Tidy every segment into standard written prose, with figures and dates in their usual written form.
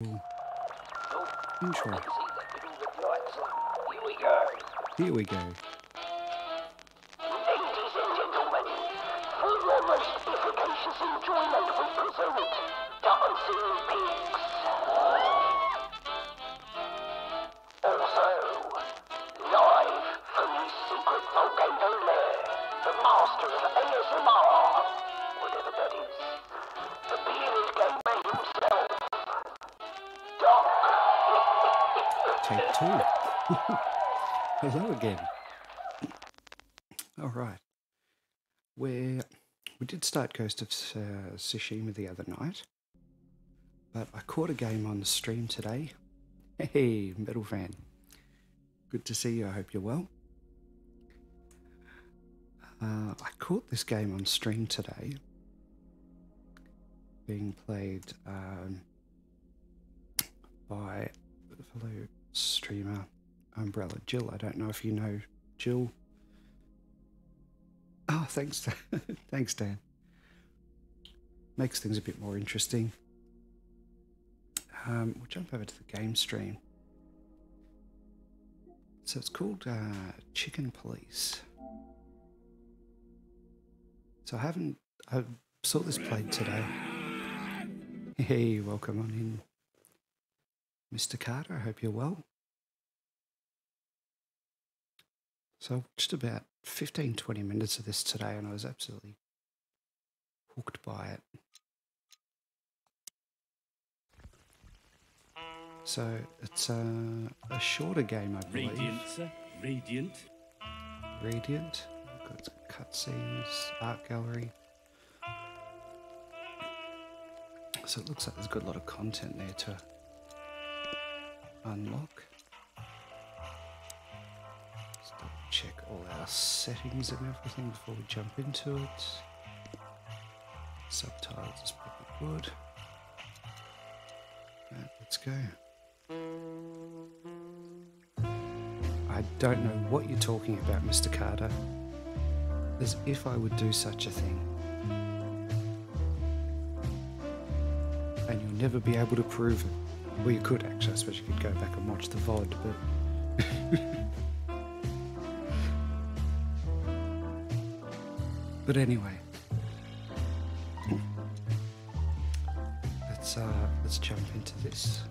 Intro. Here we go. Here we go. Ladies and gentlemen, for your most efficacious enjoyment we present Dancing Pigs. Also, live from his secret volcano lair, the master of ASMR, whatever that is, the bearded gamer himself, Doc. Take two. Hello again. All right. We did start Ghost of Tsushima the other night, but I caught a game on the stream today. Hey, Metal Fan. Good to see you. I hope you're well. I caught this game on stream today, being played by a fellow streamer, Umbrella Jill. I don't know if you know Jill. Oh, thanks, thanks, Dan. Makes things a bit more interesting. We'll jump over to the game stream. So it's called Chicken Police. So I saw this played today. Hey, welcome on in, Mr. Carter. I hope you're well. So I watched about 15-20 minutes of this today and I was absolutely hooked by it. So it's a shorter game, I believe. Radiant, sir. Radiant. Radiant. Got cutscenes, art gallery. So it looks like there's got a lot of content there to unlock. Let's double check all our settings and everything before we jump into it. Subtitles is probably good. Right, let's go. I don't know what you're talking about, Mr. Carter. As if I would do such a thing. And you'll never be able to prove it. Well, you could actually. I suppose you could go back and watch the VOD, but... But anyway. Let's jump into this.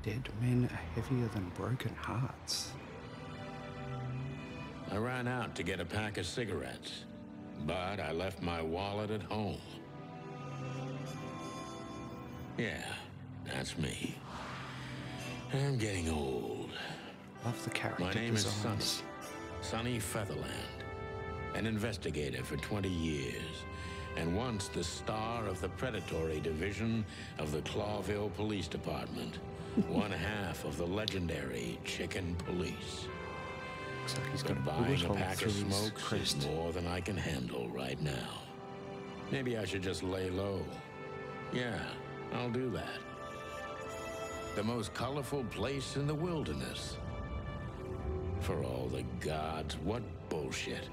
Dead men are heavier than broken hearts. I ran out to get a pack of cigarettes, but I left my wallet at home. Yeah, that's me. I'm getting old. Love the character My name designs. is Sonny Featherland, an investigator for 20 years, and once the star of the predatory division of the Clawville Police Department, one half of the legendary Chicken Police. Looks like he's got a But bullet buying a hole pack through of his smokes is crest. more than I can handle right now. Maybe I should just lay low. Yeah, I'll do that. The most colorful place in the wilderness. For all the gods, what bullshit.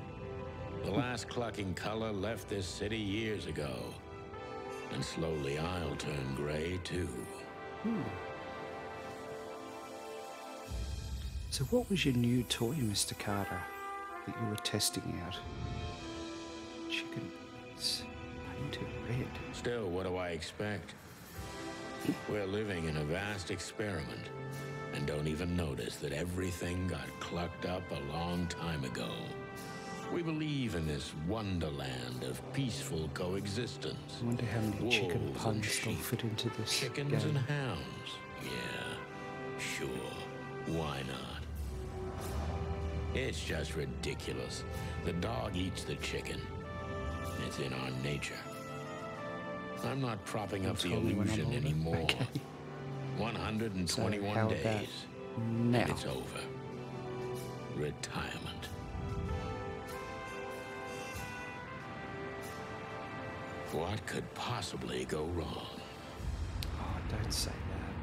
The last clucking color left this city years ago. And slowly I'll turn gray too. So what was your new toy, Mr. Carter, that you were testing out? Chicken police, painted red. Still, what do I expect? We're living in a vast experiment, and don't even notice that everything got clucked up a long time ago. We believe in this wonderland of peaceful coexistence. I wonder how many chicken Wolves and puns they'll sheep, fit into this chickens and game. hounds. Yeah, sure. Why not? It's just ridiculous. The dog eats the chicken. It's in our nature. I'm not propping up the Tell me when I'm illusion older. anymore. Okay. 121 So how about days, now? and it's over. Retirement. What could possibly go wrong? Oh, don't say that.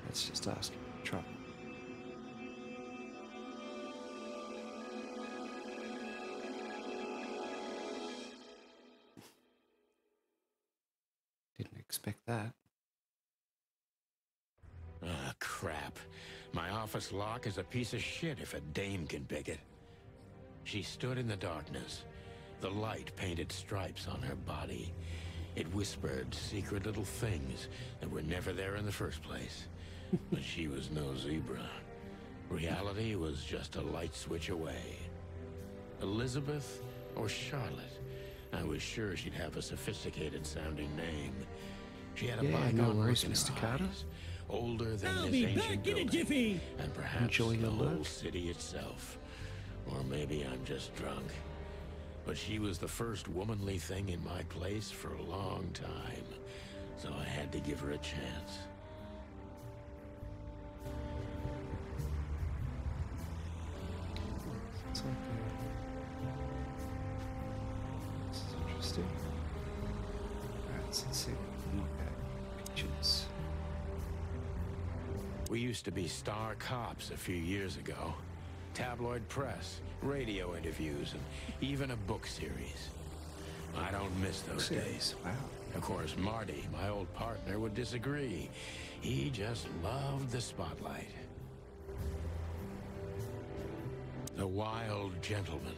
That's just asking for trouble. expect that. Ah, crap. My office lock is a piece of shit if a dame can pick it. She stood in the darkness. The light painted stripes on her body. It whispered secret little things that were never there in the first place. But she was no zebra. Reality was just a light switch away. Elizabeth or Charlotte? I was sure she'd have a sophisticated-sounding name. She had a bygone look in her eyes, older than this ancient building, and perhaps the whole city itself. Or maybe I'm just drunk. But she was the first womanly thing in my place for a long time, so I had to give her a chance. It's like this is interesting. Alright, let's see. Look at pictures. We used to be star cops a few years ago. Tabloid press, radio interviews, and even a book series. I don't miss those days. Wow. Of course, Marty, my old partner, would disagree. He just loved the spotlight. The Wild Gentlemen.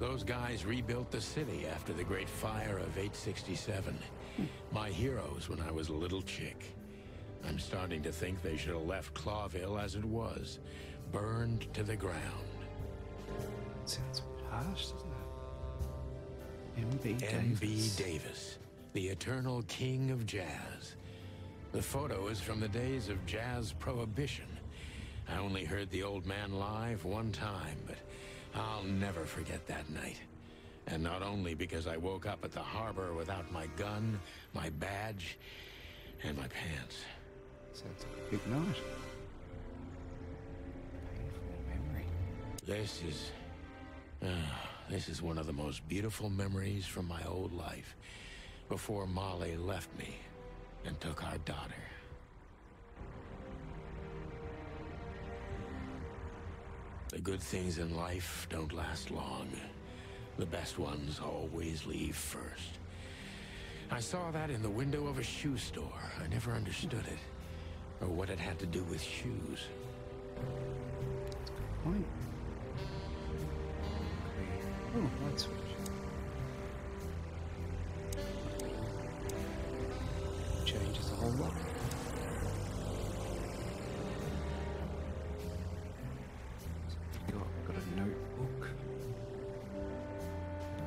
Those guys rebuilt the city after the Great Fire of 867. My heroes when I was a little chick. I'm starting to think they should have left Clawville as it was, burned to the ground. Sounds a bit harsh, doesn't it? M.B. Davis, the eternal king of jazz. The photo is from the days of jazz prohibition. I only heard the old man live one time, but I'll never forget that night. And not only because I woke up at the harbor without my gun, my badge, and my pants. Sounds like a big night. Painful memory. This is one of the most beautiful memories from my old life, before Molly left me and took our daughter. The good things in life don't last long. The best ones always leave first. I saw that in the window of a shoe store. I never understood it, or what it had to do with shoes. Point. Oh, light switch. Changes a whole lot. Got a notebook.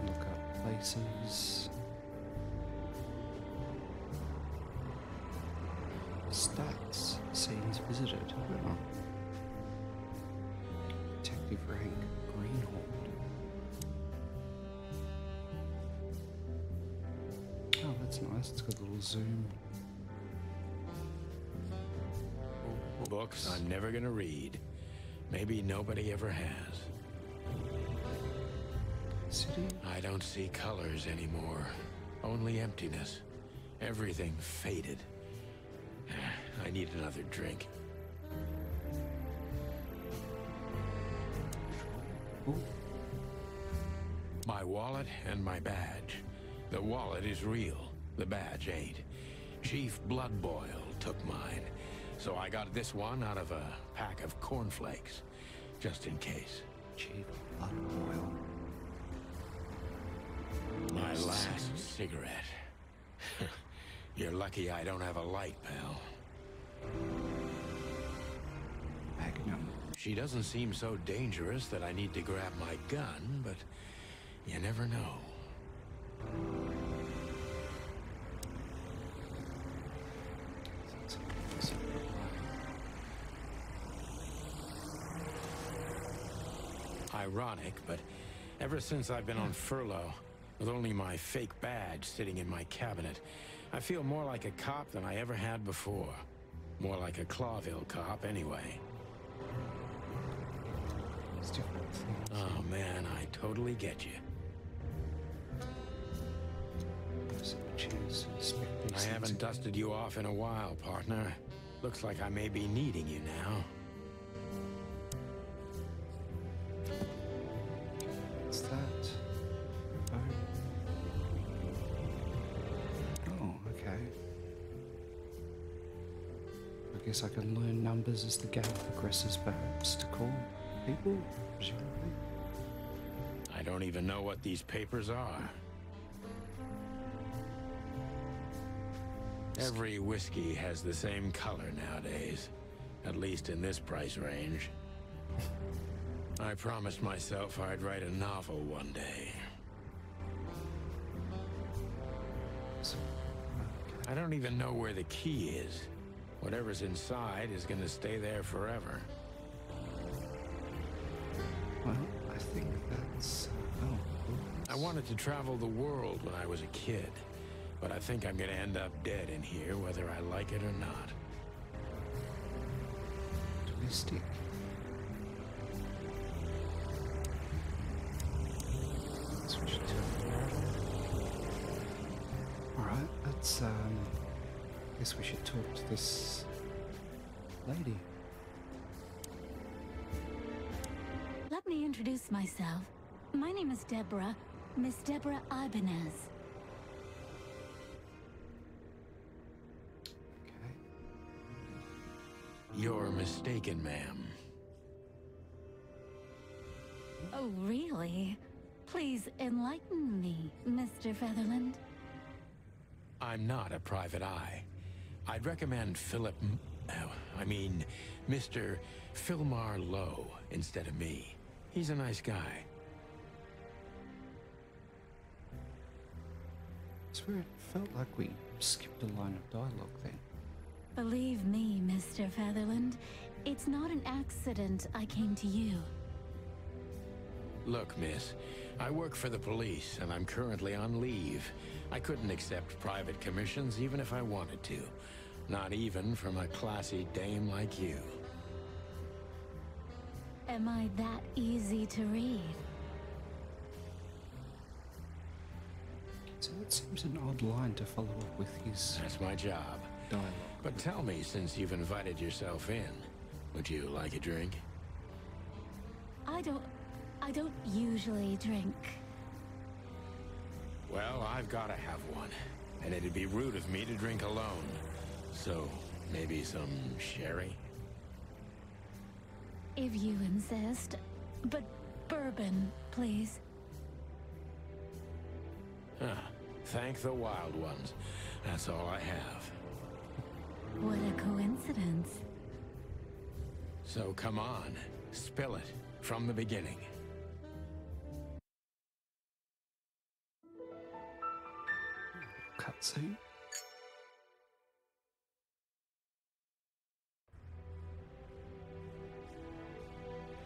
Look up places. Stats. Scenes visited. Oh. Detective rank. Greenhorn. Oh, that's nice. It's got a little zoom. Books I'm never gonna read. Maybe nobody ever has. City? I don't see colors anymore. Only emptiness. Everything faded. I need another drink. Ooh. My wallet and my badge. The wallet is real. The badge ain't. Chief Bloodboil took mine. So I got this one out of a pack of cornflakes. Just in case. Chief Bloodboil. My last cigarette. You're lucky I don't have a light, pal. Magnum. She doesn't seem so dangerous that I need to grab my gun, but you never know. Ironic, but ever since I've been on furlough, with only my fake badge sitting in my cabinet, I feel more like a cop than I ever had before. More like a Clawville cop, anyway. It's different things. Oh, man, I totally get you. There's a chance to inspect these I haven't things. dusted you off in a while, partner. Looks like I may be needing you now. What's that? Oh. Oh, okay. guess I can learn numbers as the game progresses, perhaps, to call people, presumably. I don't even know what these papers are. Every whiskey has the same color nowadays, at least in this price range. I promised myself I'd write a novel one day. So, I don't even know where the key is. Whatever's inside is gonna stay there forever. well, I think that's... I wanted to travel the world when I was a kid, but I think I'm gonna end up dead in here whether I like it or not. Optimistic. Switch to... Alright, let's, guess we should talk to this lady. Let me introduce myself. My name is Deborah, Miss Deborah Ibanez. Okay. You're mistaken, ma'am. Oh, really? Please enlighten me, Mr. Featherland. I'm not a private eye. I'd recommend Mr. Philmar Lowe instead of me. He's a nice guy. I swear it felt like we skipped a line of dialogue then. Believe me, Mr. Featherland, it's not an accident I came to you. Look, miss, I work for the police, and I'm currently on leave. I couldn't accept private commissions even if I wanted to. Not even from a classy dame like you. Am I that easy to read? So that seems an odd line to follow up with his That's my job. dialogue. But tell me, since you've invited yourself in, would you like a drink? I don't usually drink. Well, I've gotta have one. And it'd be rude of me to drink alone. So, maybe some sherry? If you insist. But bourbon, please. Thank the wild ones. That's all I have. What a coincidence. So come on, spill it from the beginning. Cutscene.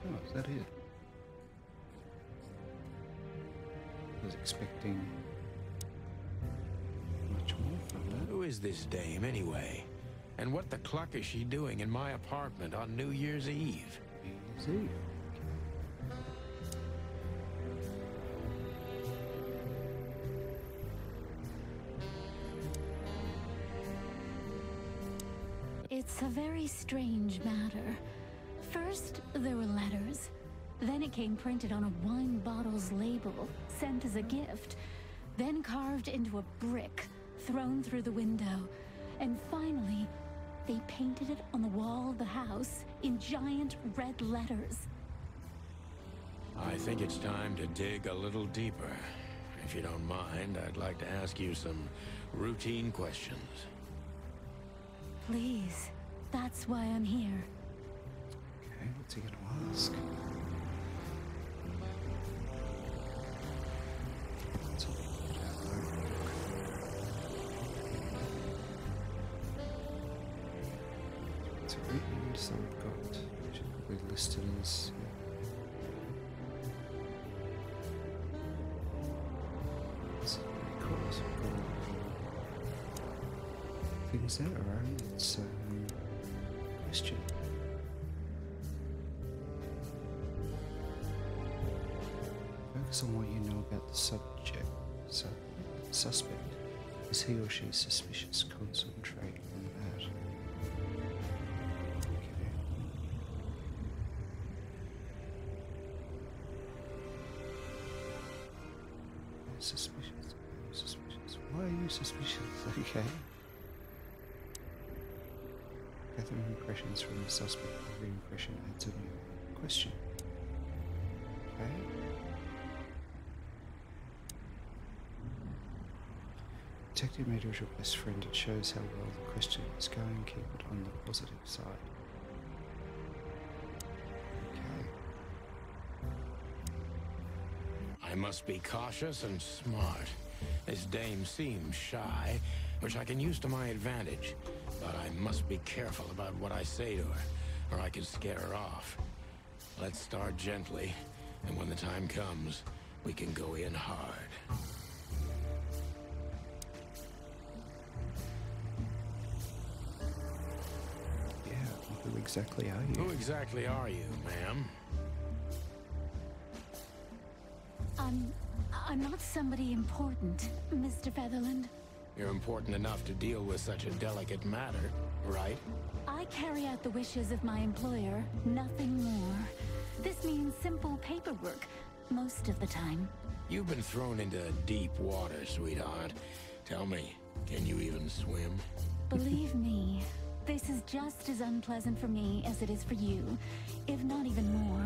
Oh, is that it? I was expecting much more from that. Who is this dame, anyway? And what the cluck is she doing in my apartment on New Year's Eve? Easy. It's a very strange matter. First, there were letters. Then it came printed on a wine bottle's label, sent as a gift. Then carved into a brick, thrown through the window. And finally, they painted it on the wall of the house in giant red letters. I think it's time to dig a little deeper. If you don't mind, I'd like to ask you some routine questions. Please, that's why I'm here. Okay, what's he gonna ask? Let's look at our notebook. It's written, so we've got, should probably listed as, so of course we've got things there, right? It's question. Focus on what you know about the subject. Suspect. Is he or she suspicious? Concentrate on that. Okay. Suspicious. Suspicious. Why are you suspicious? Okay. Gather impressions from the suspect. Every impression adds a new question. Okay. Detective made with your best friend. It shows how well the question is going. Keep it on the positive side. Okay. I must be cautious and smart. This dame seems shy, which I can use to my advantage. But I must be careful about what I say to her, or I can scare her off. Let's start gently, and when the time comes, we can go in hard. Yeah, who exactly are you? Who exactly are you, ma'am? I'm not somebody important, Mr. Featherland. You're important enough to deal with such a delicate matter, right? I carry out the wishes of my employer, nothing more. This means simple paperwork, most of the time. You've been thrown into deep water, sweetheart. Tell me, can you even swim? Believe me, this is just as unpleasant for me as it is for you, if not even more.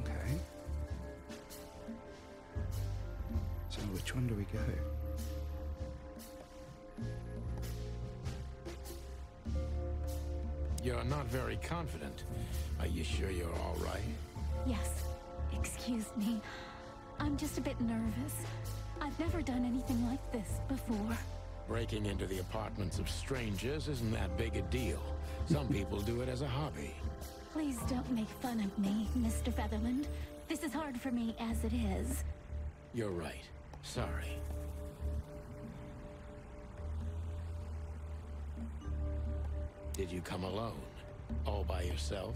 Okay. So which one do we go? You're not very confident. Are you sure you're all right? Yes, excuse me. I'm just a bit nervous. I've never done anything like this before. Breaking into the apartments of strangers isn't that big a deal. Some people do it as a hobby. Please don't make fun of me, Mr. Featherland. This is hard for me as it is. You're right. Sorry. Did you come alone? All by yourself?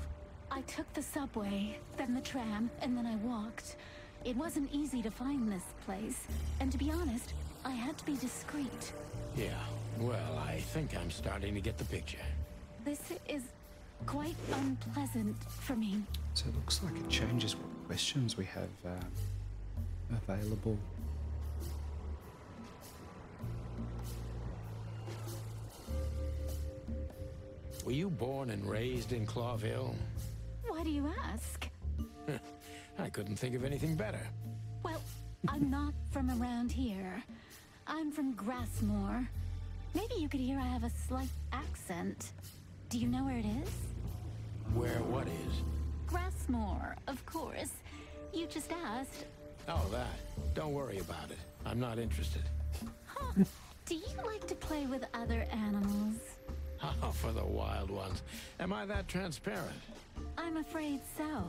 I took the subway, then the tram, and then I walked. It wasn't easy to find this place, and to be honest, I had to be discreet. Yeah, well, I think I'm starting to get the picture. This is quite unpleasant for me. So it looks like it changes what questions we have available. Were you born and raised in Clawville? Why do you ask? I couldn't think of anything better. Well, I'm not from around here. I'm from Grassmore. Maybe you could hear I have a slight accent. Do you know where it is? Where what is? Grassmore, of course. You just asked. Oh, that. Don't worry about it. I'm not interested. Huh. Do you like to play with other animals? Oh, for the wild ones. Am I that transparent? I'm afraid so.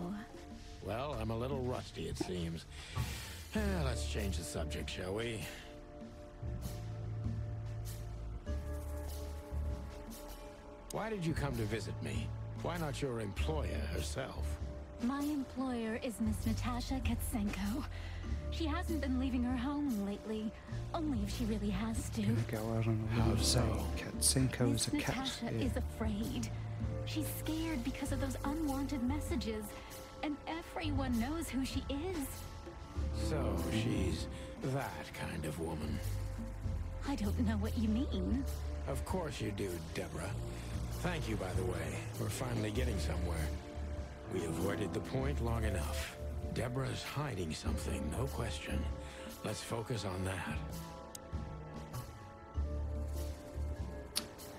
Well, I'm a little rusty, it seems. Let's change the subject, shall we? Why did you come to visit me? Why not your employer herself? My employer is Miss Natasha Katsenko. She hasn't been leaving her home lately, only if she really has to. Gonna go out on a limb saying Katsenko Miss is a cat. Natasha Yeah. is afraid. She's scared because of those unwanted messages, and everyone knows who she is. So, she's that kind of woman. I don't know what you mean. Of course you do, Deborah. Thank you, by the way. We're finally getting somewhere. We avoided the point long enough. Deborah's hiding something, no question. Let's focus on that.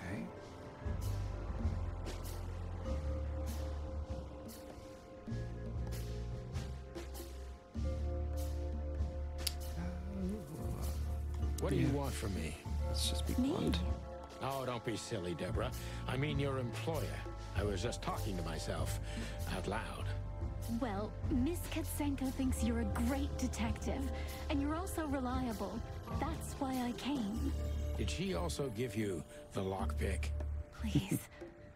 Okay. What do you want from me? Let's just be Me? blunt. Oh, don't be silly, Deborah. I mean your employer. I was just talking to myself, out loud. Well, Miss Katsenko thinks you're a great detective, and you're also reliable. That's why I came. Did she also give you the lockpick? Please,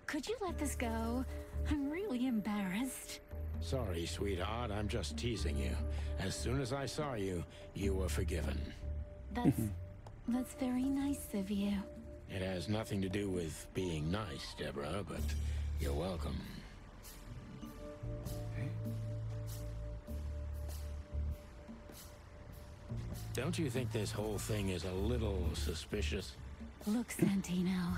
could you let this go? I'm really embarrassed. Sorry, sweetheart, I'm just teasing you. As soon as I saw you, you were forgiven. That's very nice of you. It has nothing to do with being nice, Deborah, but you're welcome. Okay. Don't you think this whole thing is a little suspicious? Look, Santino,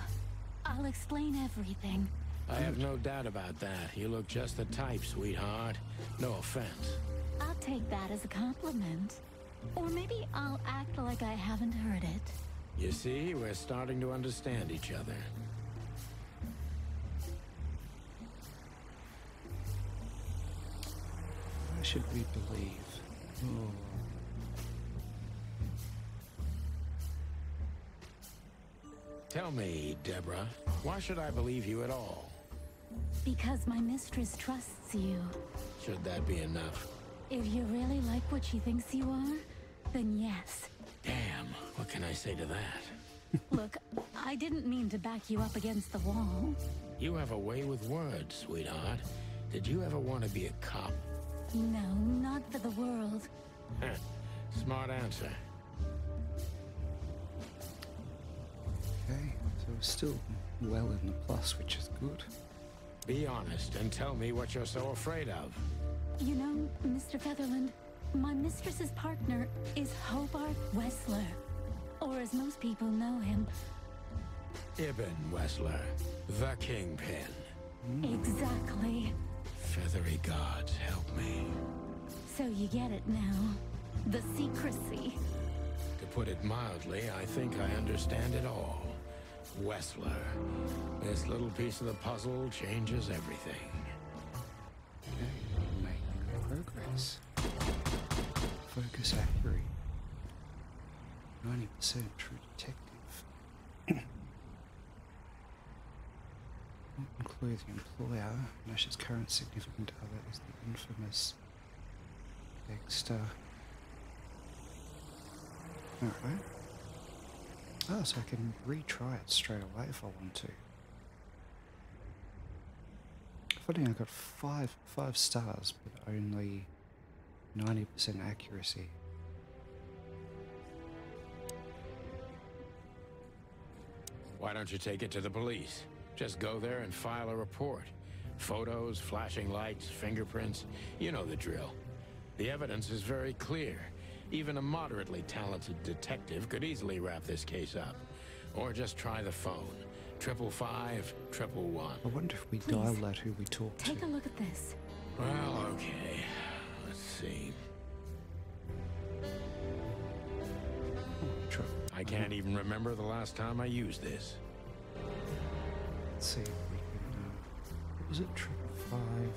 I'll explain everything. I have no doubt about that. You look just the type, sweetheart. No offense. I'll take that as a compliment. Or maybe I'll act like I haven't heard it. You see, we're starting to understand each other. Why should we believe? Oh. Tell me, Deborah, why should I believe you at all? Because my mistress trusts you. Should that be enough? If you really like what she thinks you are, then yes. Damn, what can I say to that? Look, I didn't mean to back you up against the wall. You have a way with words, sweetheart. Did you ever want to be a cop? No, not for the world. Smart answer. Okay, so we're still well in the plus, which is good. Be honest and tell me what you're so afraid of. You know, Mr. Featherland, my mistress's partner is Hobart Wessler. Or as most people know him, Ibn Wessler, the Kingpin. Exactly. Feathery gods, help me. So you get it now. The secrecy. To put it mildly, I think I understand it all. Wessler. This little piece of the puzzle changes everything. Okay, making progress. Focus accurate. 90% true detective. Not include the employer. Nash's current significant other is the infamous Dexter. Alright. Oh, so I can retry it straight away if I want to. Funny, I got five stars, but only 90% accuracy. Why don't you take it to the police? Just go there and file a report. Photos, flashing lights, fingerprints, you know the drill. The evidence is very clear. Even a moderately talented detective could easily wrap this case up. Or just try the phone. 555-111. I wonder if we dial that who we talk to. Take a look at this. Well, okay. Let's see. I can't even remember the last time I used this. Let's see if we can. What was it? 555.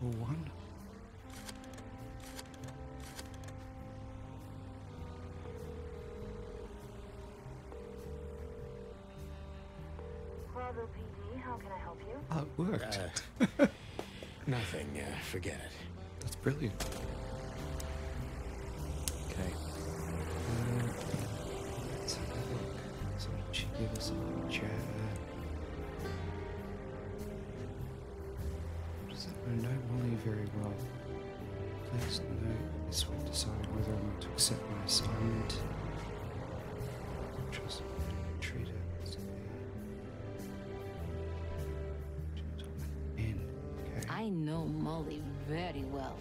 511. Bravo PD, how can I help you? Oh, it worked. Nothing. Forget it. That's brilliant. Okay. Let's have a look. So she gave us a chat. Does that know Molly very well? Please note this when deciding whether or not to accept my assignment. Just treat it as I know Molly very well.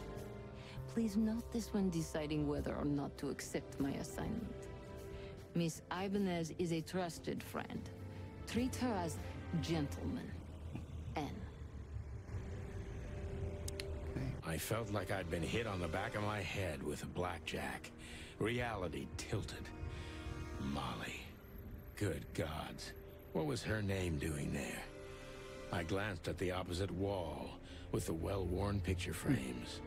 Please note this when deciding whether or not to accept my assignment. Miss Ibanez is a trusted friend. Treat her as gentleman. N. I felt like I'd been hit on the back of my head with a blackjack. Reality tilted. Molly. Good gods. What was her name doing there? I glanced at the opposite wall with the well-worn picture frames.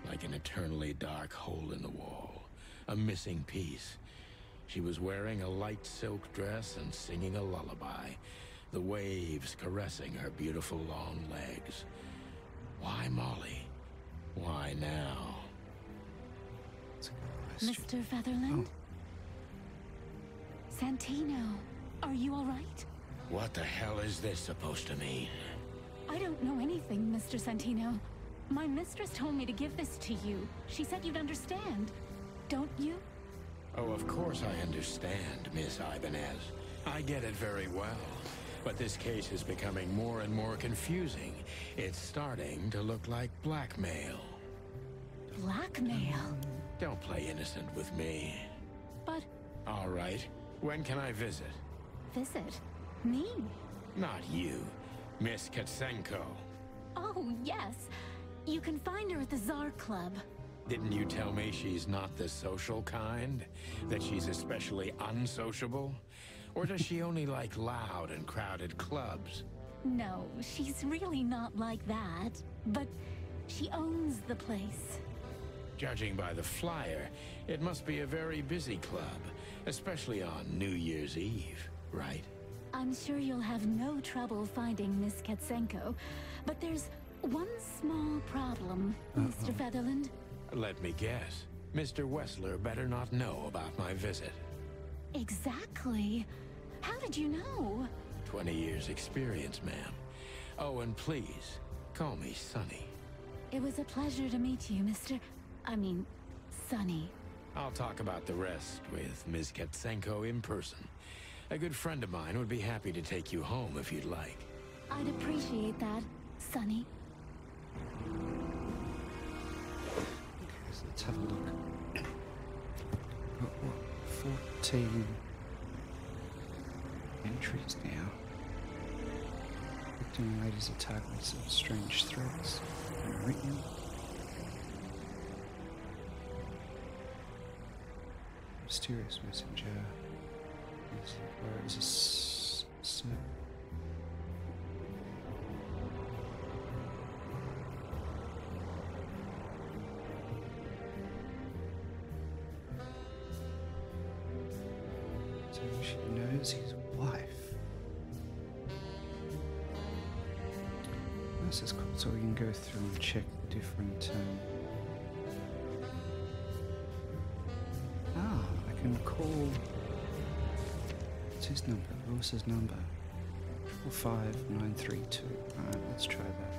Like an eternally dark hole in the wall. A missing piece. She was wearing a light silk dress and singing a lullaby. The waves caressing her beautiful long legs. Why Molly? Why now? That's a good question. Mr. Featherland? Santino, are you all right? What the hell is this supposed to mean? I don't know anything, Mr. Santino. My mistress told me to give this to you. She said you'd understand. Don't you? Oh, of course I understand, Miss Ibanez. I get it very well. But this case is becoming more and more confusing. It's starting to look like blackmail. Blackmail? Don't play innocent with me. But All right. When can I visit? visit? Me? Not you. Miss Katsenko. Oh, yes. You can find her at the Tsar Club. Didn't you tell me she's not the social kind? That she's especially unsociable? Or does she only like loud and crowded clubs? No, she's really not like that. But she owns the place. Judging by the flyer, it must be a very busy club, especially on New Year's Eve, right? I'm sure you'll have no trouble finding Miss Katsenko, but there's one small problem, Mr. Featherland. Let me guess. Mr. Wessler better not know about my visit. Exactly. How did you know? 20 years experience, ma'am. Oh, and please, call me Sonny. It was a pleasure to meet you, Sonny. I'll talk about the rest with Ms. Katsenko in person. A good friend of mine would be happy to take you home if you'd like. I'd appreciate that, Sonny. Okay, so let's have a look. Got what, 14 entries now. Victim and ladies are targets of strange threats. Unwritten. Mysterious messenger. Where is this? So she knows his wife. This is cool. So we can go through and check the different. I can call. What's his number? Lewis's number. 55932. Alright, let's try that.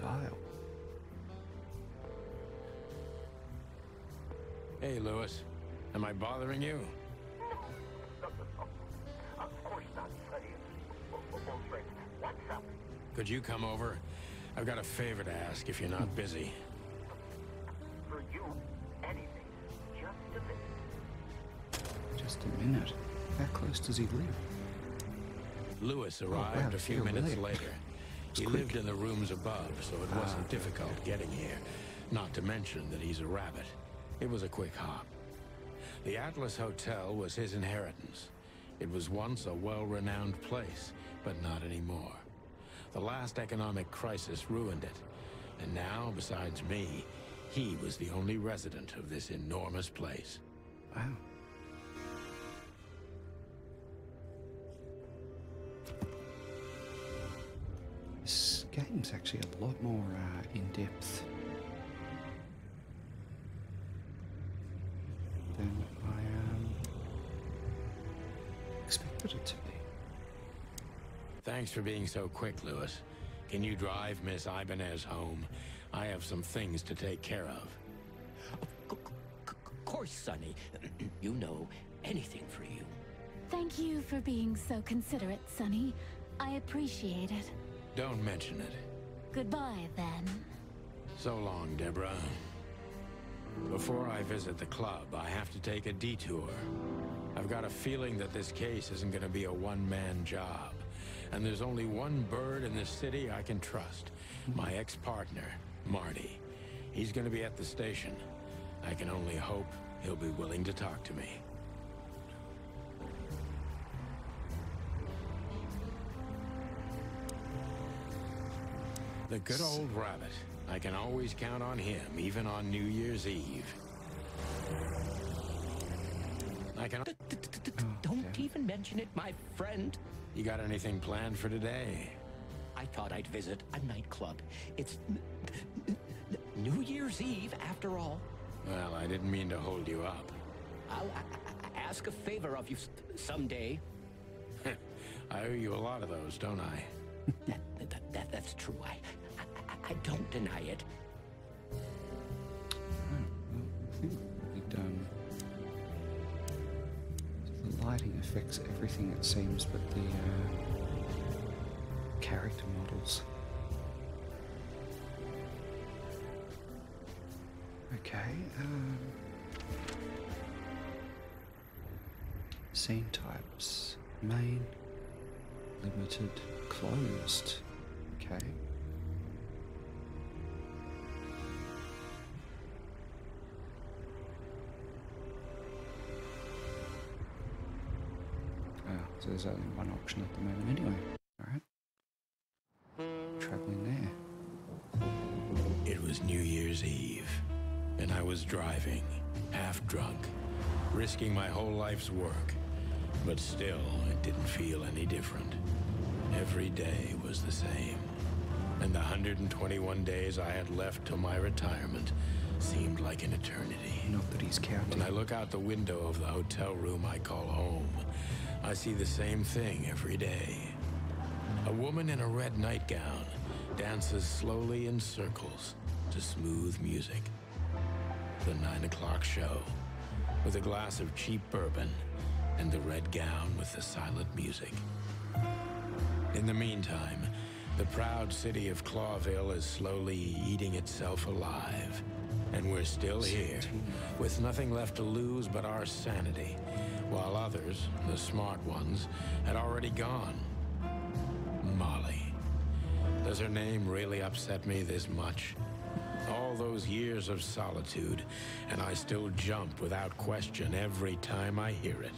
Dial. Hey, Lewis. Am I bothering you? Of course not, Sonny. Friend, what's up? Could you come over? I've got a favor to ask if you're not busy. For you, anything. Just a minute. Just a minute. How close does he live? Lewis wow, arrived a few yeah, minutes really? later. He quick. lived in the rooms above, so it wasn't difficult getting here. Not to mention that he's a rabbit. It was a quick hop. The Atlas Hotel was his inheritance. It was once a well-renowned place, but not anymore. The last economic crisis ruined it. And now, besides me, he was the only resident of this enormous place. Wow. This game's actually a lot more in-depth than I expected it to be. Thanks for being so quick, Lewis. Can you drive Miss Ibanez home? I have some things to take care of. Of course, Sonny. You know, anything for you. Thank you for being so considerate, Sonny. I appreciate it. Don't mention it. Goodbye, then. So long, Deborah. Before I visit the club, I have to take a detour. I've got a feeling that this case isn't going to be a one-man job. And there's only one bird in this city I can trust. My ex-partner, Marty. He's going to be at the station. I can only hope he'll be willing to talk to me. The good old rabbit. I can always count on him, even on New Year's Eve. I can... Don't even mention it, my friend. You got anything planned for today? I thought I'd visit a nightclub. It's New Year's Eve, after all. Well, I didn't mean to hold you up. I'll ask a favor of you someday. I owe you a lot of those, don't I? That's true. I don't deny it. I think the lighting affects everything, it seems, but the character models. Okay. Scene types: main, limited, closed. Okay. So there's only one option at the moment anyway. Alright. Traveling there. It was New Year's Eve, and I was driving, half drunk, risking my whole life's work. But still, it didn't feel any different. Every day was the same. And the 121 days I had left till my retirement seemed like an eternity. Not that he's counting. When I look out the window of the hotel room I call home, I see the same thing every day. A woman in a red nightgown dances slowly in circles to smooth music. The 9 o'clock show, with a glass of cheap bourbon and the red gown with the silent music. In the meantime, the proud city of Clawville is slowly eating itself alive. And we're still here, with nothing left to lose but our sanity, while others, the smart ones, had already gone. Molly. Does her name really upset me this much? All those years of solitude, and I still jump without question every time I hear it.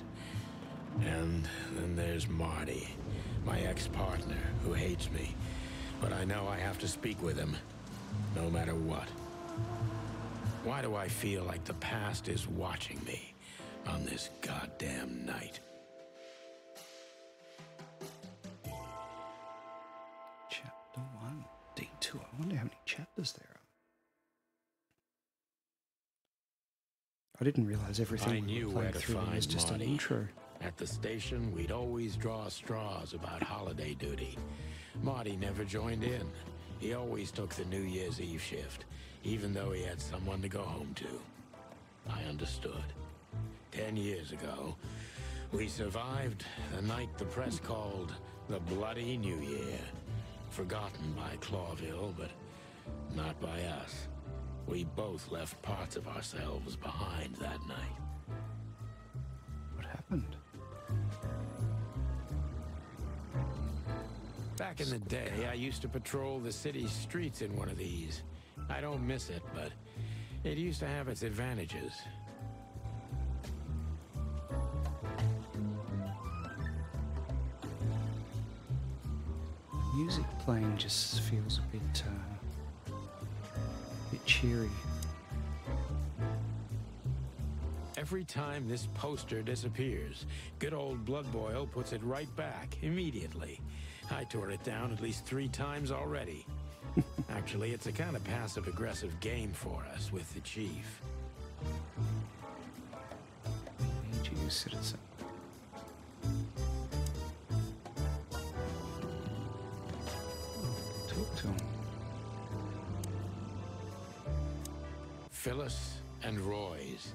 And then there's Marty, my ex-partner, who hates me. But I know I have to speak with him, no matter what. Why do I feel like the past is watching me on this goddamn night? Chapter 1, D2. I wonder how many chapters there are. I didn't realize everything I knew where to find was just Marty. an intro. At the station, we'd always draw straws about holiday duty. Marty never joined in. He always took the New Year's Eve shift, even though he had someone to go home to. I understood. 10 years ago, we survived the night the press called the Bloody New Year. Forgotten by Clawville, but not by us. We both left parts of ourselves behind that night. What happened? Back in the day, I used to patrol the city's streets in one of these. I don't miss it, but it used to have its advantages. The music playing just feels a bit cheery. Every time this poster disappears, good old Blood Boil puts it right back immediately. I tore it down at least 3 times already. Actually, it's a kind of passive-aggressive game for us with the chief. Need you, citizen. Talk to him. Phyllis and Royce.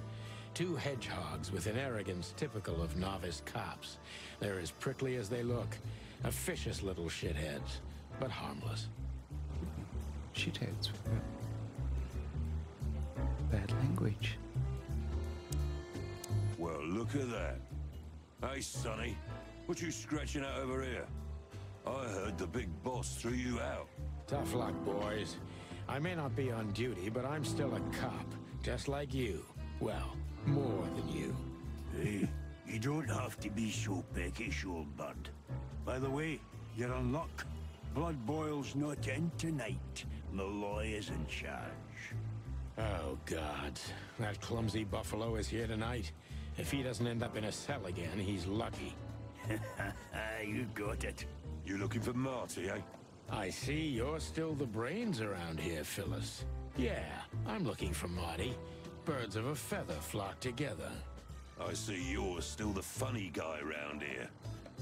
2 hedgehogs with an arrogance typical of novice cops. They're as prickly as they look. Officious little shitheads, but harmless. Shitheads. Bad language. Well, look at that. Hey, Sonny, what you scratching out over here? I heard the big boss threw you out. Tough luck, boys. I may not be on duty, but I'm still a cop, just like you. Well, more than you. Hey, you don't have to be so peckish, old bird. By the way, you're in luck. Blood Boil's not in tonight. Malloy is in charge. Oh, God. That clumsy buffalo is here tonight. If he doesn't end up in a cell again, he's lucky. You got it. You looking for Marty, eh? I see you're still the brains around here, Phyllis. Yeah, I'm looking for Marty. Birds of a feather flock together. I see you're still the funny guy around here.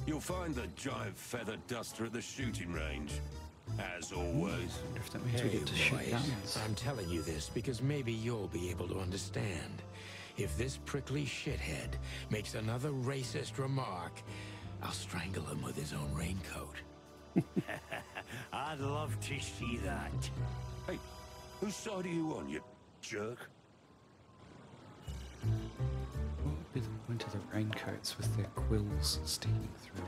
You'll find the giant feather duster at the shooting range. As always. If that means we get to shoot boys, guns. I'm telling you this because maybe you'll be able to understand. If this prickly shithead makes another racist remark, I'll strangle him with his own raincoat. I'd love to see that. Hey, whose side are you on, you jerk? What would be the point of the raincoats with their quills sticking through?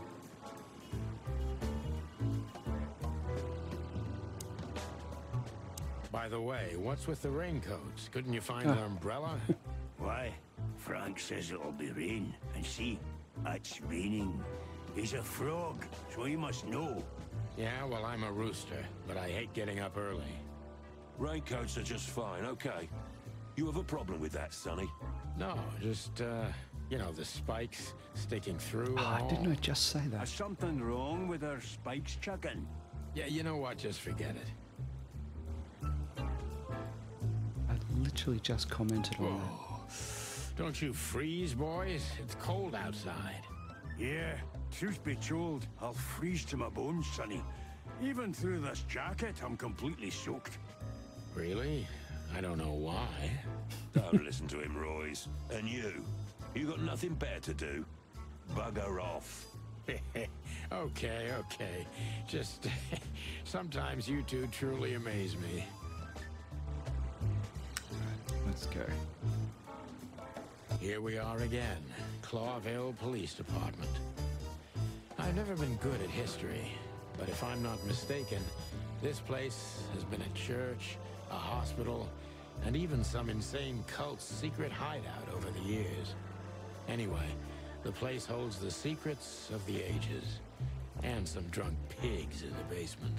By the way, what's with the raincoats? Couldn't you find an umbrella? Why? Frank says it'll be rain. And see, it's raining. He's a frog, so he must know. Yeah, well, I'm a rooster, but I hate getting up early. Raincoats are just fine, okay. You have a problem with that, Sonny? No, just, you know, the spikes sticking through. Didn't I just say that? There's something wrong with our spikes, chicken. Yeah, you know what? Just forget it. I literally just commented on that. Whoa. Don't you freeze, boys? It's cold outside. Yeah, truth be told, I'll freeze to my bones, Sonny. Even through this jacket, I'm completely soaked. Really? I don't know why. Don't listen to him, Royce. And you got nothing better to do? Bugger off. Okay. Just, sometimes you two truly amaze me. Let's go. Here we are again, Clawville Police Department. I've never been good at history, but if I'm not mistaken, this place has been a church, a hospital, and even some insane cult's secret hideout over the years. Anyway, the place holds the secrets of the ages, and some drunk pigs in the basement.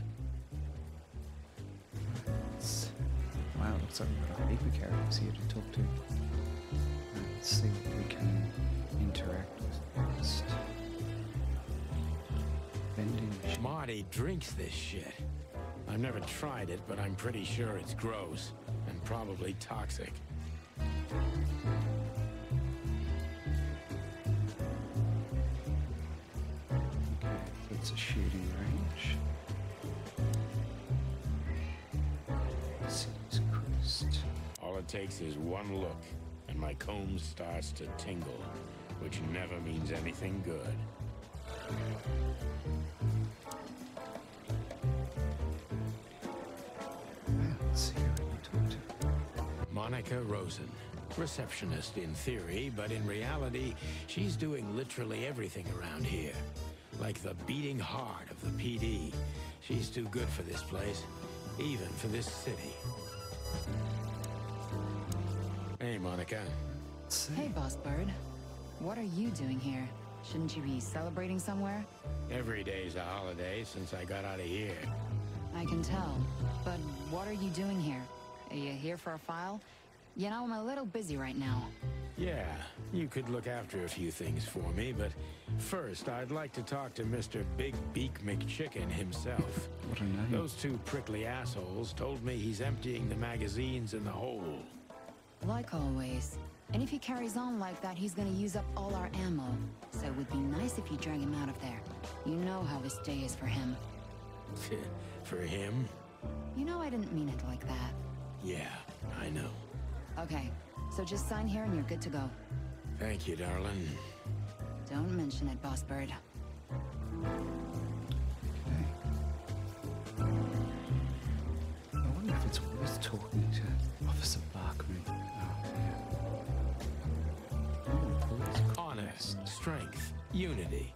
Wow, looks like we've got a heap of characters here to talk to. Let's see what we can interact with first. Vending machine. Marty drinks this shit. I've never tried it, but I'm pretty sure it's gross and probably toxic. Okay, it's a shooting range. Caesar's Crest. All it takes is one look, and my comb starts to tingle, which never means anything good. Let's see who we talk to. Monica Rosen. Receptionist in theory, but in reality, she's doing literally everything around here. Like the beating heart of the PD. She's too good for this place, even for this city. Hey, Monica. Hey, Boss Bird. What are you doing here? Shouldn't you be celebrating somewhere? Every day's a holiday since I got out of here. I can tell. But what are you doing here? Are you here for a file? You know, I'm a little busy right now. Yeah, you could look after a few things for me, but first I'd like to talk to Mr. Big Beak McChicken himself. What a name. Those two prickly assholes told me he's emptying the magazines in the hole. Like always. And if he carries on like that, he's gonna use up all our ammo. So it would be nice if you drag him out of there. You know how this day is for him. For him? You know I didn't mean it like that. Yeah, I know. Okay, so just sign here and you're good to go. Thank you, darling. Don't mention it, Boss Bird. Okay. I wonder if it's worth talking to Officer Barkman. Oh, yeah. Honest, strength, unity.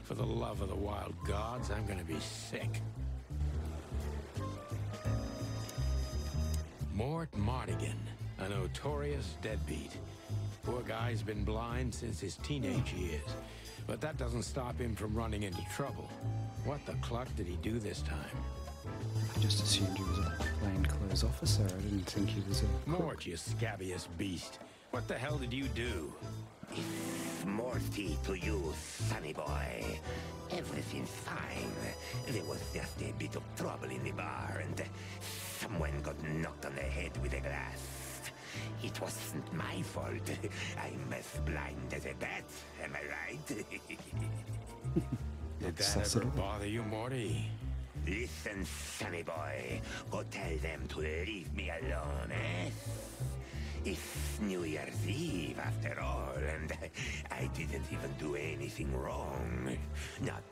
For the love of the wild gods, I'm gonna be sick. Mort Mardigan, a notorious deadbeat. Poor guy's been blind since his teenage years, but that doesn't stop him from running into trouble. What the cluck did he do this time? I just assumed he was a plainclothes officer. I didn't think he was a Mort, you scabious beast. What the hell did you do? It's Morty to you, sonny boy. Everything's fine. There was just a bit of trouble in the bar, and someone got knocked on the head with a glass. It wasn't my fault. I'm as blind as a bat, am I right? Did that ever bother you, Morty? Listen, sonny boy. Go tell them to leave me alone, eh? It's New Year's Eve, after all, and I didn't even do anything wrong. Not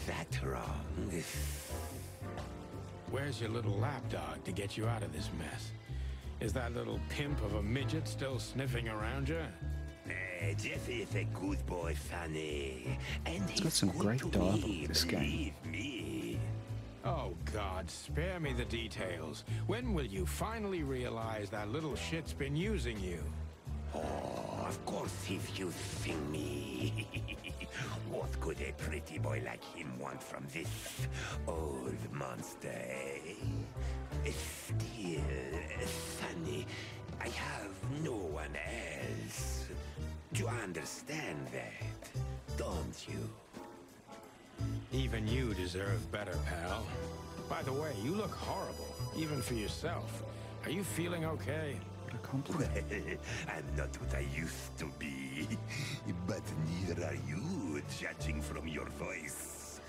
that wrong. Where's your little lapdog to get you out of this mess? Is that little pimp of a midget still sniffing around you? Jesse is a good boy, Sonny. And It's got some great dialogue, this game. Me. Oh, God, spare me the details. When will you finally realize that little shit's been using you? Oh, of course he's using me. What could a pretty boy like him want from this old monster, eh? Still, Sonny, I have no one else. You understand that, don't you? Even you deserve better, pal. By the way, you look horrible, even for yourself. Are you feeling okay? Well, I'm not what I used to be. But neither are you, judging from your voice.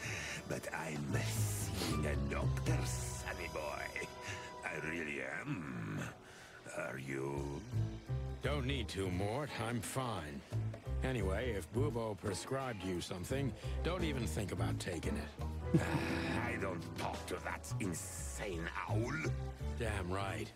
But I'm seeing a doctor, sonny boy. I really am. Are you? Don't need to, Mort. I'm fine. Anyway, if Bubo prescribed you something, don't even think about taking it. I don't talk to that insane owl. Damn right.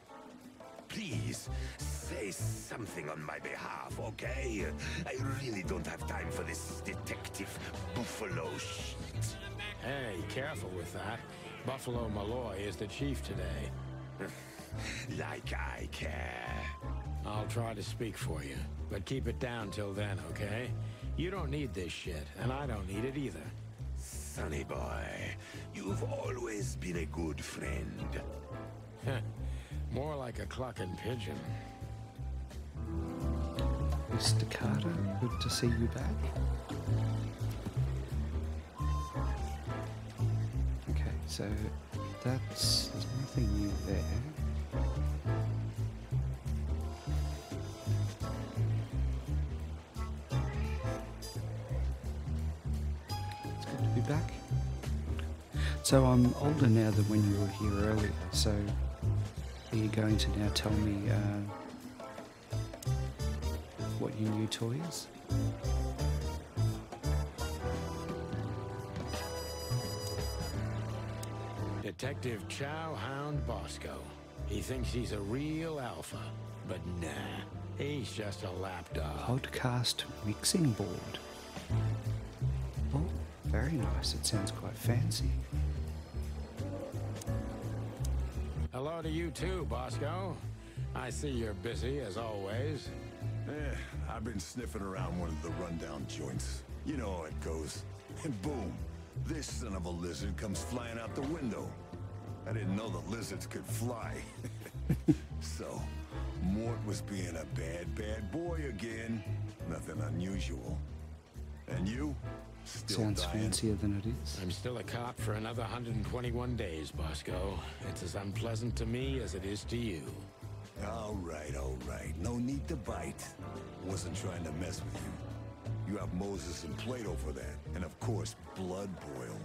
Please, say something on my behalf, okay? I really don't have time for this detective buffalo shit. Hey, careful with that. Buffalo Malloy is the chief today. Like I care. I'll try to speak for you, but keep it down till then, okay? You don't need this shit, and I don't need it either. Sonny boy, you've always been a good friend. More like a clucking pigeon. Mr. Carter, good to see you back. Okay, so there's nothing new there. It's good to be back. So I'm older now than when you were here earlier, so are you going to now tell me what your new toy is? Detective Chow Hound Bosco. He thinks he's a real alpha, but nah, he's just a lapdog. Podcast mixing board. Oh, very nice. It sounds quite fancy. Hello to you too, Bosco. I see you're busy as always. I've been sniffing around one of the rundown joints. You know how it goes. And boom, this son of a lizard comes flying out the window. I didn't know the lizards could fly. So, Mort was being a bad boy again. Nothing unusual. And you? Still Sounds dying? fancier than it is. I'm still a cop for another 121 days, Bosco. It's as unpleasant to me as it is to you. All right. No need to bite. Wasn't trying to mess with you. You have Moses and Plato for that. And of course, Blood Boil.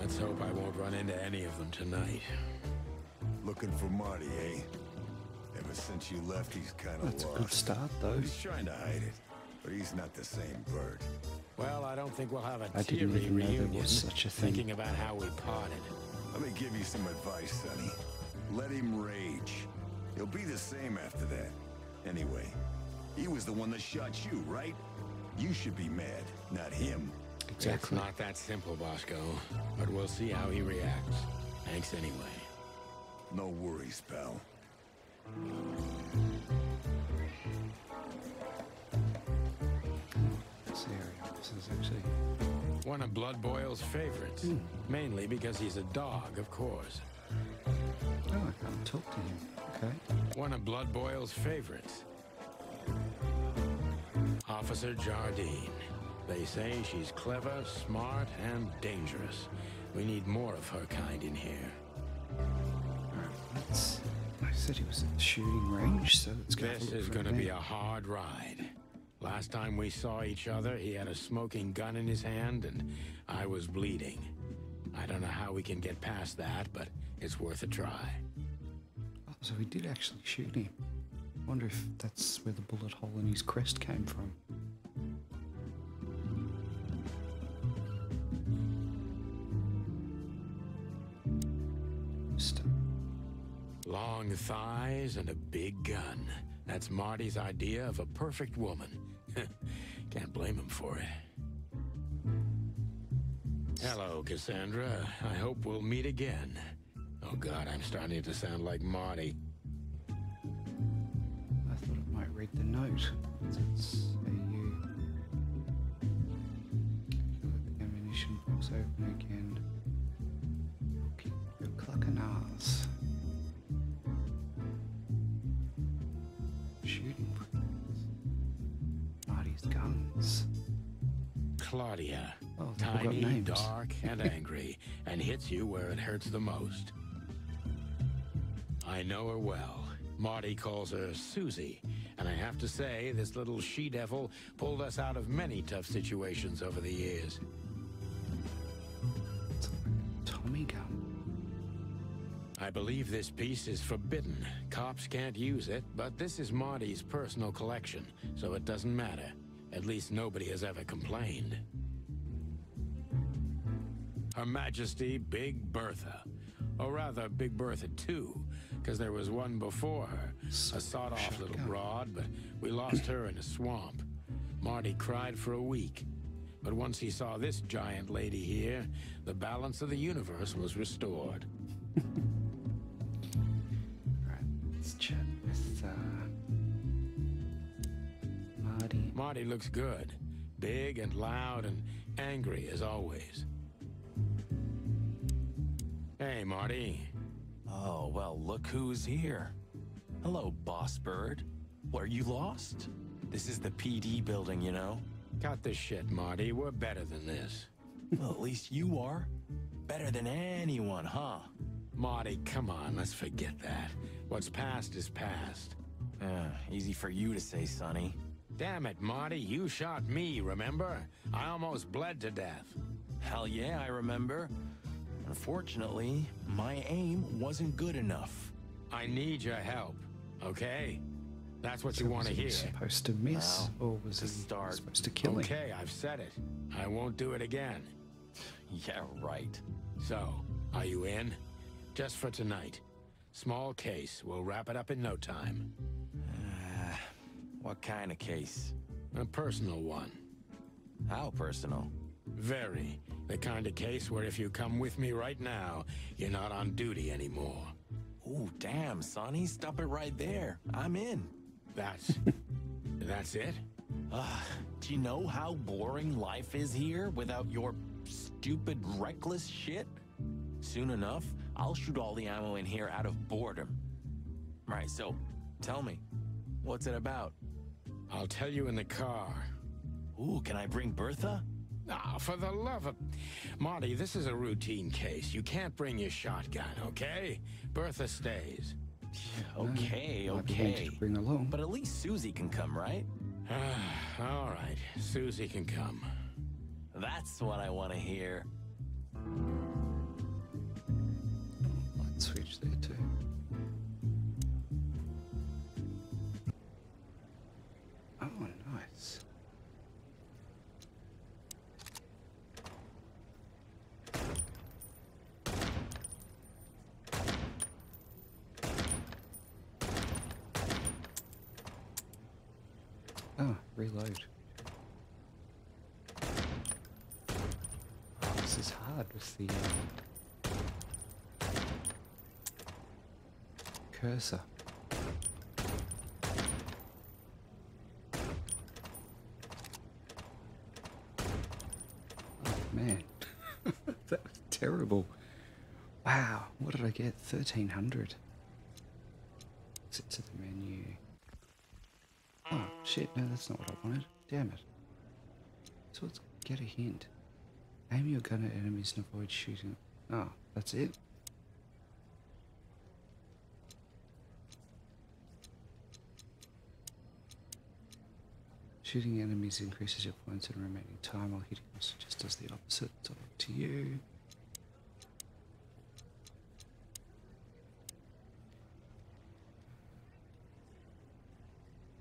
Let's hope I won't run into any of them tonight. Looking for Marty, eh? Ever since you left, he's kind of lost. That's a good start, though. He's trying to hide it, but he's not the same bird. Well, I don't think we'll have a I didn't teary even know there reunion was such a thing. thinking about how we parted. Let me give you some advice, Sonny. Let him rage. He'll be the same after that. Anyway, he was the one that shot you, right? You should be mad, not him. Exactly. It's not that simple, Bosco, but we'll see how he reacts. Thanks anyway. No worries, pal. This area, this is actually... One of Blood Boil's favorites. Mainly because he's a dog, of course. Oh, I can't talk to him. Okay. One of Blood Boil's favorites. Officer Jardine. They say she's clever, smart, and dangerous. We need more of her kind in here. Let's said he was at the shooting range, so let's go. This is going to be a hard ride. Last time we saw each other, he had a smoking gun in his hand, and I was bleeding. I don't know how we can get past that, but it's worth a try. Oh, so he did actually shoot him. Wonder if that's where the bullet hole in his crest came from. Long thighs and a big gun. That's Marty's idea of a perfect woman. Can't blame him for it. Hello, Cassandra. I hope we'll meet again. Oh God, I'm starting to sound like Marty. I thought I might read the note. It's the ammunition box open again. Okay, your clucking-ass. Shooting prickles. Marty's guns. Claudia. Oh, they've all got Tiny, names. dark, and angry, and hits you where it hurts the most. I know her well. Marty calls her Susie, and I have to say, this little she-devil pulled us out of many tough situations over the years. It's like a Tommy gun. I believe this piece is forbidden. Cops can't use it, but this is Marty's personal collection, so it doesn't matter. At least nobody has ever complained. Her Majesty Big Bertha. Or rather, Big Bertha 2, because there was one before her. A sawed-off little broad, but we lost her in a swamp. Marty cried for a week. But once he saw this giant lady here, the balance of the universe was restored. Right, let's chat with Marty. Marty looks good. Big and loud and angry as always. Hey, Marty. Oh, well, look who's here. Hello, Boss Bird. Were you lost? This is the PD building, you know? Cut the shit, Marty. We're better than this. Well, at least you are. Better than anyone, huh? Marty, come on, let's forget that. What's past is past. Easy for you to say, Sonny. Damn it, Marty, you shot me, remember? I almost bled to death. Hell yeah, I remember. Unfortunately, my aim wasn't good enough. I need your help, okay? That's what you want to hear. Was he supposed to miss, or was he supposed to kill him? Okay, I've said it. I won't do it again. Yeah, right. So, are you in? Just for tonight. Small case. We'll wrap it up in no time. What kind of case? A personal one. How personal? Very. The kind of case where if you come with me right now, you're not on duty anymore. Ooh, damn, Sonny. Stop it right there. I'm in. That's it? Do you know how boring life is here without your stupid, reckless shit? Soon enough, I'll shoot all the ammo in here out of boredom. Right, so, tell me, what's it about? I'll tell you in the car. Ooh, can I bring Bertha? Ah, for the love of... Marty, this is a routine case. You can't bring your shotgun, okay? Bertha stays. Okay. To bring along. But at least Susie can come, right? All right, Susie can come. That's what I want to hear. Light switch there too. Oh, nice. Oh, reload. Oh, this is hard with the cursor. Oh man, that was terrible. Wow, what did I get? 1300. Exit to the menu. Oh, shit, no, that's not what I wanted. Damn it. So let's get a hint. Aim your gun at enemies and avoid shooting. Oh, that's it? Shooting enemies increases your points and remaining time, while hitting also just does the opposite. It's up to you.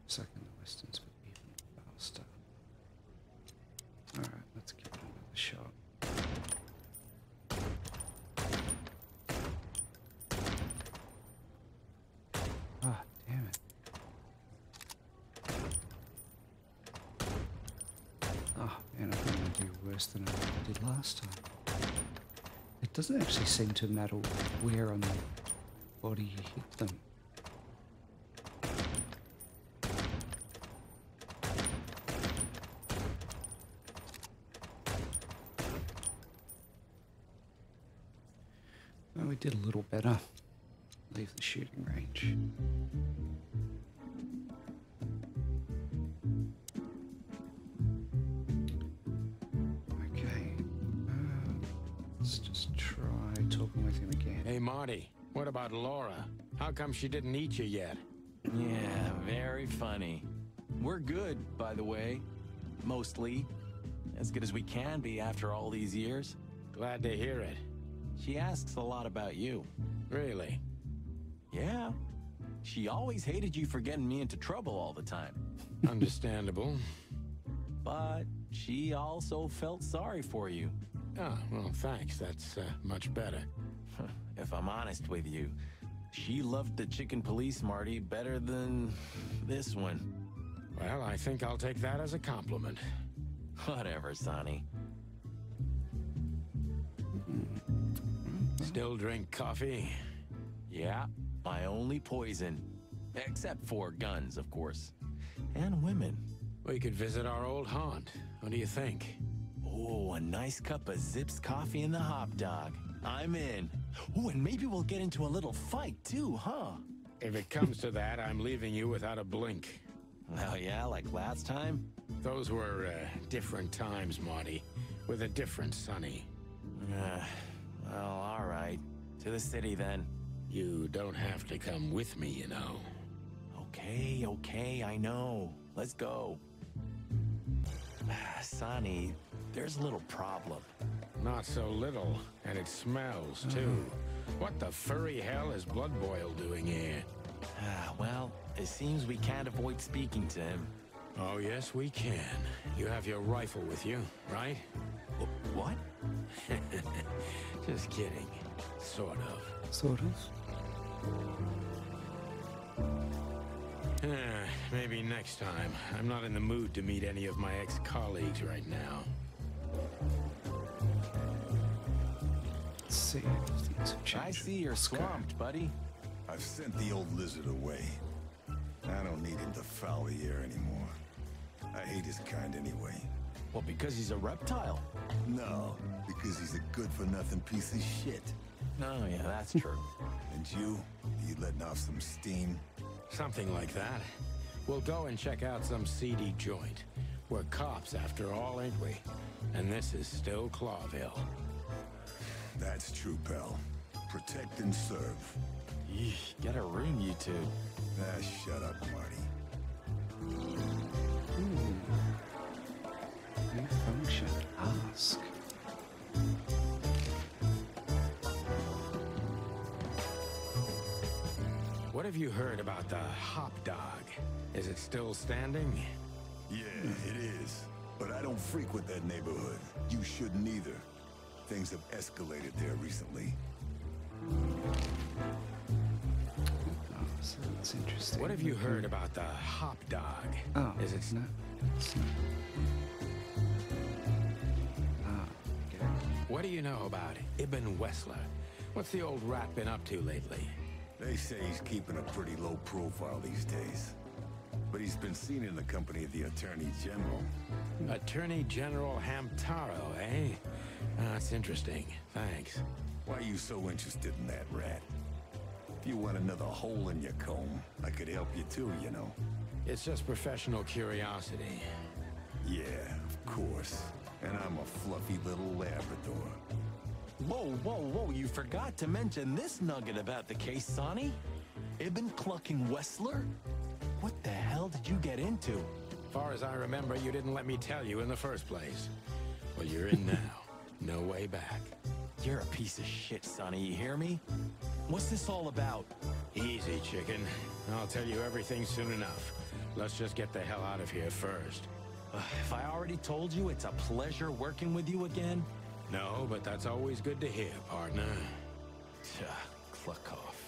Second, the westerns but even faster. Alright, let's give it another shot. Ah, damn it. Oh man, I think I do worse than I did last time. It doesn't actually seem to matter where on the body you hit them. Well, we did a little better. Leave the shooting range. Okay. Let's just try talking with him again. Hey, Marty, what about Laura? How come she didn't eat you yet? Yeah, very funny. We're good, by the way. Mostly. As good as we can be after all these years. Glad to hear it. She asks a lot about you. Really? Yeah. She always hated you for getting me into trouble all the time. Understandable. But she also felt sorry for you. Ah, well, thanks. That's much better. If I'm honest with you, she loved the chicken police, Marty, better than this one. Well, I think I'll take that as a compliment. Whatever, Sonny. Still drink coffee? Yeah, my only poison. Except for guns, of course. And women. We could visit our old haunt. What do you think? Oh, a nice cup of Zips coffee and the hot dog. I'm in. Oh, and maybe we'll get into a little fight too, huh? If it comes to that, I'm leaving you without a blink. Oh yeah, like last time? Those were different times, Marty. With a different Sonny. Well, all right. To the city, then. You don't have to come with me, you know. Okay, I know. Let's go. Sonny, there's a little problem. Not so little, and it smells, too. What the furry hell is Blood Boil doing here? Well, it seems we can't avoid speaking to him. Oh, yes, we can. You have your rifle with you, right? What? Just kidding. Sort of. Sort of. Maybe next time. I'm not in the mood to meet any of my ex-colleagues right now. Let's see if things have changed. I see you're swamped, buddy. I've sent the old lizard away. I don't need him to foul the air anymore. I hate his kind anyway. Well, because he's a reptile. No, because he's a good-for-nothing piece of shit. Oh, yeah, that's true. And you letting off some steam? Something like that. We'll go and check out some seedy joint. We're cops, after all, ain't we? And this is still Clawville. That's true, pal. Protect and serve. Yeesh, get a room, you two. Shut up, Marty. New function. Ask. What have you heard about the Hop Dog? Is it still standing? Yeah, it is. But I don't frequent that neighborhood. You shouldn't either. Things have escalated there recently. Oh, so that's interesting. What have you heard about the Hop Dog? Oh, is it no? It's not. Okay. What do you know about Ibn Wessler? What's the old rat been up to lately? They say he's keeping a pretty low profile these days. But he's been seen in the company of the Attorney General. Attorney General Hamtaro, eh? That's interesting. Thanks. Why are you so interested in that rat? If you want another hole in your comb, I could help you too, you know. It's just professional curiosity. Yeah, of course. And I'm a fluffy little Labrador. Whoa, you forgot to mention this nugget about the case, Sonny. Ibn Clucking Wessler? What the hell did you get into? Far as I remember, you didn't let me tell you in the first place. Well, you're in now. No way back. You're a piece of shit, Sonny, you hear me? What's this all about? Easy, chicken. I'll tell you everything soon enough. Let's just get the hell out of here first. If I already told you it's a pleasure working with you again? No, but that's always good to hear, partner. Cluck off.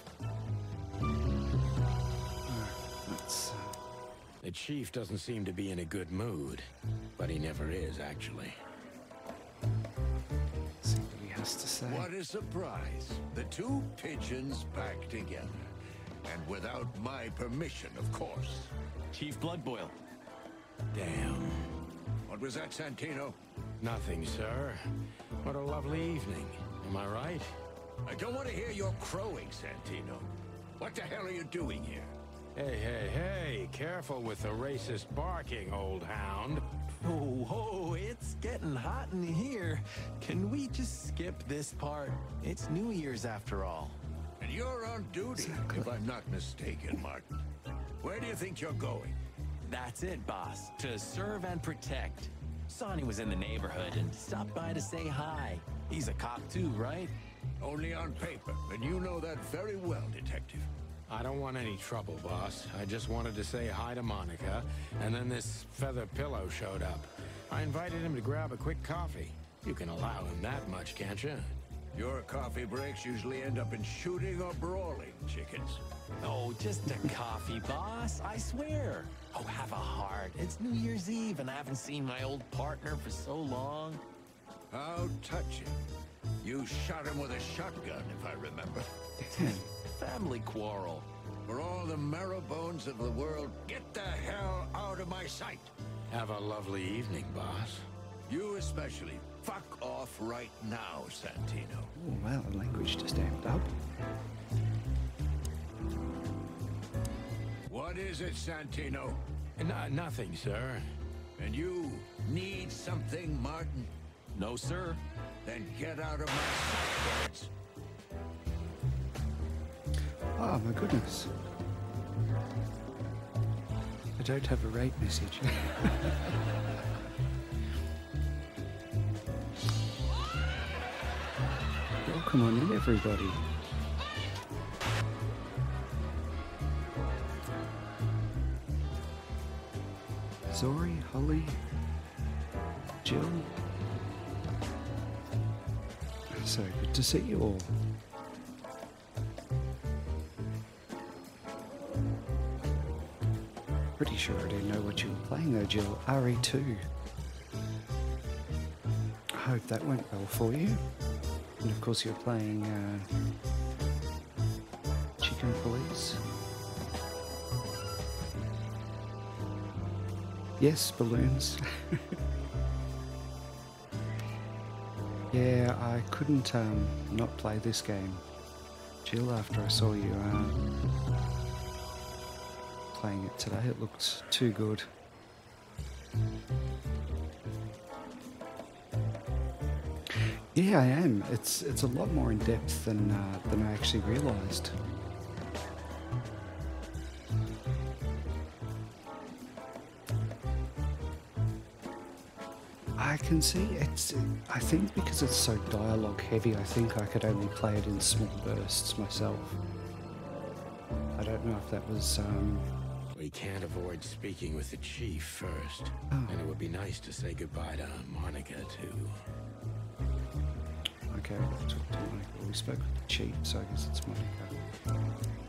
The chief doesn't seem to be in a good mood, but he never is, actually. See what he has to say. What a surprise. The two pigeons back together. And without my permission, of course. Chief Bloodboil. Damn. What was that, Santino? Nothing, sir. What a lovely evening. Am I right? I don't want to hear your crowing, Santino. What the hell are you doing here? Hey, hey, hey, careful with the racist barking, old hound. Oh, it's getting hot in here. Can we just skip this part? It's New Year's after all. And you're on duty, if I'm not mistaken, Martin. Where do you think you're going? That's it, boss. To serve and protect. Sonny was in the neighborhood and stopped by to say hi. He's a cop too, right? Only on paper, and you know that very well, Detective. I don't want any trouble, boss. I just wanted to say hi to Monica, and then this feather pillow showed up. I invited him to grab a quick coffee. You can allow him that much, can't you? Your coffee breaks usually end up in shooting or brawling, chickens. Oh, just a coffee, boss. I swear. Oh, have a heart. It's New Year's Eve, and I haven't seen my old partner for so long. How touching. You shot him with a shotgun, if I remember. Family quarrel. For all the marrow bones of the world, get the hell out of my sight. Have a lovely evening, boss. You especially. Fuck off right now, Santino. Oh, wow, the language just amped up. What is it, Santino? Nothing, sir. And you need something, Martin? No, sir. Then get out of my sight, birds. Oh, my goodness. I don't have a rate message. Welcome on in, everybody. Zori, Holly, Jill. So good to see you all. Pretty sure I didn't know what you were playing though, Jill. RE2. I hope that went well for you. And of course you're playing Chicken Police. Yes, balloons. Yeah, I couldn't not play this game, Jill, after I saw you playing it today. It looked too good. Yeah, I am. It's a lot more in depth than I actually realised. I can see it's. I think because it's so dialogue heavy, I think I could only play it in small bursts myself. I don't know if that was. We can't avoid speaking with the chief first, Oh. and it would be nice to say goodbye to Monica too. Okay, I'll talk to Monica. We spoke with the chief, so I guess it's Monica.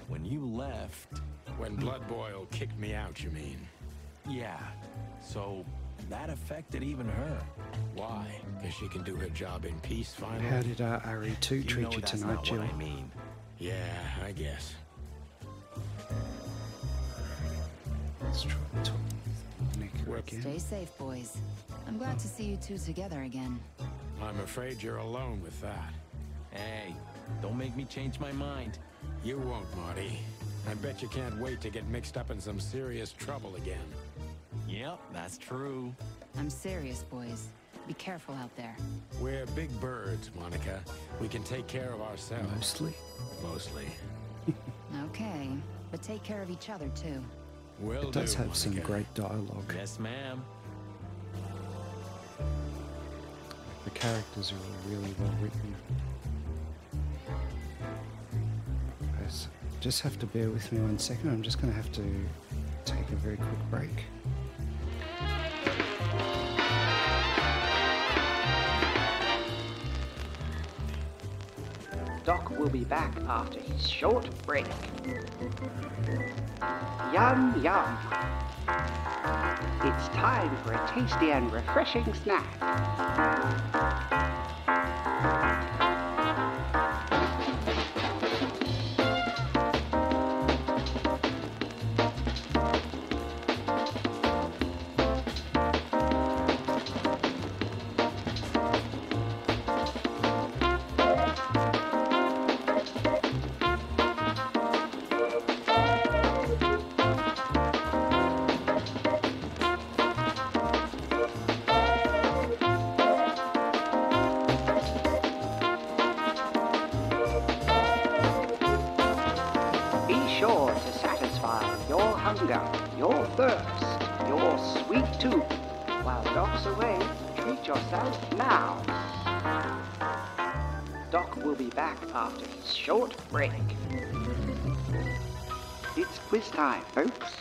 When you left... When Blood Boil kicked me out, you mean? Yeah. So that affected even her. Why? Because she can do her job in peace finally? How did RE2 treat you that's tonight, not Jill? what I mean. Yeah, I guess. Let's try to talk with Monica again. Stay safe, boys. I'm glad to see you two together again. I'm afraid you're alone with that. Hey, don't make me change my mind. You won't, Marty. I bet you can't wait to get mixed up in some serious trouble again. Yep, that's true. I'm serious, boys. Be careful out there. We're big birds, Monica. We can take care of ourselves. Mostly. Mostly. Okay, but take care of each other, too. Will It does do, have some Monica. great dialogue. Yes, ma'am. The characters are all really well written. Guys, just have to bear with me 1 second. I'm just going to have to take a very quick break. Doc will be back after his short break. Yum, yum. It's time for a tasty and refreshing snack. Sure to satisfy your hunger, your thirst, your sweet tooth. While Doc's away, treat yourself now. Doc will be back after his short break. It's quiz time, folks.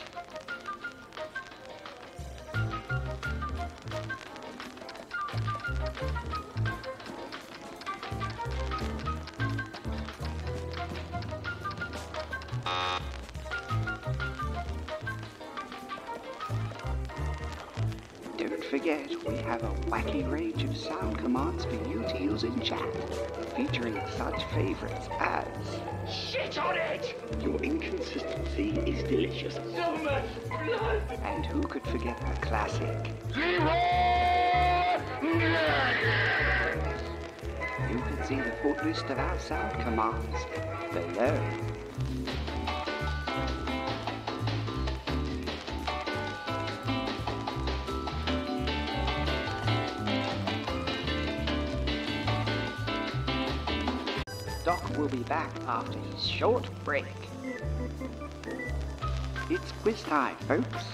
Don't forget, we have a wacky range of sound commands for you to use in chat, featuring such favorites as... Shit on it! Your inconsistency is delicious. So much blood! And who could forget the classic... You can see the full list of our sound commands below. Doc will be back after his short break. It's quiz time, folks.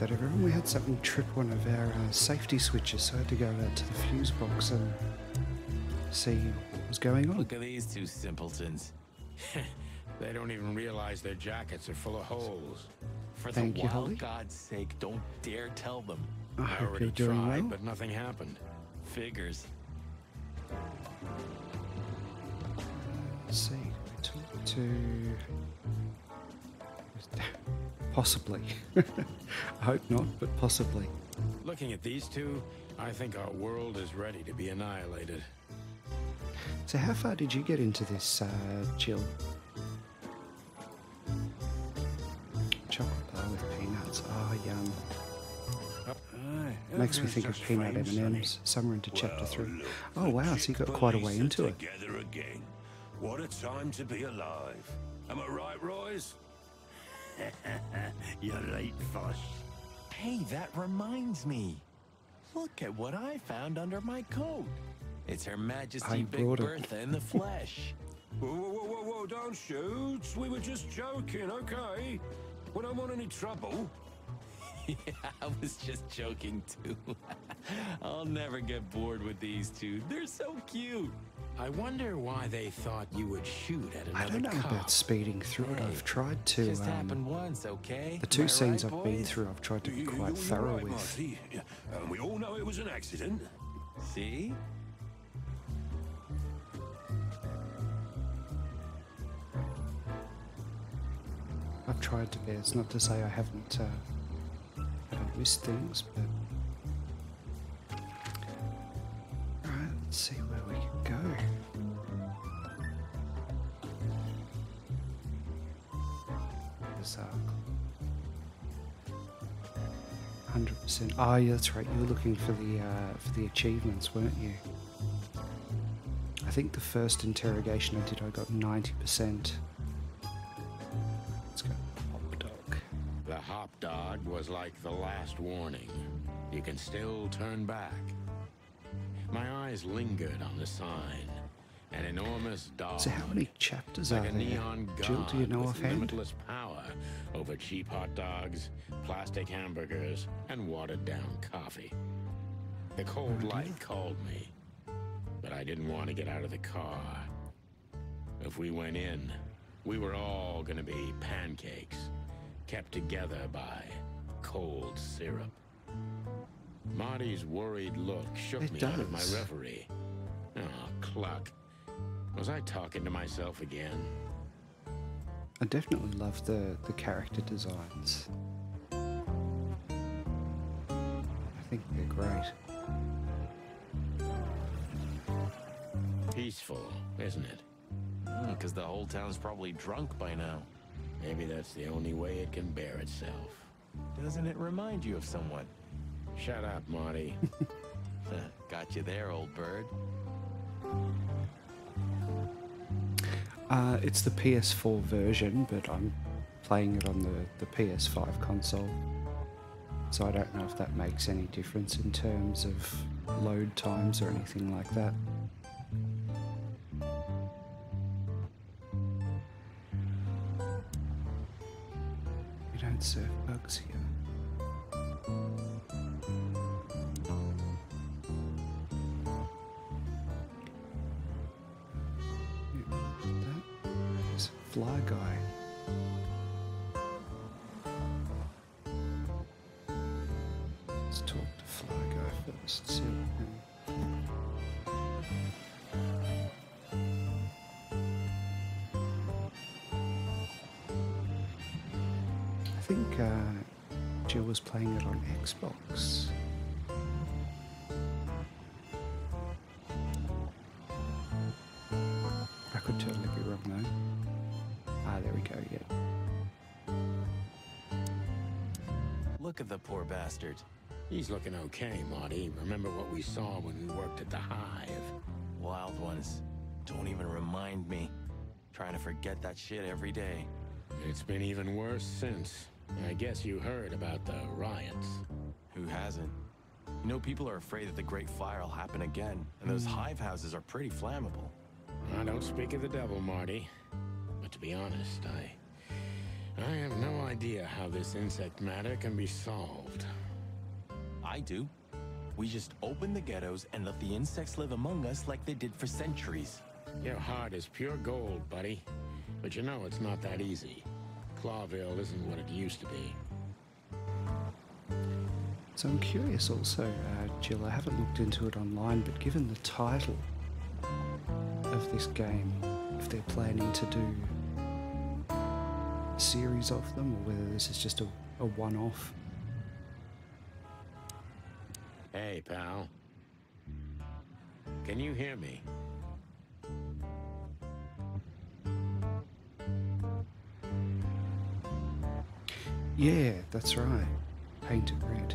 that, everyone. We had something trip one of our safety switches, so I had to go out to the fuse box and see what was going on. Look at these two simpletons. They don't even realize their jackets are full of holes. For Thank the you, wild Holly. God's sake, don't dare tell them. I I hope already you're doing tried, well. but nothing happened. Figures. Let's see. Talk to... Possibly. I hope not, but possibly. Looking at these two, I think our world is ready to be annihilated. So how far did you get into this, Jill? Chocolate bar with peanuts. Oh, yum. Makes me think of peanut M&Ms. Somewhere into chapter 3. Oh wow, so you got quite a way into it. Together again. What a time to be alive. Am I right, Royce? You're right, Foss. Hey, that reminds me. Look at what I found under my coat. It's Her Majesty Big brought it. Bertha in the flesh. Whoa, whoa, whoa, whoa, whoa, don't shoot. We were just joking, okay? We don't want any trouble. Yeah, I was just joking too. I'll never get bored with these two. They're so cute. I wonder why they thought you would shoot at I another don't know cop. about speeding through it. I've tried to... Just happened once, okay? The two Am I scenes right, I've been boys? through, I've tried to be quite You're thorough right, with. Marty. Yeah, we all know it was an accident. See? I've tried to be. It's not to say I haven't missed things, but... Alright, let's see where we can go. There's 100%. Oh, yeah, that's right. You were looking for the achievements, weren't you? I think the first interrogation I did, I got 90%. Let's go. Hop dog. The hop dog was like the last warning. You can still turn back. My eyes lingered on the sign. An enormous dog. So how many chapters like are a there? neon Jill, god do you know with offhand? limitless power over cheap hot dogs, plastic hamburgers, and watered down coffee. The cold light called me, but I didn't want to get out of the car. If we went in, we were all gonna be pancakes, kept together by cold syrup. Marty's worried look shook It me out of my does. reverie. Oh, cluck. Was I talking to myself again? I definitely love the character designs. I think they're great. Peaceful, isn't it? Because the whole town's probably drunk by now. Maybe that's the only way it can bear itself. Doesn't it remind you of someone? Shut up, Marty. Got you there, old bird. It's the PS4 version, but I'm playing it on the PS5 console. So I don't know if that makes any difference in terms of load times or anything like that. We don't serve bugs here. There's a fly guy. Let's talk to Fly Guy first. See what I think Jill was playing it on Xbox. I could totally be wrong though. Ah, there we go, yeah. Look at the poor bastard. He's looking okay, Marty. Remember what we saw when we worked at the Hive? Wild ones. Don't even remind me. Trying to forget that shit every day. It's been even worse since. I guess you heard about the riots. Who hasn't? You know, people are afraid that the Great Fire will happen again, and those hive houses are pretty flammable. I don't speak of the devil, Marty. But to be honest, I have no idea how this insect matter can be solved. I do. We just open the ghettos and let the insects live among us like they did for centuries. Your heart is pure gold, buddy. But you know it's not that easy. Clawville isn't what it used to be. So I'm curious also, Jill, I haven't looked into it online, but given the title of this game, if they're planning to do a series of them, or whether this is just a one-off. Hey, pal. Can you hear me? Yeah, that's right. Painted red.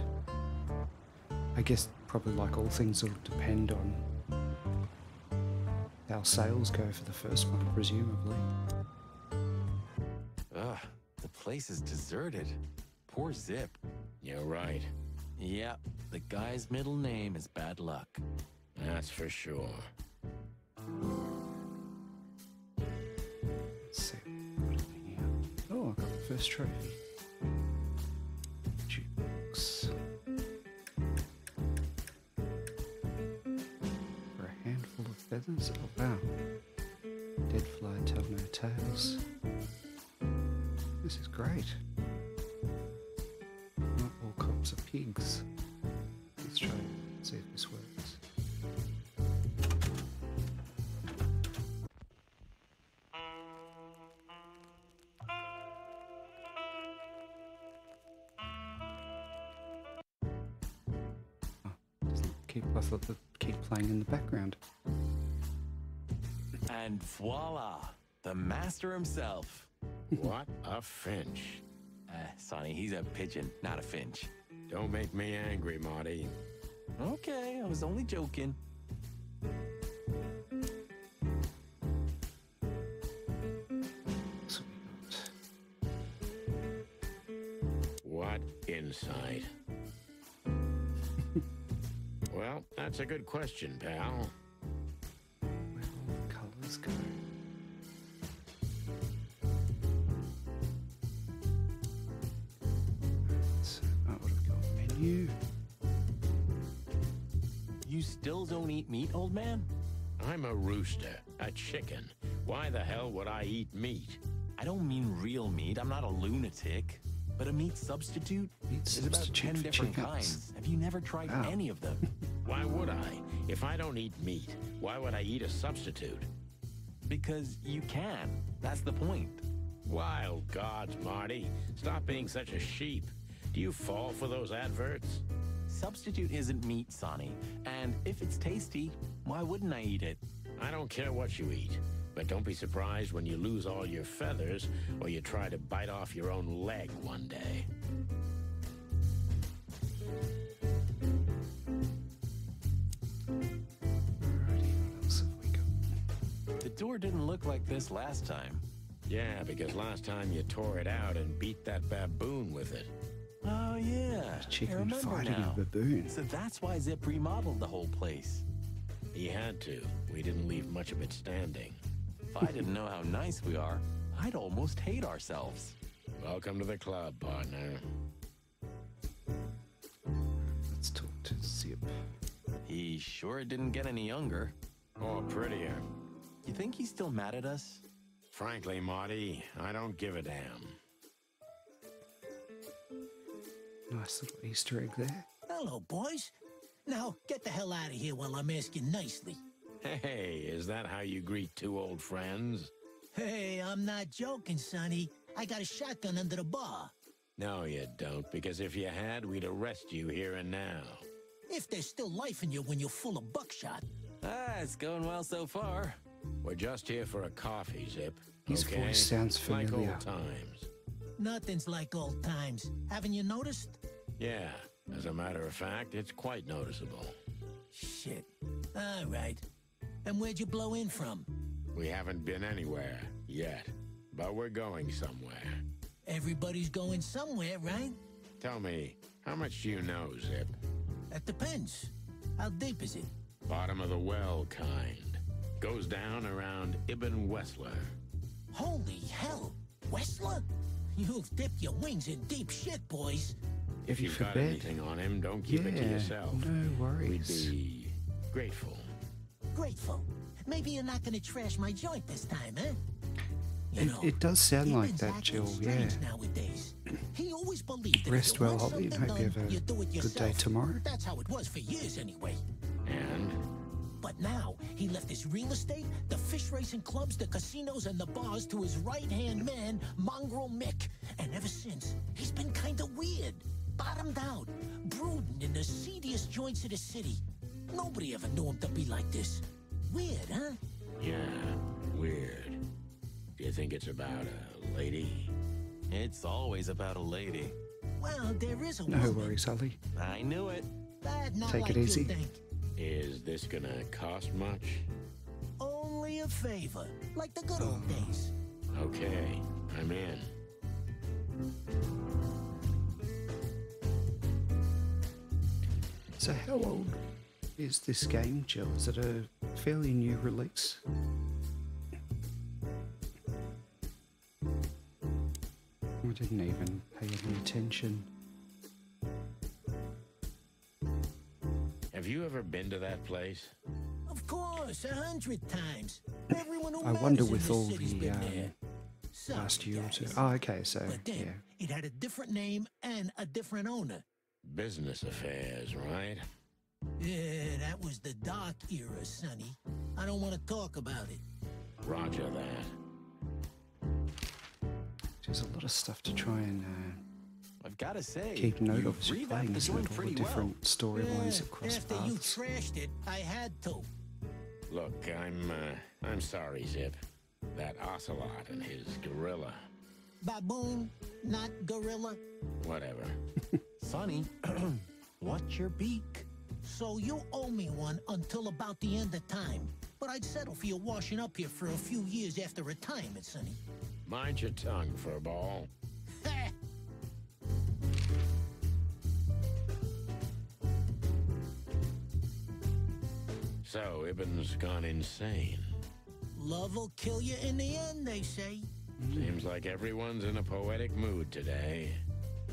I guess probably like all things, it'll depend on how sales go for the first one, presumably. Ugh, the place is deserted. Poor Zip. You're right. Yep, the guy's middle name is Bad Luck. That's for sure. Let's see. Oh, I got the first trophy. Jukebox. For a handful of feathers? Oh, wow. Dead fly tell no tales. This is great. Not all cops are pigs. Let's try and see if this works. I thought they'd keep playing in the background. And voila, the master himself. What a finch. Sonny, he's a pigeon, not a finch. Don't make me angry, Marty. Okay, I was only joking. What insight? Well, that's a good question, pal. Where all the colors go? So, what have we got? Menu. You still don't eat meat, old man? I'm a rooster, a chicken. Why the hell would I eat meat? I don't mean real meat. I'm not a lunatic. But a meat substitute? There's about 10 different kinds. Have you never tried any of them? Why would I? If I don't eat meat, why would I eat a substitute? Because you can. That's the point. Wild gods, Marty. Stop being such a sheep. Do you fall for those adverts? Substitute isn't meat, Sonny. And if it's tasty, why wouldn't I eat it? I don't care what you eat. But don't be surprised when you lose all your feathers or you try to bite off your own leg one day. Alrighty, what else have we got? The door didn't look like this last time. Yeah, because last time you tore it out and beat that baboon with it. Oh, yeah. Chicken fighting a baboon. So that's why Zip remodeled the whole place. He had to. We didn't leave much of it standing. If I didn't know how nice we are, I'd almost hate ourselves. Welcome to the club, partner. Let's talk to Zip. He sure didn't get any younger. Or prettier. You think he's still mad at us? Frankly, Marty, I don't give a damn. Nice little Easter egg there. Hello, boys. Now, get the hell out of here while I'm asking nicely. Hey, is that how you greet two old friends? Hey, I'm not joking, Sonny. I got a shotgun under the bar. No, you don't, because if you had, we'd arrest you here and now. If there's still life in you when you're full of buckshot. It's going well so far. We're just here for a coffee, Zip. His voice sounds familiar. Like old times. Nothing's like old times. Haven't you noticed? Yeah, as a matter of fact, it's quite noticeable. Shit. All right. And where'd you blow in from? We haven't been anywhere yet, but we're going somewhere. Everybody's going somewhere, right? Tell me, how much do you know, Zip? That depends. How deep is it? Bottom of the well kind. Goes down around Ibn Wessler. Holy hell! Wessler? You've dipped your wings in deep shit, boys. If you've got forbid. anything on him, don't keep it to Yeah, yourself. no worries. We'd be grateful. Grateful. Maybe you're not gonna trash my joint this time, huh? It does sound like Ibben's that, acting Jill, yeah. strange nowadays. He always believed that Rest if you well, want Holly, and something hope you done, have a do it good day yourself. tomorrow. That's how it was for years, anyway. And? But now, he left his real estate, the fish racing clubs, the casinos, and the bars to his right-hand man, Mongrel Mick. And ever since, he's been kinda weird. Bottomed out, brooding in the seediest joints of the city. Nobody ever knew him to be like this. Weird, huh? Yeah, weird. Do you think it's about a lady? It's always about a lady. Well, there is a No woman. worries, Holly. I knew it. But not Take like it easy. you think. Is this gonna cost much? Only a favor, like the good old days. Okay, I'm in. So how old is this game, Jill? Is it a fairly new release? I didn't even pay any attention. Have you ever been to that place? Of course, 100 times. Everyone who I matters wonder in with this all city's the been there. Some last year or two. guys. Oh, okay, so But then, yeah. it had a different name and a different owner. Business affairs, right? Yeah, that was the dark era, Sonny. I don't want to talk about it. Roger that. There's a lot of stuff to try and I've got to say, keep note you of as you're revamped playing, the isn't joint it? All the pretty different storylines that cross After you paths. trashed it, I had to. Look, I'm sorry, Zip. That ocelot and his gorilla. Baboon, not gorilla. Whatever. Sonny, Watch your beak. So you owe me one until about the end of time. But I'd settle for you washing up here for a few years after retirement, Sonny. Mind your tongue, furball. So, Ibben's gone insane. Love will kill you in the end, they say. Seems like everyone's in a poetic mood today.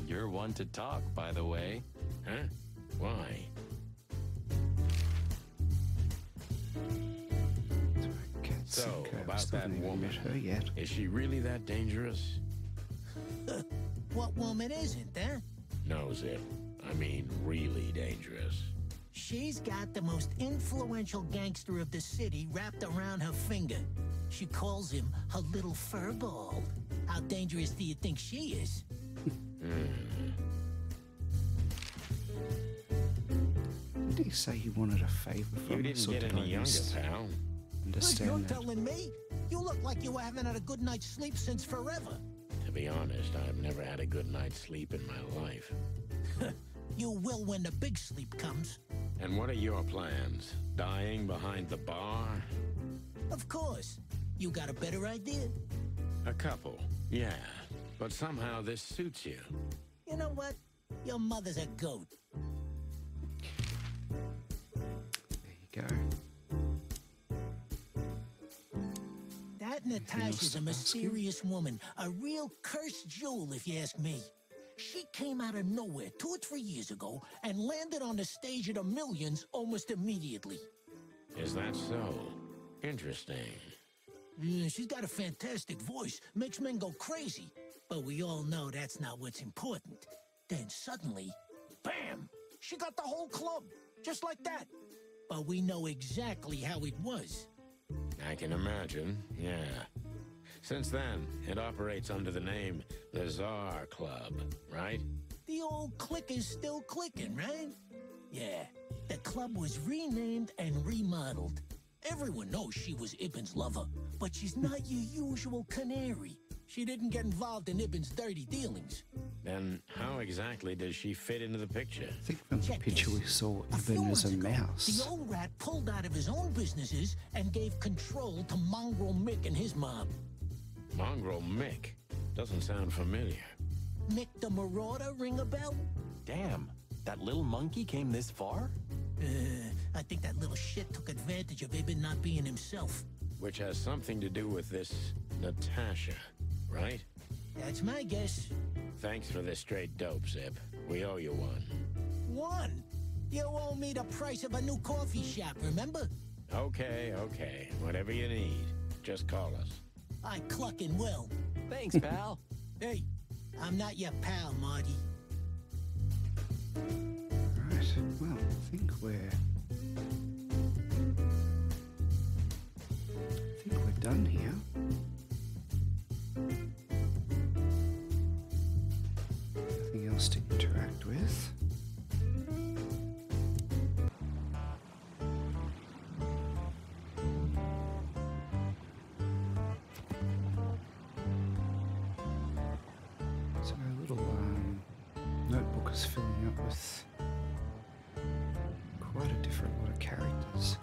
you're one to talk, by the way. Huh? Why? So, about that woman. Her yet. Is she really that dangerous? What woman isn't, huh? No, Zip. I mean, really dangerous. She's got the most influential gangster of the city wrapped around her finger. She calls him her little furball. How dangerous do you think she is? Did he say he wanted a favor from You us? didn't or get did any I younger, miss- pal. Understand You're that? telling me? You look like you haven't had a good night's sleep since forever. To be honest, I've never had a good night's sleep in my life. You will when the big sleep comes. And what are your plans? Dying behind the bar? Of course. You got a better idea? A couple, yeah. But somehow this suits you. You know what? Your mother's a goat. There you go. That Natasha's a mysterious woman. A real cursed jewel, if you ask me. She came out of nowhere 2 or 3 years ago and landed on the stage of the Millions almost immediately. Is that so? Interesting. Yeah, she's got a fantastic voice, makes men go crazy. But we all know that's not what's important. Then suddenly, bam! She got the whole club, just like that. But we know exactly how it was. I can imagine, yeah. Since then, it operates under the name the Czar Club, right? The old click is still clicking, right? Yeah, the club was renamed and remodeled. Everyone knows she was Ibben's lover, but she's not your usual canary. She didn't get involved in Ibben's dirty dealings. Then how exactly does she fit into the picture? I think from the picture we saw Ibben as a mouse. The old rat pulled out of his own businesses and gave control to Mongrel Mick and his mob. Mongrel Mick? Doesn't sound familiar. Mick the Marauder, ring a bell? Damn, that little monkey came this far? I think that little shit took advantage of Ibben not being himself. Which has something to do with this Natasha, right? That's my guess. Thanks for the straight dope, Zip. We owe you one. One? You owe me the price of a new coffee shop, remember? Okay, okay. Whatever you need. Just call us. I clucking will. Thanks, pal. Hey, I'm not your pal, Marty. Right, well, I think we're done here. Nothing else to interact with. So our little notebook is filling up with quite a different lot of characters.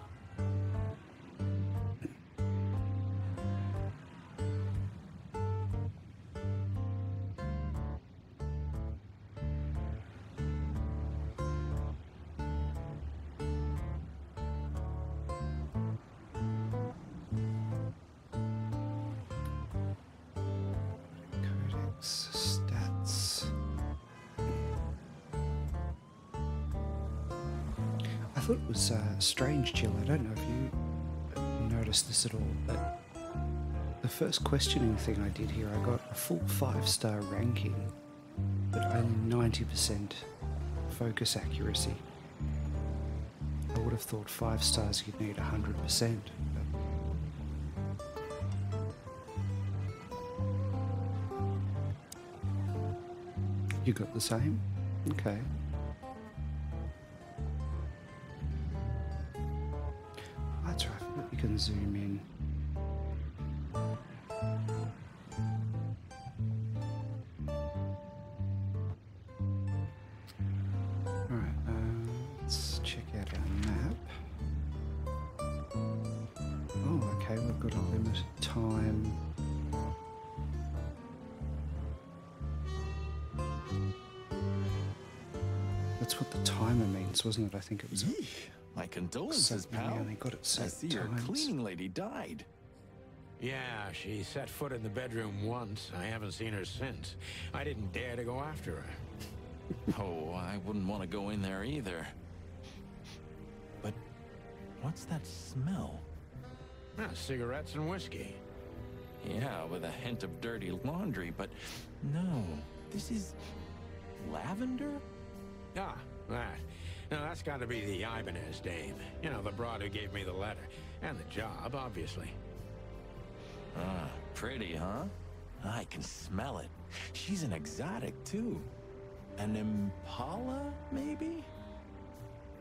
Stats. I thought it was strange, Jill. I don't know if you noticed this at all, but the first questioning thing I did here, I got a full 5-star ranking, but only 90% focus accuracy. I would have thought 5 stars you'd need 100%. You got the same? Okay. That's right, but you can zoom in. Alright, let's check out our map. Oh, okay, we've got a limited time. That's what the timer means, wasn't it? I think it was. My condolences, pal. We only got it set I see your times. cleaning lady died. Yeah, she set foot in the bedroom once. I haven't seen her since. I didn't dare to go after her. Oh, I wouldn't want to go in there either. But what's that smell? Cigarettes and whiskey. Yeah, with a hint of dirty laundry, but no, this is lavender? Ah, that. Now, that's got to be the Ibanez dame. You know, the broad who gave me the letter. And the job, obviously. Ah, pretty, huh? I can smell it. She's an exotic, too. An Impala, maybe?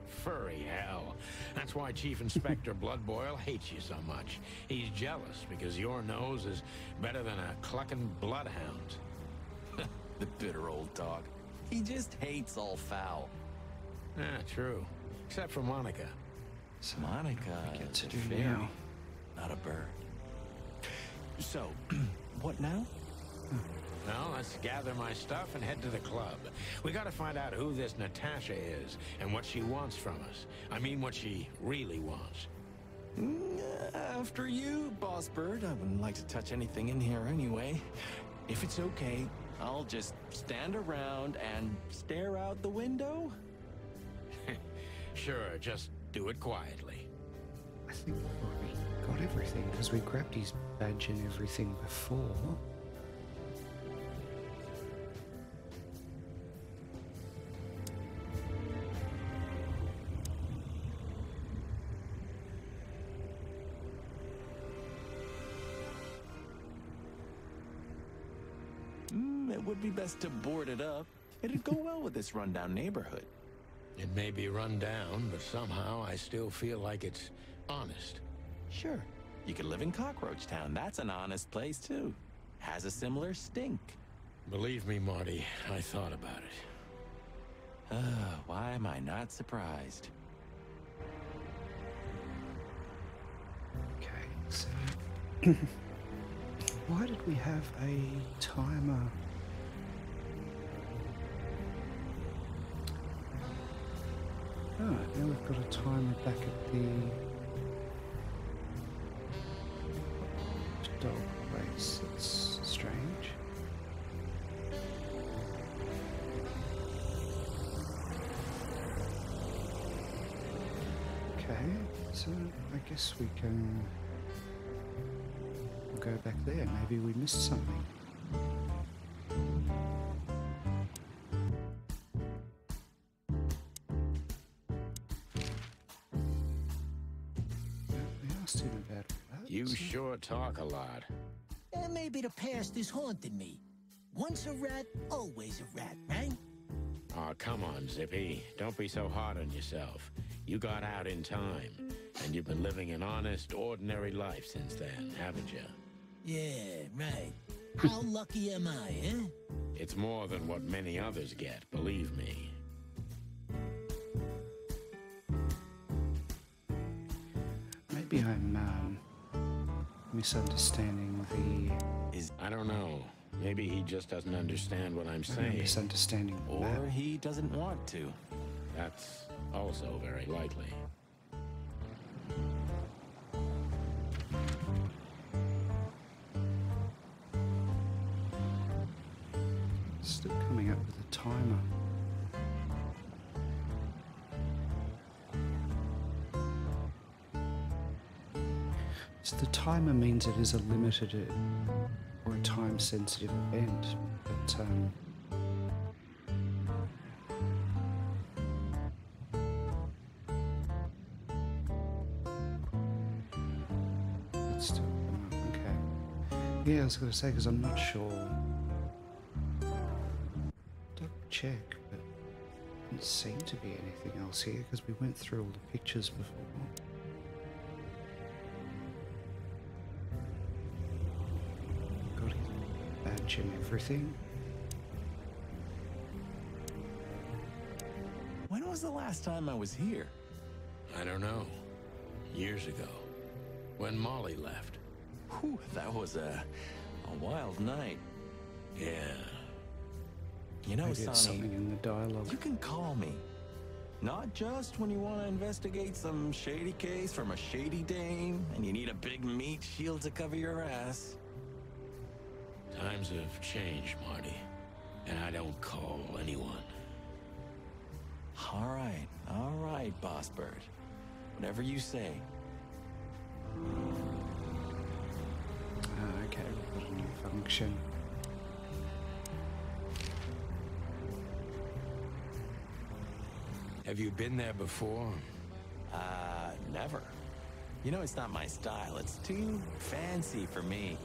Furry hell. That's why Chief Inspector Bloodboil hates you so much. He's jealous because your nose is better than a clucking bloodhound. The bitter old dog. He just hates all foul. Yeah, true. Except for Monica. So Monica gets is to a do fairy, now. not a bird. So, what now? Well, let's gather my stuff and head to the club. We gotta find out who this Natasha is and what she wants from us. I mean, what she really wants. After you, Boss Bird. I wouldn't like to touch anything in here anyway. If it's okay, I'll just stand around and stare out the window? Sure, just do it quietly. I think we got everything because we grabbed his badge and everything before. It would be best to board it up. It'd go well with this rundown neighborhood. It may be run down, but somehow I still feel like it's honest. Sure. You could live in Cockroach Town. That's an honest place, too. Has a similar stink. Believe me, Marty, I thought about it. Why am I not surprised? Okay, so why did we have a timer? Oh, now we've got a timer back at the dog place. That's strange. Okay, so I guess we can go back there. Maybe we missed something. We asked him about that. You sure talk a lot. Maybe the past is haunting me. Once a rat, always a rat, right? Oh, come on, Zippy. Don't be so hard on yourself. You got out in time, and you've been living an honest, ordinary life since then, haven't you? Yeah, right. How lucky am I, eh? It's more than what many others get, believe me. Maybe I'm misunderstanding the... I don't know. Maybe he just doesn't understand what I'm saying. Misunderstanding the Or map. he doesn't want to. That's also very likely. Still coming up with a timer. So the timer means it is a limited or a time-sensitive event, but it's still okay. Yeah, I was going to say because I'm not sure. Double check, but doesn't seem to be anything else here because we went through all the pictures before. Got his badge and everything. When was the last time I was here? I don't know. Years ago. When Molly left. Whew, that was a wild night. Yeah. You know, Maybe it's something Sonny, in the dialogue. you can call me. Not just when you want to investigate some shady case from a shady dame and you need a big meat shield to cover your ass. Times have changed, Marty. And I don't call anyone. All right, Boss Bird. Whatever you say. Okay, we've got a new function. Have you been there before? Never. You know, it's not my style. It's too fancy for me.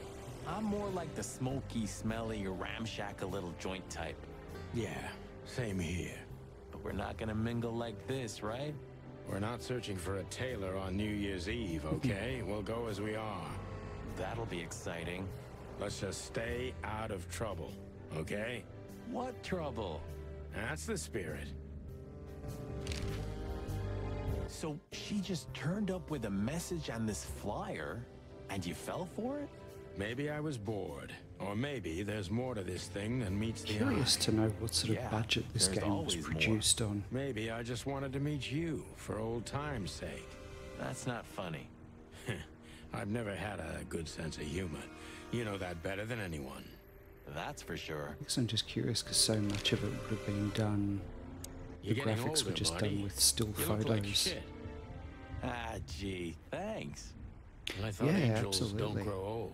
I'm more like the smoky, smelly, ramshackle little joint type. Yeah, same here. But we're not gonna mingle like this, right? We're not searching for a tailor on New Year's Eve, okay? We'll go as we are. That'll be exciting. Let's just stay out of trouble, okay? What trouble? That's the spirit. So she just turned up with a message and this flyer, and you fell for it? Maybe I was bored. Or maybe there's more to this thing than meets the Curious eye. to know what sort of budget this there's game was always produced on. Maybe I just wanted to meet you for old time's sake. That's not funny. I've never had a good sense of humor. You know that better than anyone. That's for sure. I guess I'm just curious because so much of it would have been done. The You're getting graphics were older, just Marty. done with still You look photos. like shit. Ah, gee, thanks. I thought Yeah, angels absolutely. don't grow old.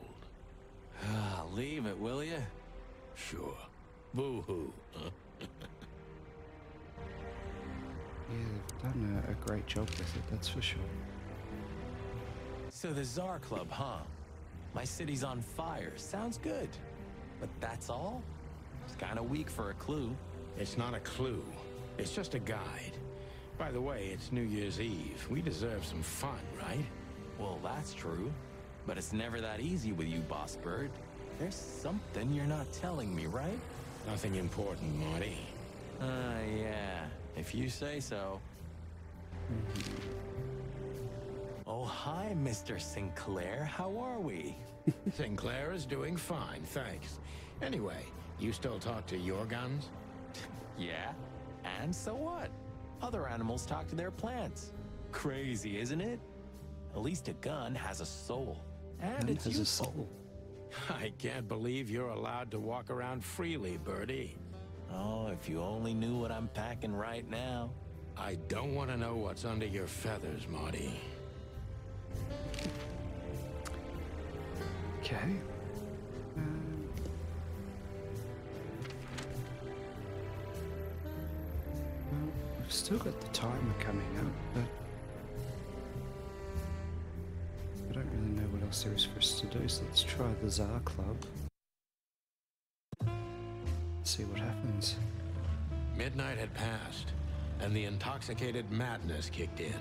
Leave it, will you? Sure. Boo-hoo. Huh? Yeah, they've done a great job with it, that's for sure. So the Tsar Club, huh? My city's on fire. Sounds good. But that's all? It's kind of weak for a clue. It's not a clue. It's just a guide. By the way, it's New Year's Eve. We deserve some fun, right? Well, that's true. But it's never that easy with you, Boss Bird. There's something you're not telling me, right? Nothing important, Marty. Yeah. If you say so. Oh, hi, Mr. Sinclair. How are we? Sinclair is doing fine, thanks. Anyway, you still talk to your guns? Yeah. And so what? Other animals talk to their plants. Crazy, isn't it? At least a gun has a soul. And it's has a useful. soul. I can't believe you're allowed to walk around freely, Birdie. Oh, if you only knew what I'm packing right now. I don't want to know what's under your feathers, Marty. Okay. Well, we've still got the timer coming up, but I don't really know what else there is for us to do, so let's try the Tsar Club. See what happens. Midnight had passed, and the intoxicated madness kicked in.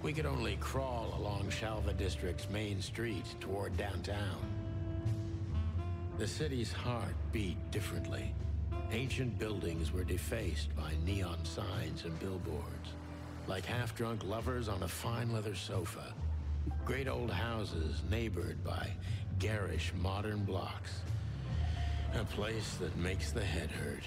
We could only crawl along Shalva District's main street toward downtown. The city's heart beat differently. Ancient buildings were defaced by neon signs and billboards, like half-drunk lovers on a fine leather sofa. Great old houses neighbored by garish modern blocks. A place that makes the head hurt.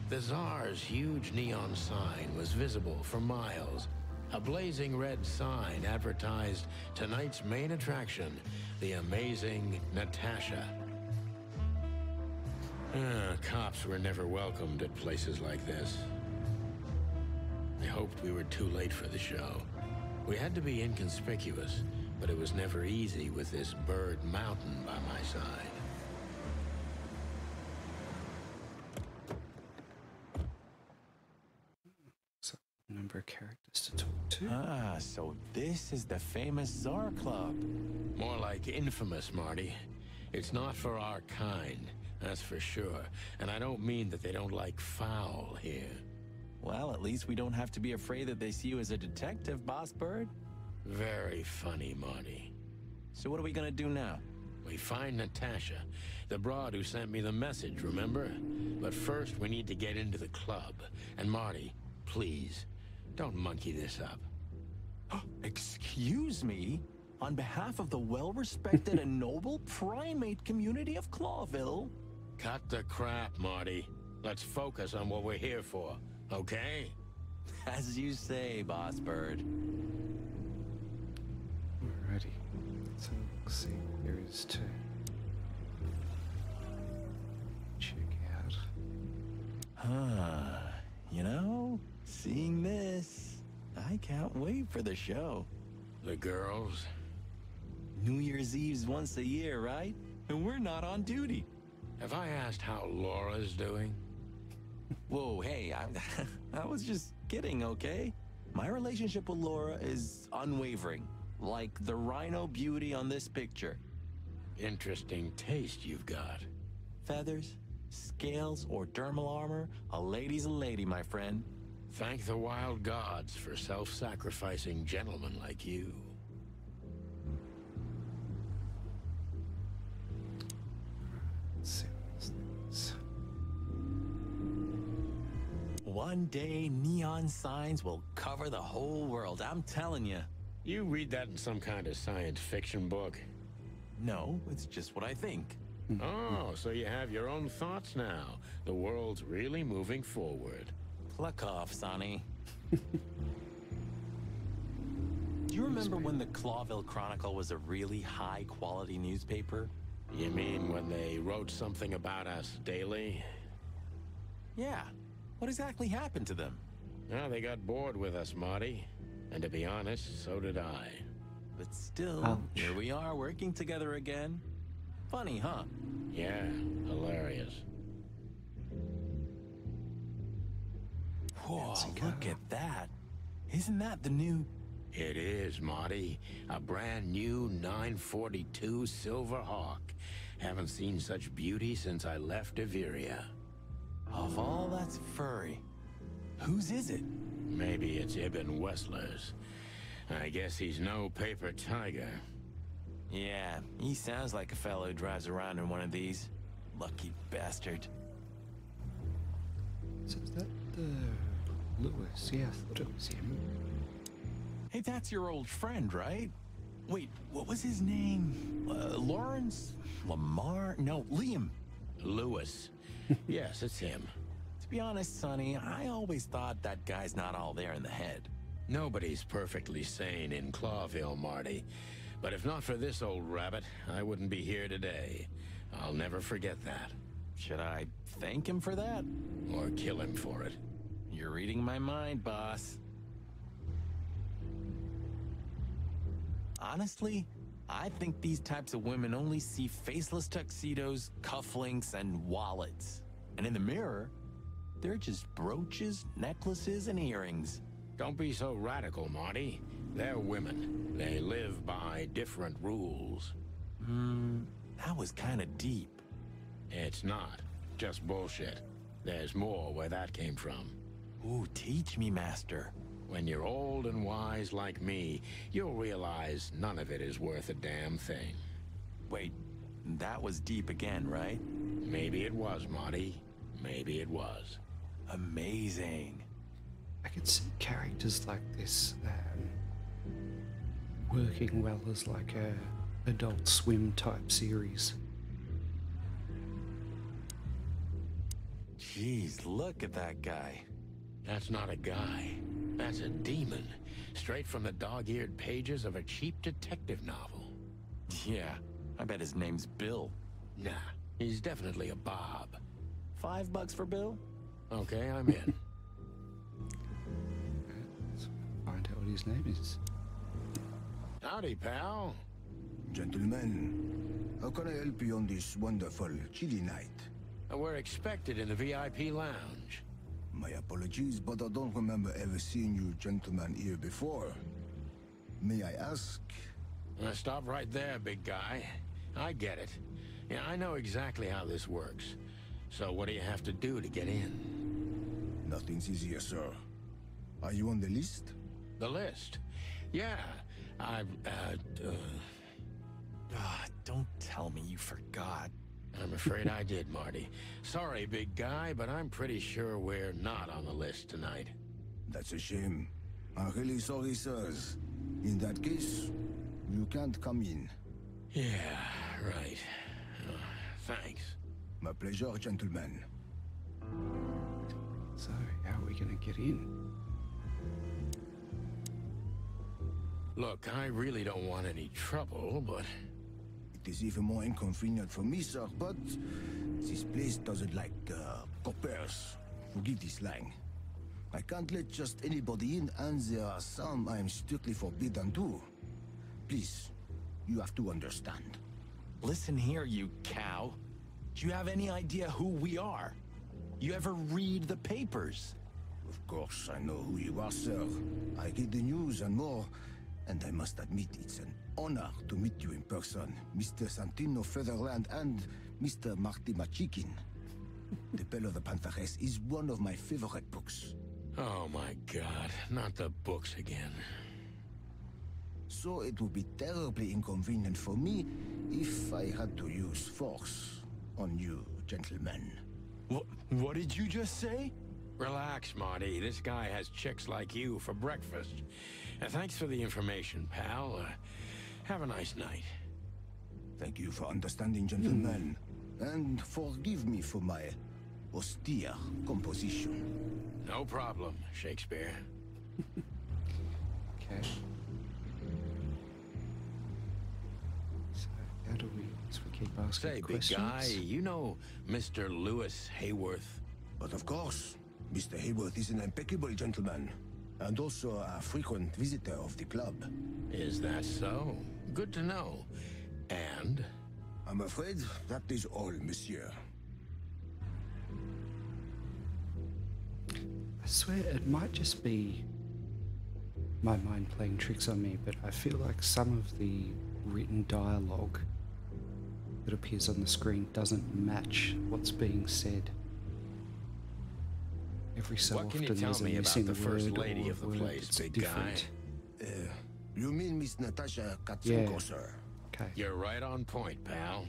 The Tsar's huge neon sign was visible for miles. A blazing red sign advertised tonight's main attraction, the amazing Natasha. Cops were never welcomed at places like this. I hoped we were too late for the show. We had to be inconspicuous, but it was never easy with this bird mountain by my side. Number of characters to talk to. Ah, so this is the famous Tsar Club. More like infamous, Marty. It's not for our kind, that's for sure. And I don't mean that they don't like foul here. Well, at least we don't have to be afraid that they see you as a detective, Boss Bird. Very funny, Marty. So what are we gonna do now? We find Natasha, the broad who sent me the message, remember? But first, we need to get into the club. And Marty, please, don't monkey this up. Excuse me? On behalf of the well-respected and noble primate community of Clawville? Cut the crap, Marty. Let's focus on what we're here for, okay? As you say, Boss Bird. Alrighty. So, let's see. There is to check out. You know, seeing this, I can't wait for the show. The girls? New Year's Eve's once a year, right? And we're not on duty. Have I asked how Laura's doing? Whoa, hey, I was just kidding, okay? My relationship with Laura is unwavering, like the rhino beauty on this picture. Interesting taste you've got. Feathers, scales, or dermal armor, a lady's a lady, my friend. Thank the wild gods for self-sacrificing gentlemen like you. Let's see what this is. One day, neon signs will cover the whole world, I'm telling you. You read that in some kind of science fiction book? No, it's just what I think. Oh, so you have your own thoughts now. The world's really moving forward. Pluck off, Sonny. Do you remember when the Clawville Chronicle was a really high-quality newspaper? You mean when they wrote something about us daily? Yeah. What exactly happened to them? Well, they got bored with us, Marty. And to be honest, so did I. But still, here we are working together again. Funny, huh? Yeah, hilarious. Whoa, look at that. Isn't that the new... It is, Marty. A brand new 942 Silver Hawk. Haven't seen such beauty since I left Averia. Of all that's furry, whose is it? Maybe it's Ibn Wessler's. I guess he's no paper tiger. Yeah, he sounds like a fellow who drives around in one of these. Lucky bastard. So is that the Lewis? Yeah, I thought it was him. Hey, that's your old friend, right? Wait, what was his name? Lawrence? Lamar? No, Liam. Lewis. Yes, it's him. To be honest, Sonny, I always thought that guy's not all there in the head. Nobody's perfectly sane in Clawville, Marty. But if not for this old rabbit, I wouldn't be here today. I'll never forget that. Should I thank him for that? Or kill him for it. You're reading my mind, boss. Honestly, I think these types of women only see faceless tuxedos, cufflinks, and wallets. And in the mirror, they're just brooches, necklaces, and earrings. Don't be so radical, Marty. They're women. They live by different rules. That was kind of deep. It's not. Just bullshit. There's more where that came from. Ooh, teach me, Master. When you're old and wise like me, you'll realize none of it is worth a damn thing. Wait, that was deep again, right? Maybe it was, Marty. Maybe it was. Amazing. I could see characters like this working well as like a Adult Swim type series. Jeez, look at that guy. That's not a guy. That's a demon. Straight from the dog-eared pages of a cheap detective novel. Yeah, I bet his name's Bill. Nah, he's definitely a Bob. $5 for Bill? Okay, I'm in. Let's find out what his name is. Howdy, pal. Gentlemen, how can I help you on this wonderful, chilly night? We're expected in the VIP lounge. My apologies, but I don't remember ever seeing you gentlemen here before. May I ask? Stop right there, big guy. I get it. Yeah, I know exactly how this works. So what do you have to do to get in? Nothing's easier, sir. Are you on the list? The list? Yeah, don't tell me you forgot. I'm afraid I did, Marty. Sorry, big guy, but I'm pretty sure we're not on the list tonight. That's a shame. I'm really sorry, sirs. In that case, you can't come in. Yeah, right. Thanks. My pleasure, gentlemen. So, how are we gonna get in? Look, I really don't want any trouble, but... It is even more inconvenient for me, sir, but this place doesn't like, coppers. Forgive this slang. I can't let just anybody in, and there are some I am strictly forbidden to. Please, you have to understand. Listen here, you cow. Do you have any idea who we are? You ever read the papers? Of course, I know who you are, sir. I read the news and more, and I must admit it's an honor to meet you in person, Mr. Santino Featherland and Mr. Marty Machikin. The Bell of the Pantheress is one of my favorite books. Oh my God, not the books again. So it would be terribly inconvenient for me if I had to use force on you, gentlemen. What did you just say? Relax, Marty. This guy has chicks like you for breakfast. Thanks for the information, pal. Have a nice night. Thank you for understanding, gentlemen. And forgive me for my austere composition. No problem, Shakespeare. Okay. So, how do we... So we keep asking Say, questions? big guy, you know Mr. Lewis Hayworth? But of course, Mr. Hayworth is an impeccable gentleman. And also a frequent visitor of the club. Is that so? Good to know. And? I'm afraid that is all, monsieur. I swear it might just be my mind playing tricks on me, but I feel like some of the written dialogue that appears on the screen doesn't match what's being said. Every so often there's a missing word first lady or of the word place, that's big different. guy? You mean Miss Natasha Katzenko, Yeah. sir? Okay. You're right on point, pal.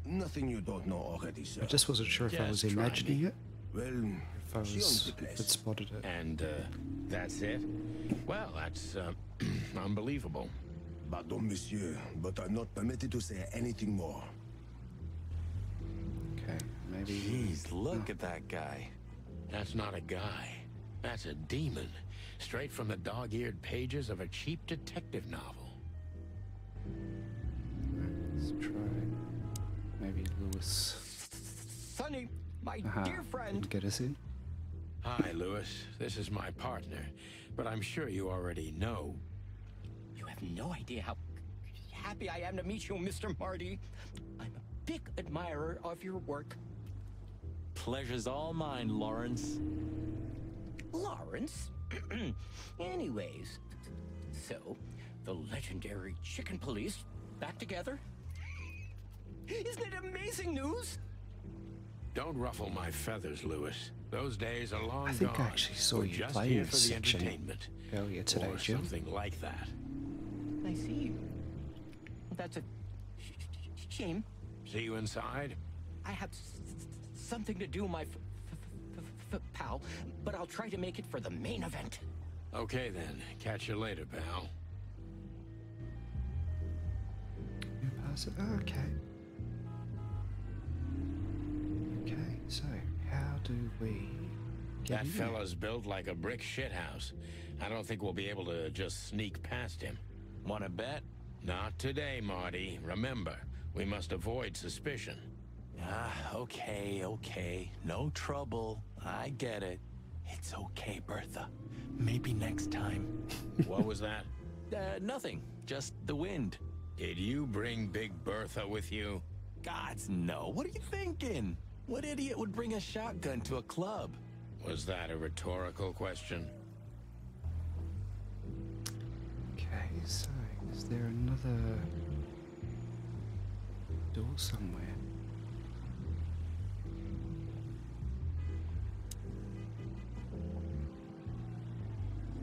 Nothing you don't know already, sir. I just wasn't sure if I was Just try imagining me. it, Well, if I was if it spotted it. And, that's it? Well, that's, unbelievable. Pardon, monsieur, but I'm not permitted to say anything more. Okay, maybe... Jeez, look at that guy. That's not a guy. That's a demon. Straight from the dog-eared pages of a cheap detective novel. Let's try... Maybe Lewis... Sonny, my Aha, dear friend. didn't get us in. Hi, Lewis. This is my partner, but I'm sure you already know. You have no idea how happy I am to meet you, Mr. Marty. I'm a big admirer of your work. Pleasure's all mine, Lawrence. Lawrence? Anyways, so, the legendary Chicken Police back together? Isn't it amazing news? Don't ruffle my feathers, Lewis. Those days are long I think gone. I actually saw We're you just playing here this for the section entertainment. earlier today, or Jim. something like that. I see. That's a shame. See you inside? I have something to do, my pal, but I'll try to make it for the main event. Okay then. Catch you later, pal. You pass it. Okay. Okay, so how do we get That in there? fella's built like a brick shithouse. I don't think we'll be able to just sneak past him. Wanna bet? Not today, Marty. Remember, we must avoid suspicion. Okay. No trouble. I get it. It's okay, Bertha. Maybe next time. What was that? Nothing. Just the wind. Did you bring Big Bertha with you? Gods, no. What are you thinking? What idiot would bring a shotgun to a club? Was that a rhetorical question? Okay, so is there another door somewhere?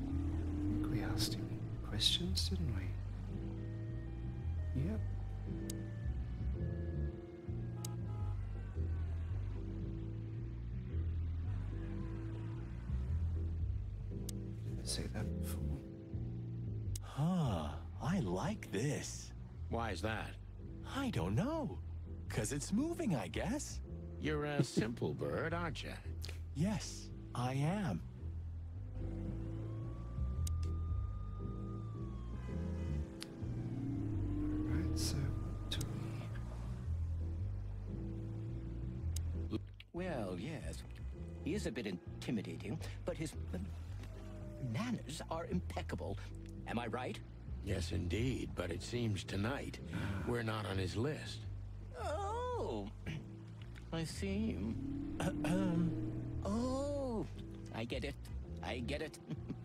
I think we asked him questions, didn't we? Yep. Didn't see that before. Huh. I like this. Why is that? I don't know. 'Cause it's moving, I guess. You're a simple bird, aren't you? Yes, I am. Right, so what do we... Well, yes. He is a bit intimidating, but his manners are impeccable. Am I right? Yes, indeed, but it seems tonight we're not on his list. Oh, I see. Oh, I get it.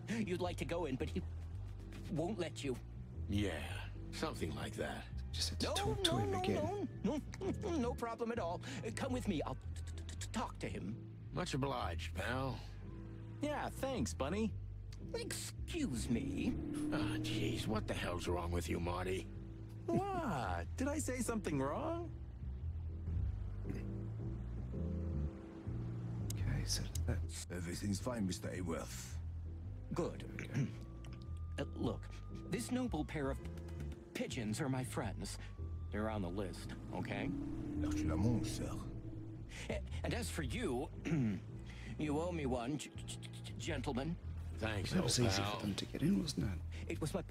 You'd like to go in, but he won't let you. Yeah, something like that. Just had to talk to him again. No problem at all. Come with me. I'll talk to him. Much obliged, pal. Yeah, thanks, Bunny. Excuse me. Ah, jeez, what the hell's wrong with you, Marty? What? Did I say something wrong? Okay, so that's... Everything's fine, Mr. Ayworth. Good. Look, this noble pair of pigeons are my friends. They're on the list, okay? L'argent, sir. And as for you, you owe me one, gentlemen. Thanks, That was old easy pal. for them to get in, wasn't it? It was my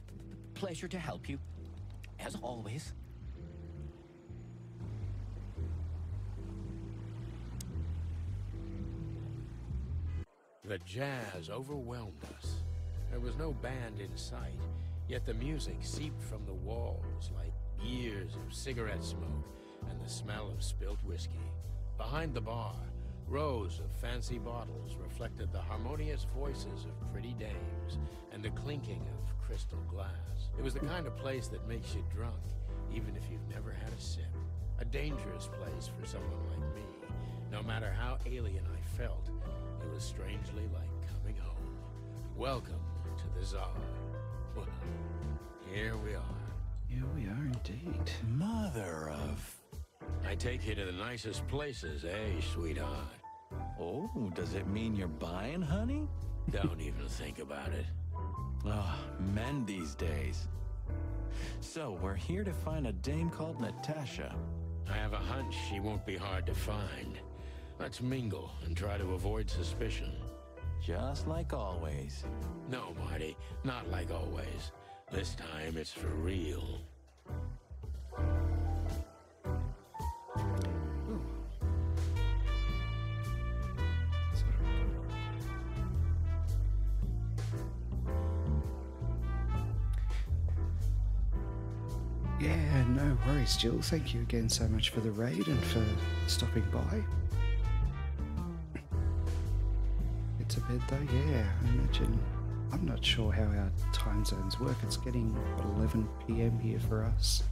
pleasure to help you, as always. The jazz overwhelmed us. There was no band in sight, yet the music seeped from the walls like years of cigarette smoke and the smell of spilt whiskey. Behind the bar, rows of fancy bottles reflected the harmonious voices of pretty dames and the clinking of crystal glass. It was the kind of place that makes you drunk, even if you've never had a sip. A dangerous place for someone like me. No matter how alien I felt, it was strangely like coming home. Welcome to the Tsar. Well, here we are. Here we are indeed. Mother of... I take you to the nicest places, eh, sweetheart? Oh, does it mean you're buying, honey? Don't even think about it. Ah, men these days. So, we're here to find a dame called Natasha. I have a hunch she won't be hard to find. Let's mingle and try to avoid suspicion. Just like always. No, Marty, not like always. This time it's for real. Yeah, no worries, Jill. Thank you again so much for the raid and for stopping by. It's a bed though, yeah. I imagine. I'm not sure how our time zones work. It's getting what, 11 PM here for us.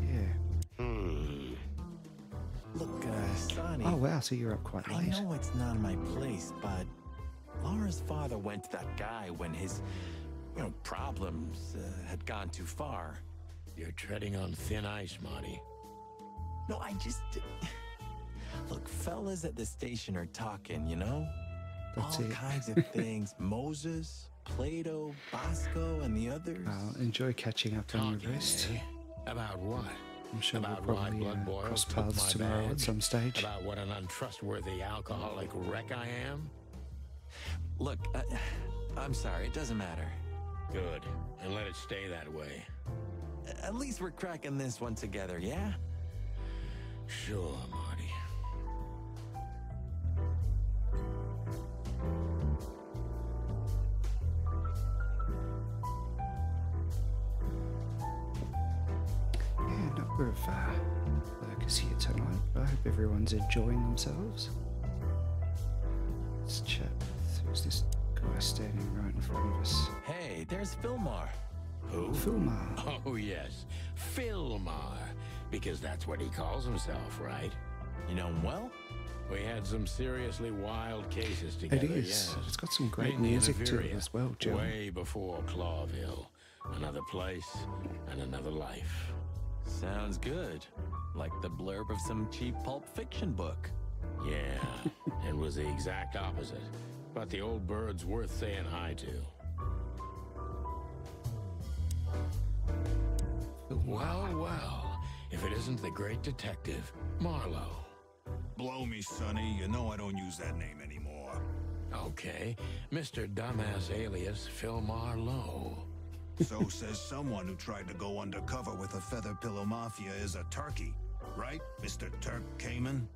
Yeah. Look, Sonny. Oh wow, so you're up quite I late. know it's not my place, but Laura's father went to that guy when his, problems had gone too far. You're treading on thin ice, Marty. No, I just... Look, fellas at the station are talking, That's all it. kinds of things. Moses, Plato, Bosco, and the others. I'll enjoy catching up on your rest. About what? I'm sure About we'll why probably blood boils cross took paths my tomorrow at badge? some stage. About what an untrustworthy alcoholic wreck I am? Look, I'm sorry, it doesn't matter. Good, and let it stay that way. At least we're cracking this one together, yeah? Sure, Marty. Yeah, a number of lurkers here tonight. I hope everyone's enjoying themselves. Let's chat with who's this guy standing right in front of us. Hey, there's Filmar. Who? Filmar. Oh, yes. Filmar. Because that's what he calls himself, right? You know him well? We had some seriously wild cases together, It is. yes. It's got some great Mainly in music to it Averia, as well, Joe. Way before Clawville. Another place and another life. Sounds good. Like the blurb of some cheap pulp fiction book. Yeah, it was the exact opposite. But the old bird's worth saying hi to. Well, well, if it isn't the great detective, Marlowe. Blow me, Sonny. You know I don't use that name anymore. Okay, Mr. Dumbass alias Phil Marlowe. So says someone who tried to go undercover with a Feather Pillow Mafia is a turkey. Right, Mr. Turk Cayman?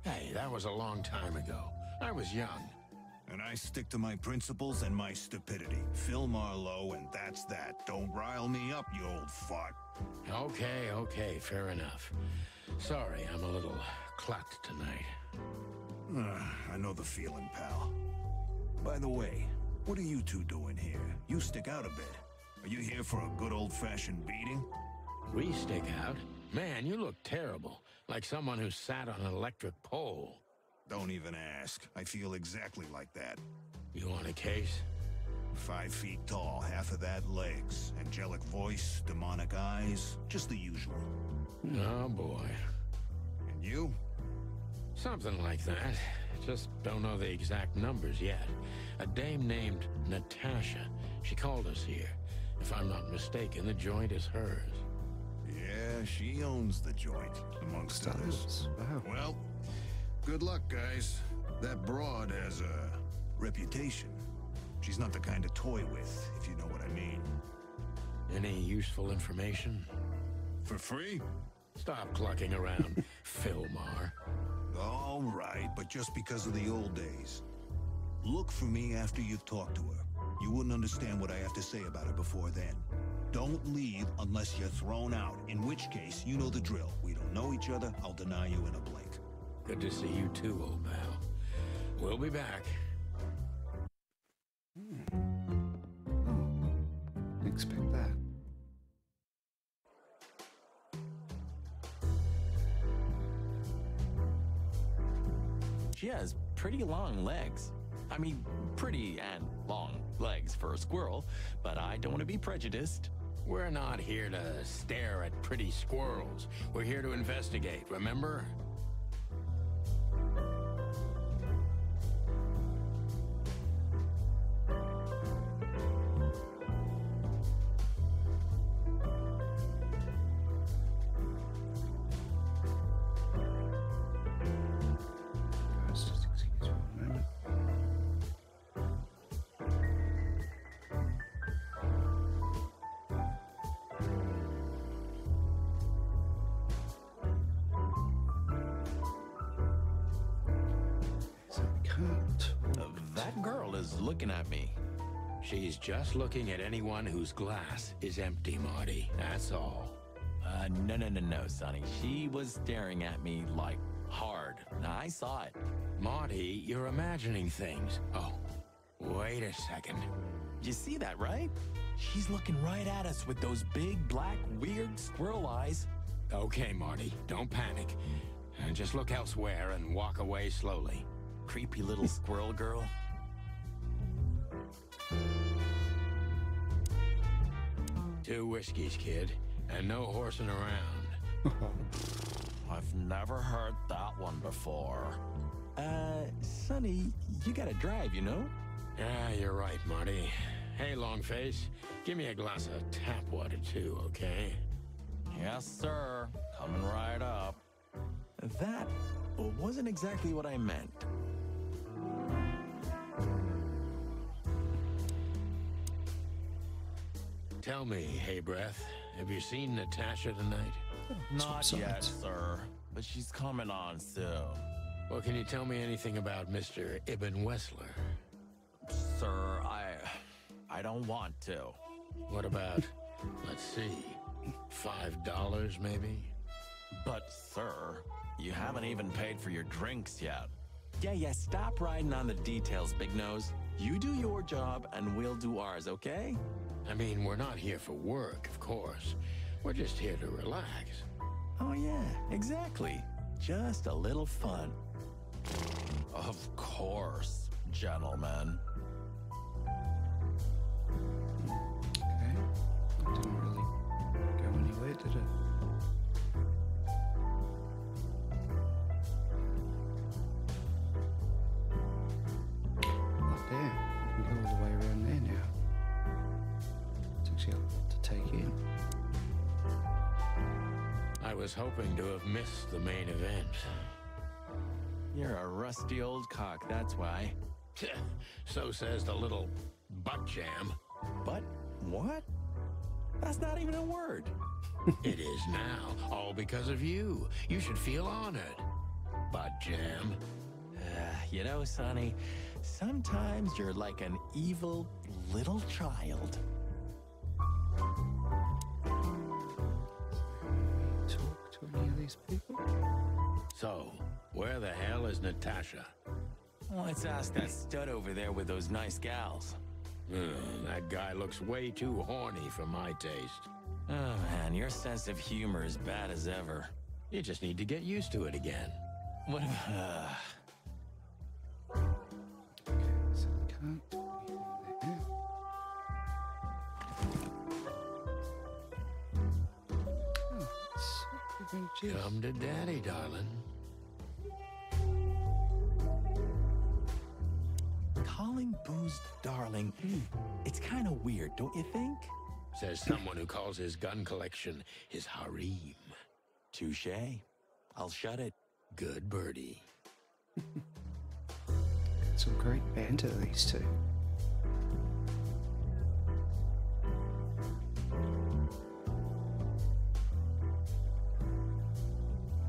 Hey, that was a long time ago. I was young. And I stick to my principles and my stupidity. Phil Marlowe, and that's that. Don't rile me up, you old fart. Okay, fair enough. Sorry, I'm a little clucked tonight. I know the feeling, pal. By the way, what are you two doing here? You stick out a bit. Are you here for a good old-fashioned beating? We stick out? Man, you look terrible. Like someone who sat on an electric pole. Don't even ask. I feel exactly like that. You want a case? 5 feet tall, half of that legs. Angelic voice, demonic eyes, just the usual. Oh, boy. And you? Something like that. Just don't know the exact numbers yet. A dame named Natasha. She called us here. If I'm not mistaken, the joint is hers. Yeah, she owns the joint, amongst others. Wow. Well, good luck, guys. That broad has a reputation. She's not the kind to toy with, if you know what I mean. Any useful information? For free? Stop clucking around, Filmar. All right, but just because of the old days. Look for me after you've talked to her. You wouldn't understand what I have to say about her before then. Don't leave unless you're thrown out, in which case, you know the drill. We don't know each other, I'll deny you in a blink. Good to see you too, old pal. We'll be back. Didn't expect that. She has pretty long legs. I mean, pretty and long legs for a squirrel, but I don't want to be prejudiced. We're not here to stare at pretty squirrels. We're here to investigate, remember? So we can't talk That girl is looking at me. She's just looking at anyone whose glass is empty, Marty. That's all. No, Sonny. She was staring at me, like, hard. I saw it. Marty, you're imagining things. Oh, wait a second. You see that, right? She's looking right at us with those big, black, weird squirrel eyes. Okay, Marty, don't panic. Just look elsewhere and walk away slowly. Creepy little squirrel girl. 2 whiskeys, kid, and no horsing around. I've never heard that one before. Sonny, you gotta drive, you know? Yeah, you're right, Marty. Hey, Longface, give me a glass of tap water too, okay? Yes, sir. Coming right up. That wasn't exactly what I meant. Tell me, Hey Breath, have you seen Natasha tonight? Not yet, sir. But she's coming on soon. Well, can you tell me anything about Mr. Ibn Wessler? Sir, I don't want to. What about, let's see, $5 maybe? But, sir, you haven't even paid for your drinks yet. Yeah, stop riding on the details, Big Nose. You do your job, and we'll do ours, okay? I mean, we're not here for work, of course. We're just here to relax. Oh, yeah, exactly. Just a little fun. Of course, gentlemen. Okay. That didn't really go anywhere, did it? Oh, damn. We can go all the way around there now. It's actually a lot to take in. I was hoping to have missed the main event. You're a rusty old cock, that's why. So says the little butt jam. But what? That's not even a word. It is now, all because of you. You should feel honored. Butt jam. You know, Sonny, sometimes you're like an evil little child. Talk to any of these people? So, where the hell is Natasha? Let's ask that stud over there with those nice gals. That guy looks way too horny for my taste. Oh man, your sense of humor is bad as ever. You just need to get used to it again. What if... Okay, so we can't do anything there. Oh, it's Come to daddy, darling. Calling booze darling, it's kind of weird, don't you think? Says someone who calls his gun collection his harem. Touché. I'll shut it. Good birdie. Some great banter, these two.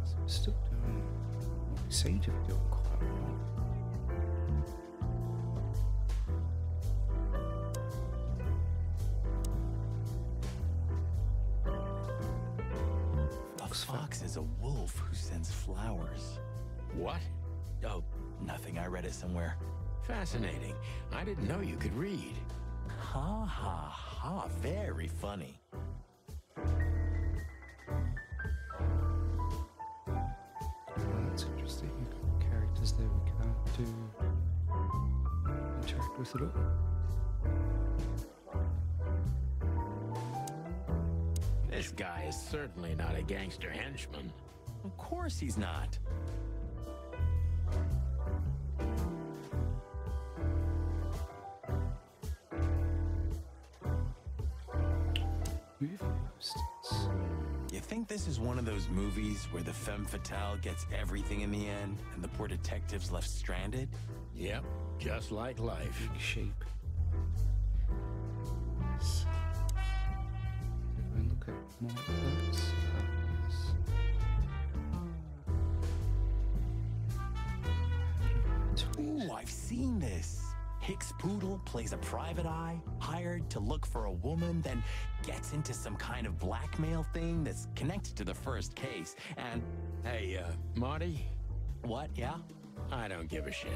So we're still doing, we seem to be doing quite well. A fox is a wolf who sends flowers. What? Oh, nothing. I read it somewhere. Fascinating. I didn't know you could read. Ha ha ha. Very funny. That's interesting. You've got characters there we can't interact with at all. This guy is certainly not a gangster henchman. Of course he's not. Movie posters. You think this is one of those movies where the femme fatale gets everything in the end and the poor detective's left stranded? Yep, just like life. Big sheep. Yes. If I look at more of those. Yes. Ooh, I've seen this. Hicks Poodle plays a private eye, hired to look for a woman, then gets into some kind of blackmail thing that's connected to the first case, and... Hey, Marty? What, yeah? I don't give a shit.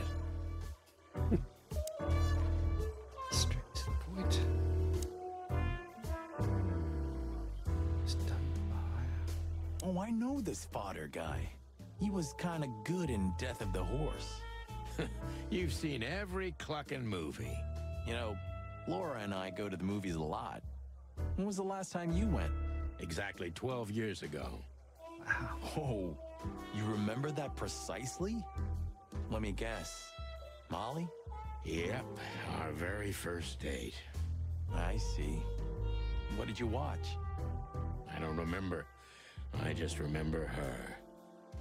Straight to the point. It's done by... Oh, I know this fodder guy. He was kind of good in Death of the Horse. You've seen every clucking movie. You know, Laura and I go to the movies a lot. When was the last time you went? Exactly 12 years ago. Oh, you remember that precisely? Let me guess. Molly? Yep, our very first date. I see. What did you watch? I don't remember. I just remember her.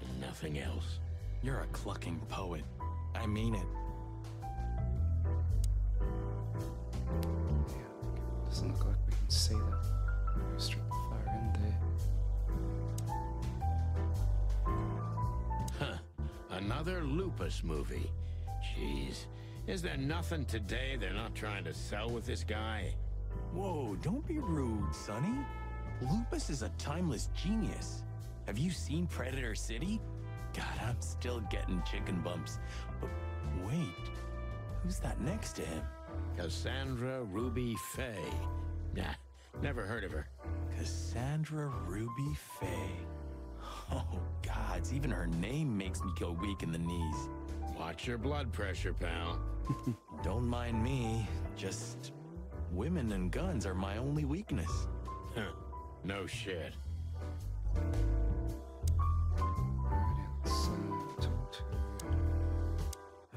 And nothing else. You're a clucking poet. I mean it. Yeah, doesn't look like we can see that poster at the far end there. Huh. Another Lupus movie. Jeez. Is there nothing today they're not trying to sell with this guy? Whoa, don't be rude, Sonny. Lupus is a timeless genius. Have you seen Predator City? God, I'm still getting chicken bumps. But wait, who's that next to him? Cassandra Ruby Faye. Nah, never heard of her. Cassandra Ruby Faye. Oh, gods, even her name makes me go weak in the knees. Watch your blood pressure, pal. Don't mind me. Just women and guns are my only weakness. No shit.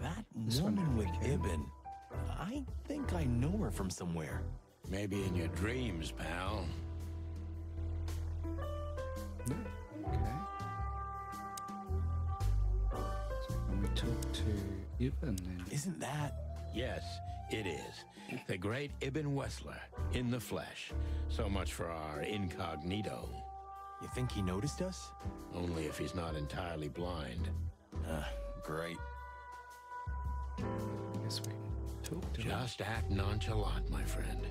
That woman with Ibn. I think I know her from somewhere. Maybe in your dreams, pal. No. Okay. So when we talk to Ibn, then... Isn't that... Yes, it is. The great Ibn Wessler, in the flesh. So much for our incognito. You think he noticed us? Only if he's not entirely blind. Great. I guess we can talk to him. Just act nonchalant, my friend.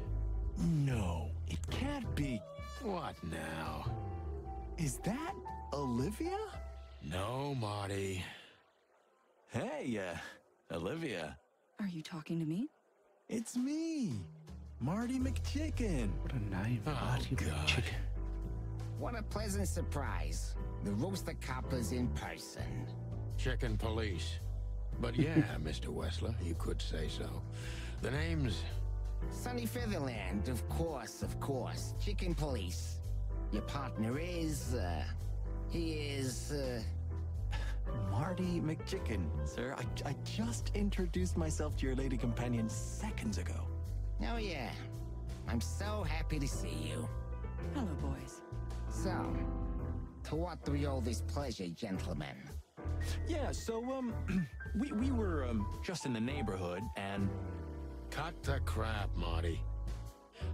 No, it can't be. What now? Is that Olivia? No, Marty. Hey, Olivia. Are you talking to me? It's me, Marty McChicken. What a name, Marty McChicken. What a pleasant surprise. The Rooster Copper's in person. Chicken police. But yeah, Mr. Wessler, you could say so. The name's... Sunny Featherland, of course, of course. Chicken police. Your partner is, he is, Marty McChicken, sir. I just introduced myself to your lady companion seconds ago. Oh yeah. I'm so happy to see you. Hello, boys. So, to what do we owe this pleasure, gentlemen? Yeah, so, we were, just in the neighborhood, and... Cut the crap, Marty.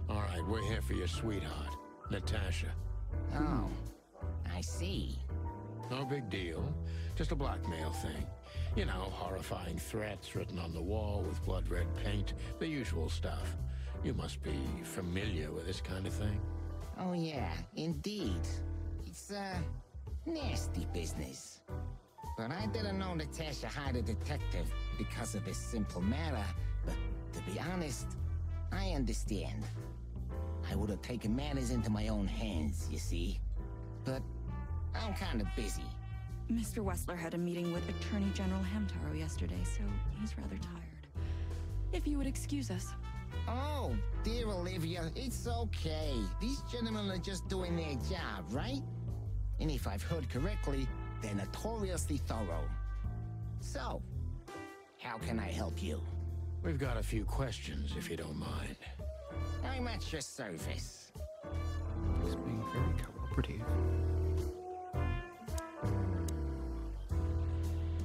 All right, we're here for your sweetheart, Natasha. Oh, I see. No big deal. Just a blackmail thing. You know, horrifying threats written on the wall with blood-red paint. The usual stuff. You must be familiar with this kind of thing. Oh yeah, indeed. It's, nasty business. But I didn't know Natasha hired a detective because of this simple matter. But to be honest, I understand. I would have taken matters into my own hands, you see. But I'm kind of busy. Mr. Wessler had a meeting with Attorney General Hamtaro yesterday, so he's rather tired. If you would excuse us. Oh, dear Olivia, it's okay. These gentlemen are just doing their job, right? And if I've heard correctly, they're notoriously thorough. So, how can I help you? We've got a few questions, if you don't mind. I'm at your service. He's being very cooperative.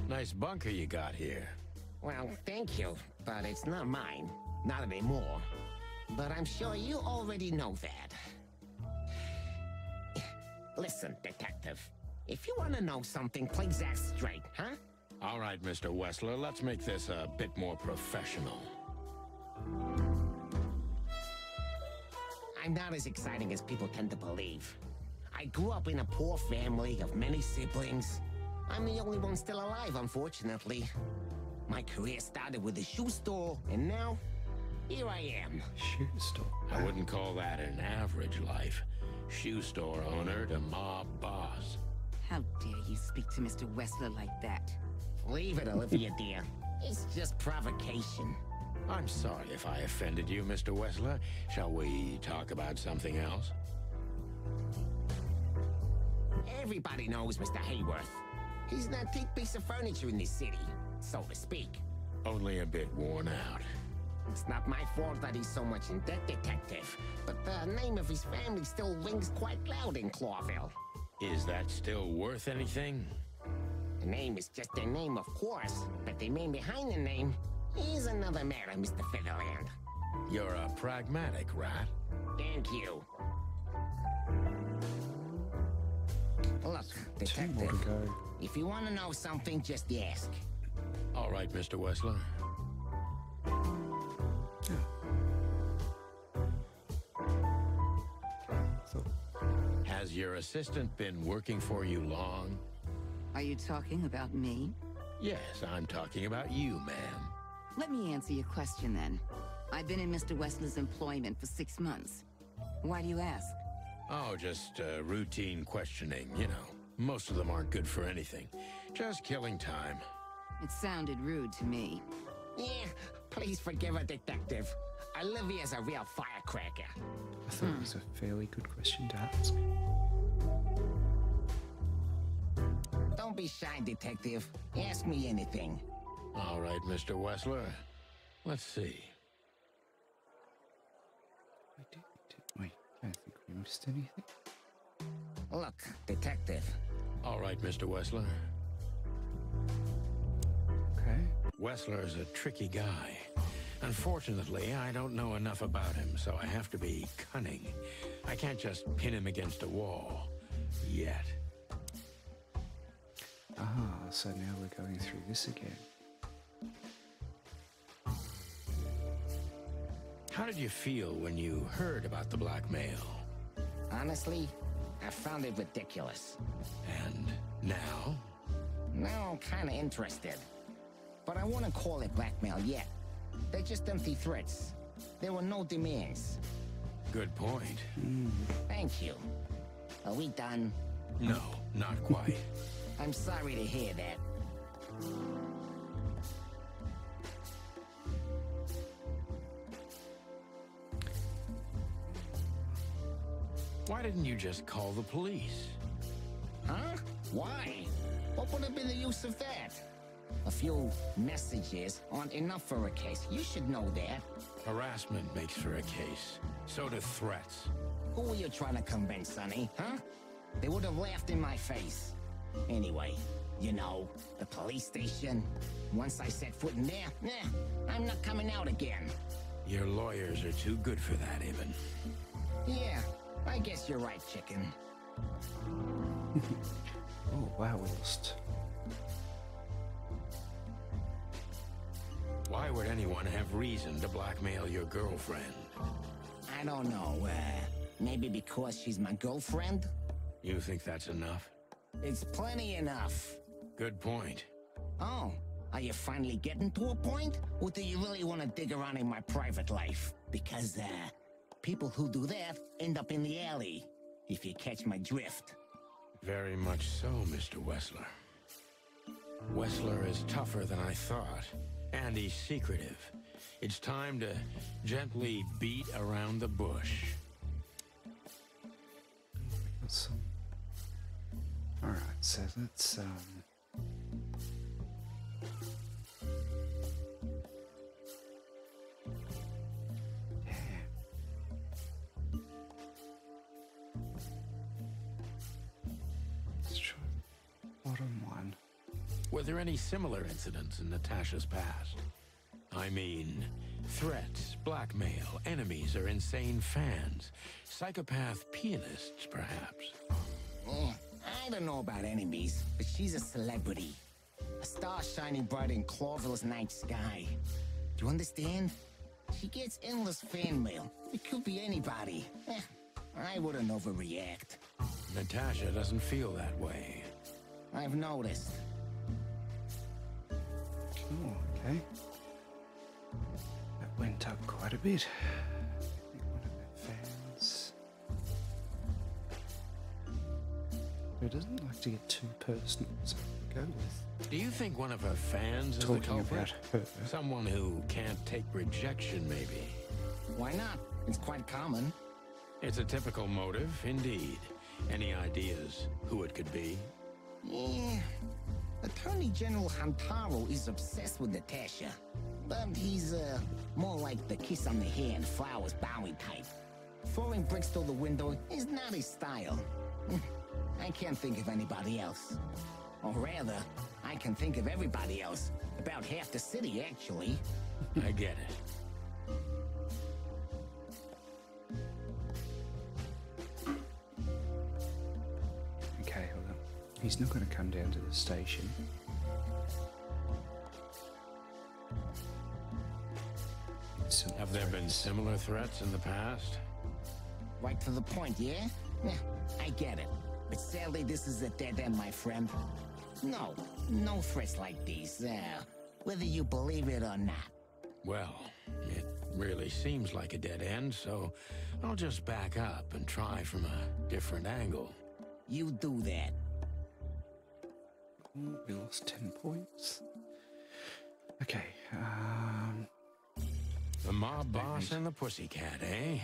Nice bunker you got here. Well, thank you, but it's not mine. Not anymore. But I'm sure you already know that. Listen, detective. If you want to know something, please ask straight, huh? All right, Mr. Wessler, let's make this a bit more professional. I'm not as exciting as people tend to believe. I grew up in a poor family of many siblings. I'm the only one still alive, unfortunately. My career started with a shoe store, and now, here I am. Shoe store? I wouldn't call that an average life. Shoe store owner to mob boss. How dare you speak to Mr. Wessler like that? Leave it, Olivia, dear. It's just provocation. I'm sorry if I offended you, Mr. Wessler. Shall we talk about something else? Everybody knows Mr. Hayworth. He's an antique piece of furniture in this city, so to speak. Only a bit worn out. It's not my fault that he's so much in debt, Detective, but the name of his family still rings quite loud in Clawville. Is that still worth anything? The name is just their name, of course, but the man behind the name is another matter, Mr. Featherland. You're a pragmatic rat. Thank you. Look, Detective, if you want to know something, just ask. All right, Mr. Wessler. Has your assistant been working for you long? Are you talking about me? Yes, I'm talking about you, ma'am. Let me answer your question then. I've been in Mr. Wessler's employment for 6 months. Why do you ask? Oh, just routine questioning, you know. Most of them aren't good for anything. Just killing time. It sounded rude to me. Yeah, please forgive her, Detective. Olivia's a real firecracker. I thought it was a fairly good question to ask. Don't be shy, Detective. Ask me anything. All right, Mr. Wessler. Let's see. Wait, I don't think we missed anything. Look, Detective. All right, Mr. Wessler. Okay. Wessler's a tricky guy. Unfortunately, I don't know enough about him, so I have to be cunning. I can't just pin him against a wall. Yet. Ah, so now we're going through this again. How did you feel when you heard about the blackmail? Honestly, I found it ridiculous. And now? Now I'm kind of interested. But I wouldn't call it blackmail yet. They're just empty threats. There were no demands. Good point. Thank you. Are we done? No, not quite. I'm sorry to hear that. Why didn't you just call the police? Huh? Why? What would have been the use of that? A few messages aren't enough for a case. You should know that. Harassment makes for a case. So do threats. Who were you trying to convince, Sonny? Huh? They would have laughed in my face. Anyway, you know, the police station. Once I set foot in there, I'm not coming out again. Your lawyers are too good for that, Ibn. Yeah, I guess you're right, chicken. Oh, wow, we lost. Why would anyone have reason to blackmail your girlfriend? I don't know, maybe because she's my girlfriend? You think that's enough? It's plenty enough. Good point. Oh, are you finally getting to a point? Or do you really want to dig around in my private life? Because, people who do that end up in the alley, if you catch my drift. Very much so, Mr. Wessler. Wessler is tougher than I thought, and he's secretive. It's time to gently beat around the bush. Alright, so let's, let's try bottom one. Were there any similar incidents in Natasha's past? I mean, threats, blackmail, enemies or insane fans, psychopath pianists, perhaps. I don't know about enemies, but she's a celebrity. A star shining bright in Clawville's night sky. Do you understand? She gets endless fan mail. It could be anybody. I wouldn't overreact. Natasha doesn't feel that way. I've noticed. Oh, okay. That went up quite a bit. I think one of our fans. Who doesn't like to get too personal, so we'll go with. Do you think one of her fans is the Talking culprit? about her. Someone who can't take rejection, maybe. Why not? It's quite common. It's a typical motive, indeed. Any ideas who it could be? Yeah. Attorney General Hamtaro is obsessed with Natasha. But he's, more like the kiss on the hand, flowers bowing type. Throwing bricks through the window is not his style. I can't think of anybody else. Or rather, I can think of everybody else. About half the city, actually. I get it. Okay, hold on. He's not going to come down to the station. Have there been similar threats in the past? Right to the point, yeah? Yeah, I get it. But sadly, this is a dead end, my friend. No threats like these, whether you believe it or not. Well, it really seems like a dead end, so I'll just back up and try from a different angle. You do that. Ooh, we lost 10 points. Okay, The mob boss and the pussycat, eh?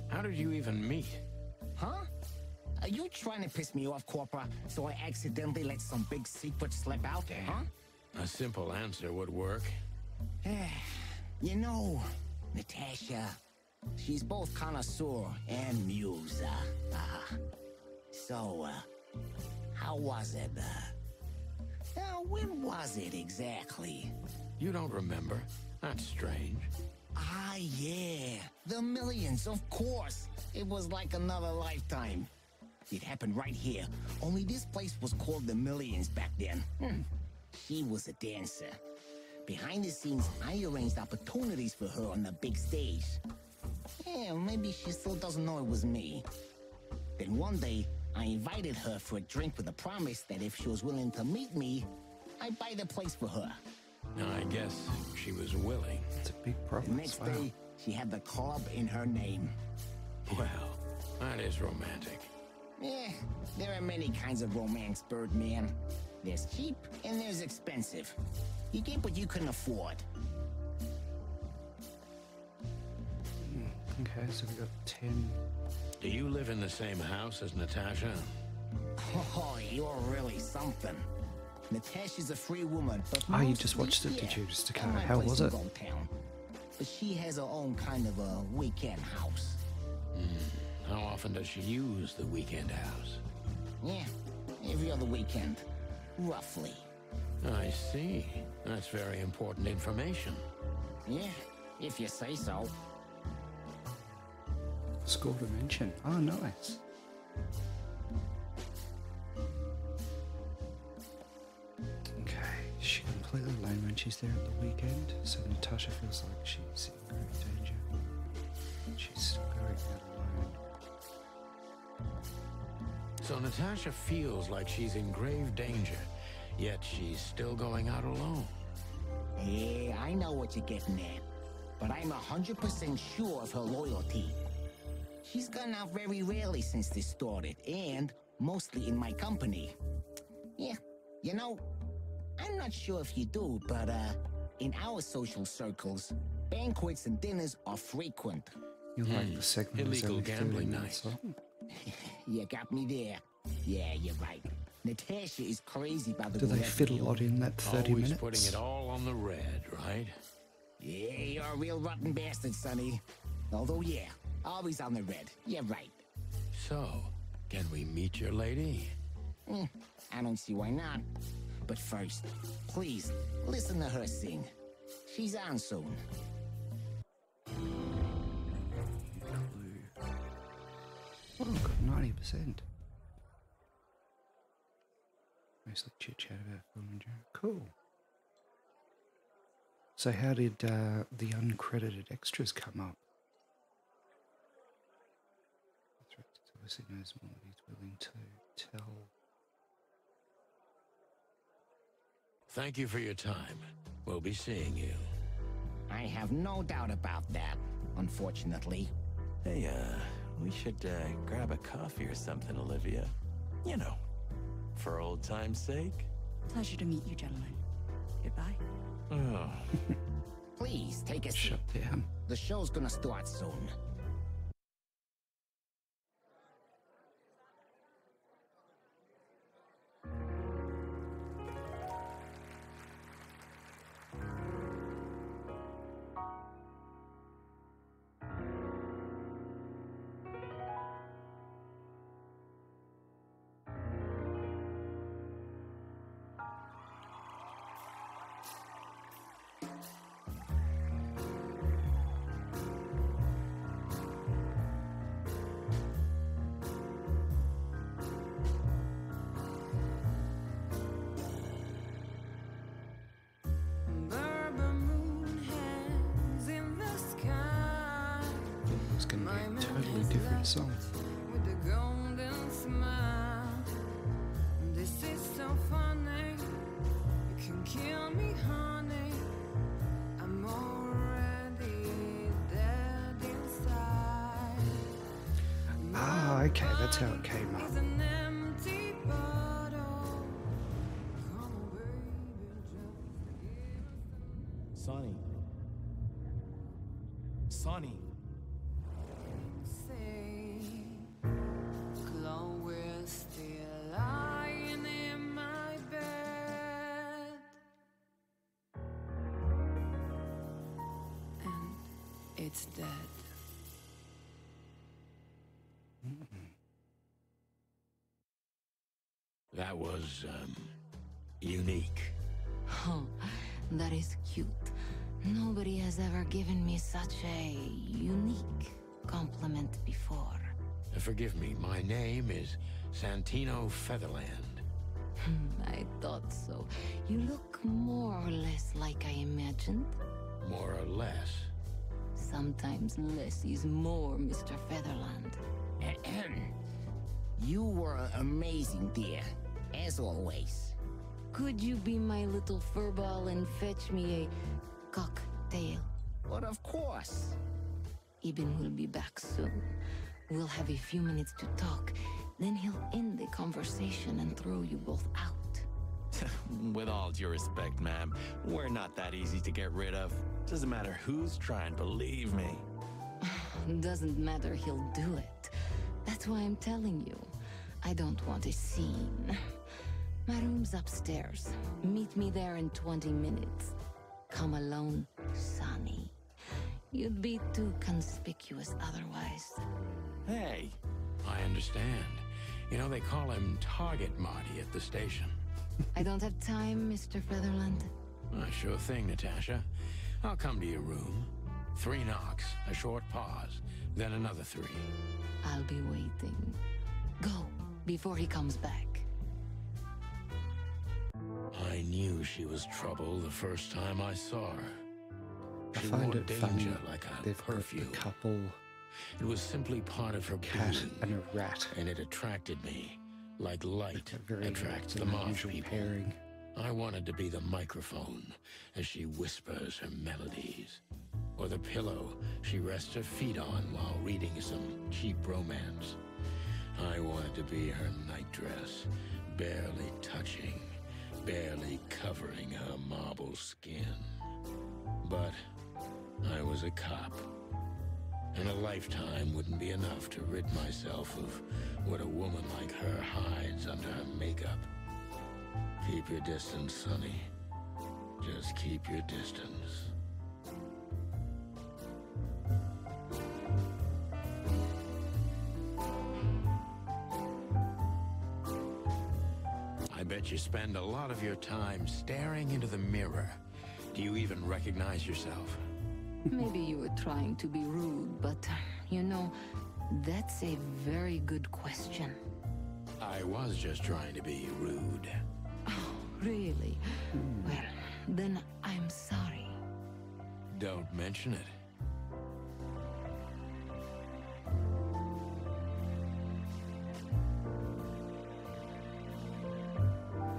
How did you even meet? Huh? Are you trying to piss me off, Corpora, so I accidentally let some big secret slip out, huh? A simple answer would work. You know, Natasha, she's both connoisseur and muse. So, how was it? When was it exactly? You don't remember? That's strange. Ah, yeah. The Millions, of course. It was like another lifetime. It happened right here. Only this place was called the Millions back then. She was a dancer. Behind the scenes, I arranged opportunities for her on the big stage. Yeah, maybe she still doesn't know it was me. Then one day, I invited her for a drink with a promise that if she was willing to meet me, I'd buy the place for her. I guess she was willing. It's a big problem. The next day, she had the club in her name. Well, that is romantic. Yeah, there are many kinds of romance, Birdman. There's cheap and there's expensive. You get what you can afford. Okay, so we got 10. Do you live in the same house as Natasha? Oh, you're really something. Natasha's a free woman, but Oh, you just watched it, did you, Staccato? How was it? But she has her own kind of a weekend house. How often does she use the weekend house? Yeah, every other weekend, roughly. I see. That's very important information. Yeah, if you say so. Score dimension. Oh, nice. Okay, she completely alone when she's there at the weekend, so Natasha feels like she's in great danger. She's still going out alone. So Natasha feels like she's in grave danger, yet she's still going out alone. Yeah, I know what you're getting at, but I'm 100% sure of her loyalty. She's gone out very rarely since this started, and mostly in my company. Yeah, you know, I'm not sure if you do, but in our social circles, banquets and dinners are frequent. You like the segment Illegal gambling nights. You got me there. Yeah, you're right. Natasha is crazy about the Do they roulette fit a wheel. lot in that 30 Always minutes? putting it all on the red, right? Yeah, you're a real rotten bastard, Sonny. Although, yeah, always on the red. You're right. So, can we meet your lady? I don't see why not. But first, please, listen to her sing. She's on soon. Oh, got 90%. Mostly chit chat about film and joke. Cool. So how did the uncredited extras come up? Obviously knows more than he's willing to tell. Thank you for your time. We'll be seeing you. I have no doubt about that, unfortunately. Hey, we should grab a coffee or something, Olivia. You know, for old time's sake. Pleasure to meet you, gentlemen. Goodbye. Oh. Please, take a seat. Shut down. The show's gonna start soon. It's going to be a totally different song. With a golden smile. This is so funny. You can kill me, honey. I'm already dead inside. Ah, okay, that's how it came up. It's an empty bottle. Come on, baby, just Sonny. Sonny. say Chloe's still lying in my bed. And it's dead. That was, unique. Oh, that is cute. Nobody has ever given me such a unique compliment before. Forgive me, my name is Santino Featherland. I thought so. You look more or less like I imagined. More or less. Sometimes less is more, Mr. Featherland. You were amazing, dear. As always. Could you be my little furball and fetch me a cocktail? But of course. Ibn will be back soon. We'll have a few minutes to talk. Then he'll end the conversation and throw you both out. With all due respect, ma'am, we're not that easy to get rid of. Doesn't matter who's trying, believe me. Doesn't matter, he'll do it. That's why I'm telling you. I don't want a scene. My room's upstairs. Meet me there in 20 minutes. Come alone, Sonny. You'd be too conspicuous otherwise. Hey. I understand. You know, they call him Target Marty at the station. I don't have time, Mr. Featherland. Sure thing, Natasha. I'll come to your room. 3 knocks, a short pause, then another 3. I'll be waiting. Go, before he comes back. I knew she was trouble the first time I saw her. I She find wore it danger funny like a they've perfume. got a couple It was simply part of her cat being, and a rat. and it attracted me, like light Very attracts the moth unusual people. pairing. I wanted to be the microphone as she whispers her melodies, or the pillow she rests her feet on while reading some cheap romance. I wanted to be her nightdress, barely touching, barely covering her marble skin. But I was a cop, and a lifetime wouldn't be enough to rid myself of what a woman like her hides under her makeup. Keep your distance, Sonny. Just keep your distance. I bet you spend a lot of your time staring into the mirror. Do you even recognize yourself? Maybe you were trying to be rude, but, you know, that's a very good question. I was just trying to be rude. Really? Well, then I'm sorry. Don't mention it.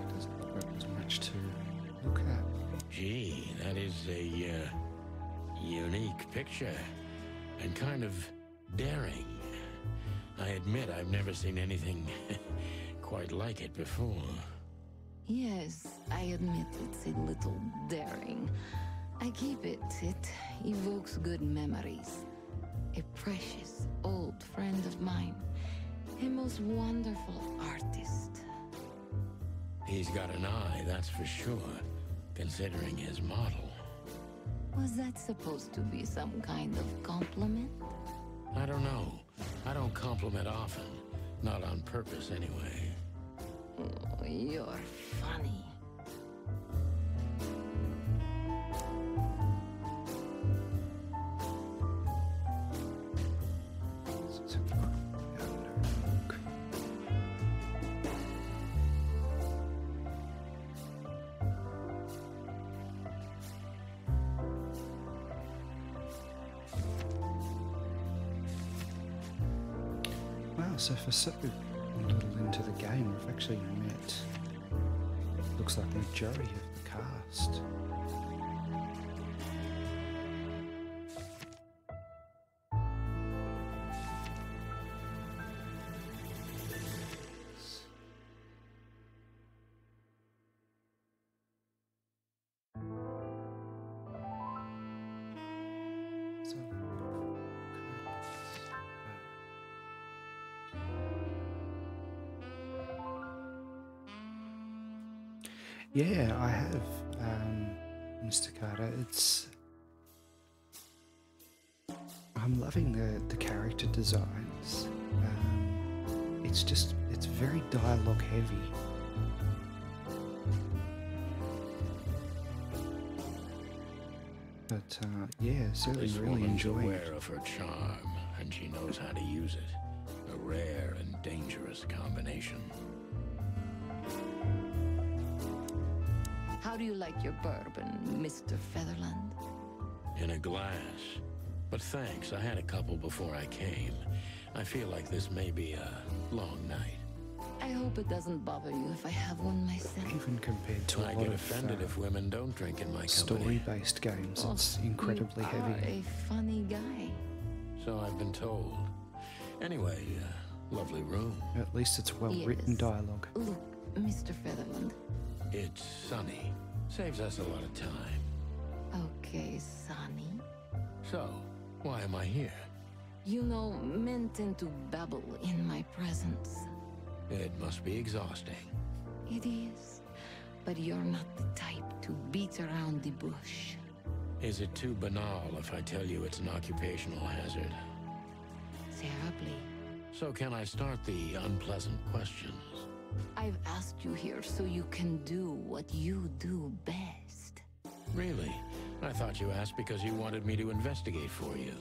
It doesn't look like there's much to look at. Gee, that is a unique picture. And kind of daring. I admit I've never seen anything quite like it before. Yes, I admit it's a little daring. I keep it. It evokes good memories. A precious old friend of mine. A most wonderful artist. He's got an eye, that's for sure, considering his model. Was that supposed to be some kind of compliment? I don't know. I don't compliment often. Not on purpose, anyway. Oh, you're funny. Wow, so for so little into the game, we've actually met, looks like the majority of the cast. Yeah, I have, Mr. Carter. I'm loving the character designs. It's very dialogue heavy. But yeah, certainly This really woman's enjoying aware it. of her charm, and she knows how to use it. A rare and dangerous combination. How do you like your bourbon, Mr. Featherland? In a glass. But thanks, I had a couple before I came. I feel like this may be a long night. I hope it doesn't bother you if I have one myself. Even compared to a I lot get of offended if women don't drink in my company. story-based games, it's incredibly you heavy. are a funny guy. So I've been told. Anyway, lovely room. At least it's well-written Yes. dialogue. Look, Mr. Featherland. It's sunny. Saves us a lot of time. Okay, Sonny. So, why am I here? You know, men tend to babble in my presence. It must be exhausting. It is. But you're not the type to beat around the bush. Is it too banal if I tell you it's an occupational hazard? Terribly. So can I start the unpleasant questions? I've asked you here so you can do what you do best. Really? I thought you asked because you wanted me to investigate for you.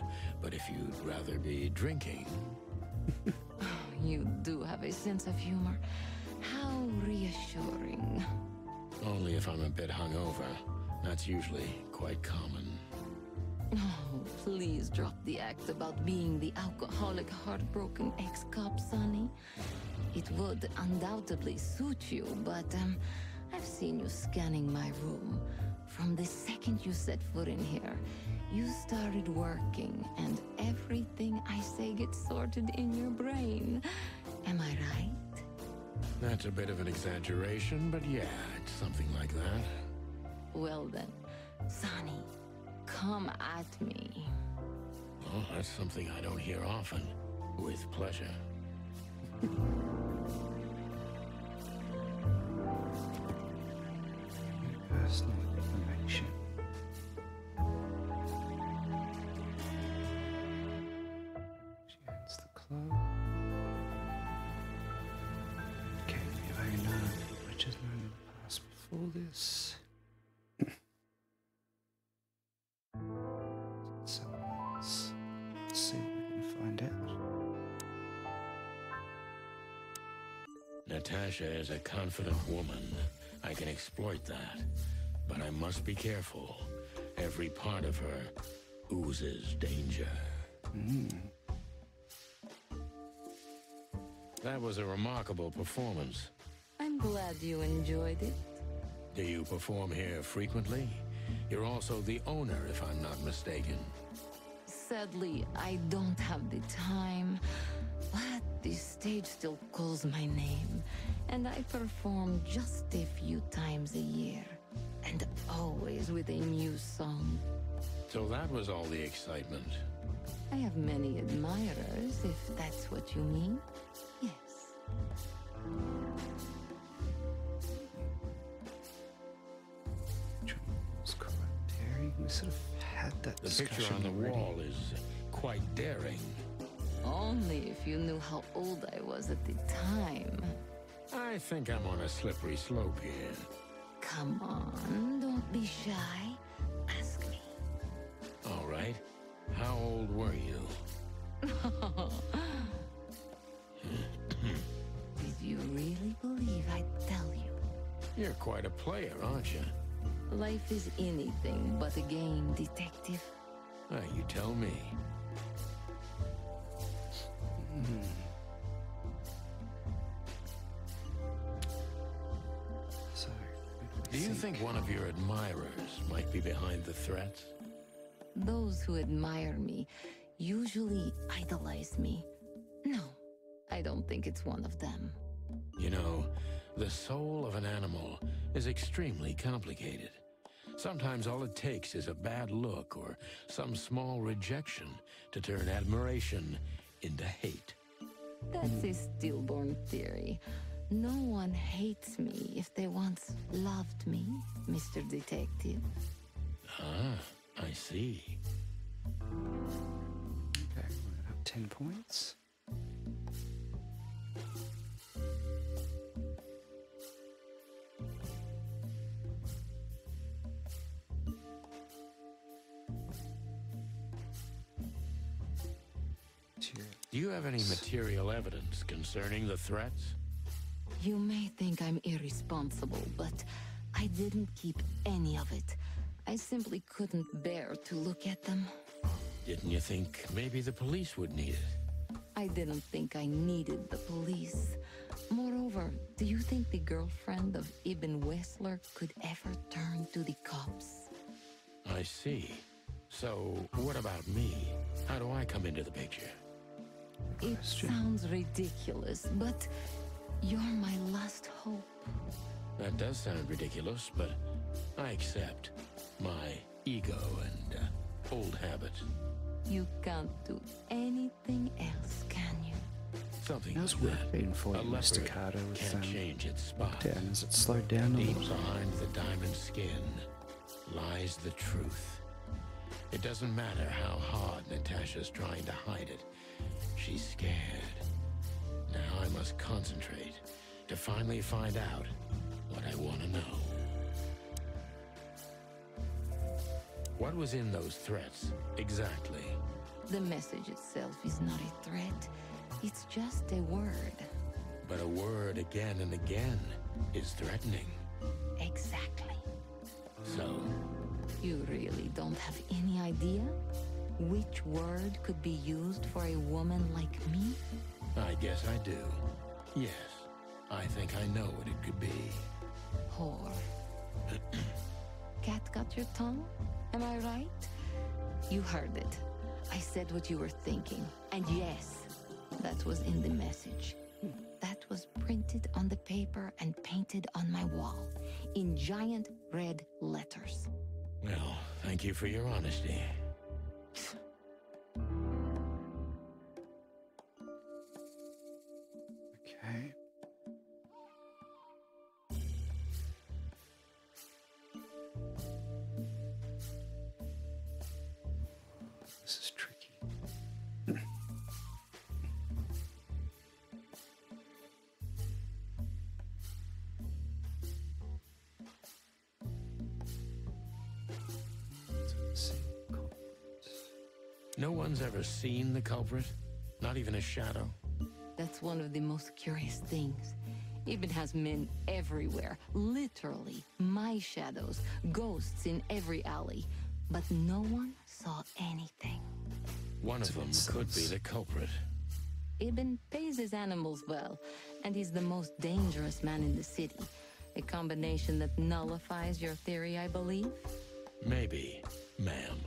But if you'd rather be drinking... You do have a sense of humor. How reassuring. Only if I'm a bit hungover. That's usually quite common. Oh, please drop the act about being the alcoholic, heartbroken ex-cop, Sonny. It would undoubtedly suit you, but I've seen you scanning my room. From the second you set foot in here, you started working, and everything I say gets sorted in your brain. Am I right? That's a bit of an exaggeration, but yeah, it's something like that. Well then, Sonny, come at me. Well, that's something I don't hear often. With pleasure. Personal information. She owns the club. Okay, if I know which is known in the past before this. Let's see what we can find out. Natasha is a confident woman. I can exploit that. But I must be careful. Every part of her oozes danger. That was a remarkable performance. I'm glad you enjoyed it. Do you perform here frequently? You're also the owner, if I'm not mistaken. Sadly, I don't have the time, but the stage still calls my name, and I perform just a few times a year, and always with a new song. So that was all the excitement. I have many admirers, if that's what you mean. Yes. It's quite daring. We sort of had that The picture on the wall is quite daring. Only if you knew how old I was at the time. I think I'm on a slippery slope here. Come on, don't be shy. Ask me. All right. How old were you? Did you really believe I'd tell you? You're quite a player, aren't you? Life is anything but a game, detective. You tell me. So, Do you think one of your admirers might be behind the threats? Those who admire me usually idolize me. No, I don't think it's one of them. You know, the soul of an animal is extremely complicated. Sometimes all it takes is a bad look or some small rejection to turn admiration into hate. That's a stillborn theory. No one hates me if they once loved me, Mr. Detective. Ah, I see. Okay, we're up 10 points. Do you have any material evidence concerning the threats? You may think I'm irresponsible, but I didn't keep any of it. I simply couldn't bear to look at them. Didn't you think maybe the police would need it? I didn't think I needed the police. Moreover, do you think the girlfriend of Ibn Wessler could ever turn to the cops? I see. So, what about me? How do I come into the picture? It sounds ridiculous, but you're my last hope. That does sound ridiculous, but I accept my ego and old habits. You can't do anything else, can you? Something How's like work that. been for you, A Mr. leopard Carter, with can't change its spot. lockdown? Has it slowed down a Deep little? behind the diamond skin lies the truth. It doesn't matter how hard Natasha's trying to hide it. She's scared. Now I must concentrate to finally find out what I want to know. What was in those threats, exactly? The message itself is not a threat. It's just a word. But a word again and again is threatening. Exactly. So, You really don't have any idea which word could be used for a woman like me? I guess I do. Yes, I think I know what it could be. Whore. Cat got your tongue? Am I right? You heard it. I said what you were thinking. And yes, that was in the message. That was printed on the paper and painted on my wall in giant red letters. Well, thank you for your honesty. Okay. This is tricky. No one's ever seen the culprit? Not even a shadow? That's one of the most curious things. Ibn has men everywhere. Literally, my shadows, ghosts in every alley. but no one saw anything. One of them could be the culprit. Ibn pays his animals well, and he's the most dangerous man in the city. A combination that nullifies your theory, I believe? Maybe, ma'am.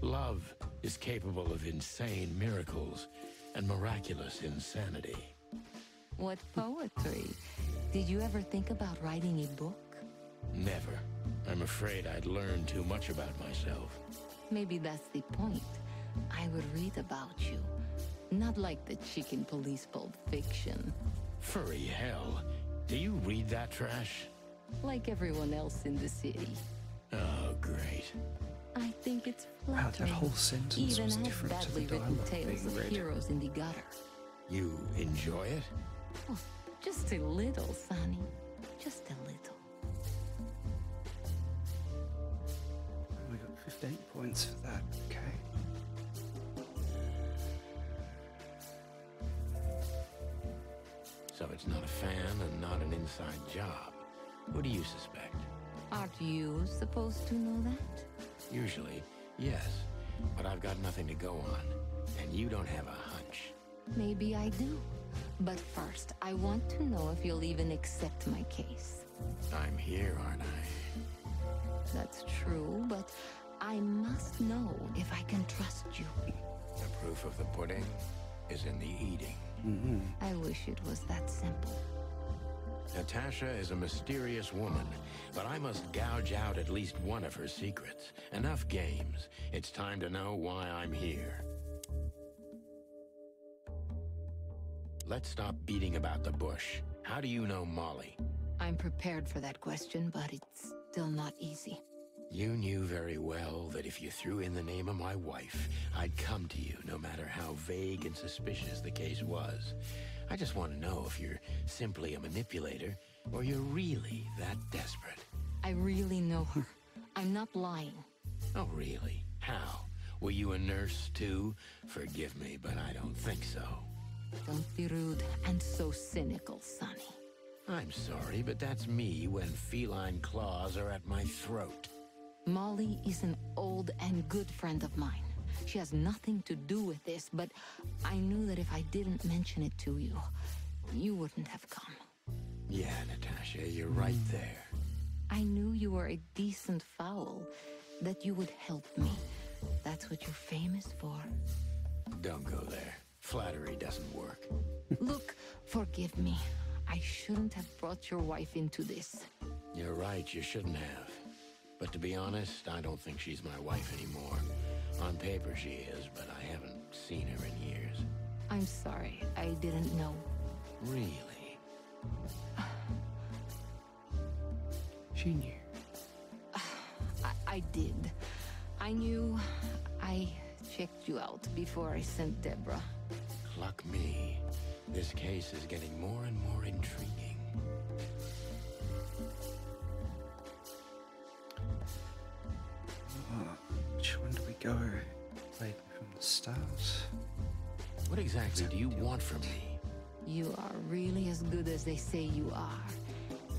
Love is capable of insane miracles and miraculous insanity. What poetry. Did you ever think about writing a book? Never. I'm afraid I'd learn too much about myself. Maybe that's the point. I would read about you. Not like the chicken police Pulp Fiction. Furry hell. Do you read that trash? Like everyone else in the city. Oh, great. I think it's Wow, flattering. that whole sentence Even was as different to the badly written dialogue tales being of read. heroes in the gutter. You enjoy it? Oh, just a little, Sonny. Just a little. We got 15 points for that. Okay. So it's not a fan and not an inside job. Who do you suspect? Aren't you supposed to know that? Usually, yes. But I've got nothing to go on. And you don't have a hunch. Maybe I do. But first, I want to know if you'll even accept my case. I'm here, aren't I? That's true, but I must know if I can trust you. The proof of the pudding is in the eating. I wish it was that simple. Natasha is a mysterious woman, but I must gouge out at least one of her secrets. Enough games. It's time to know why I'm here. Let's stop beating about the bush. How do you know Molly? I'm prepared for that question, but it's still not easy. You knew very well that if you threw in the name of my wife, I'd come to you no matter how vague and suspicious the case was. I just want to know if you're simply a manipulator or you're really that desperate. I really know her. I'm not lying. Oh, really? How? Were you a nurse, too? Forgive me, but I don't think so. Don't be rude and so cynical, Sonny. I'm sorry, but that's me when feline claws are at my throat. Molly is an old and good friend of mine. She has nothing to do with this, but I knew that if I didn't mention it to you, you wouldn't have come. Yeah, Natasha, you're right there. I knew you were a decent fowl, that you would help me. That's what you're famous for. Don't go there. Flattery doesn't work. Look, forgive me. I shouldn't have brought your wife into this. You're right, you shouldn't have. But to be honest, I don't think she's my wife anymore. On paper she is, but I haven't seen her in years. I'm sorry, I didn't know. Really? She knew. I did. I knew. I checked you out before I sent Deborah. Cluck me. This case is getting more and more intriguing. Which one do we go? Like from the start? What exactly do you want from me? You are really as good as they say you are.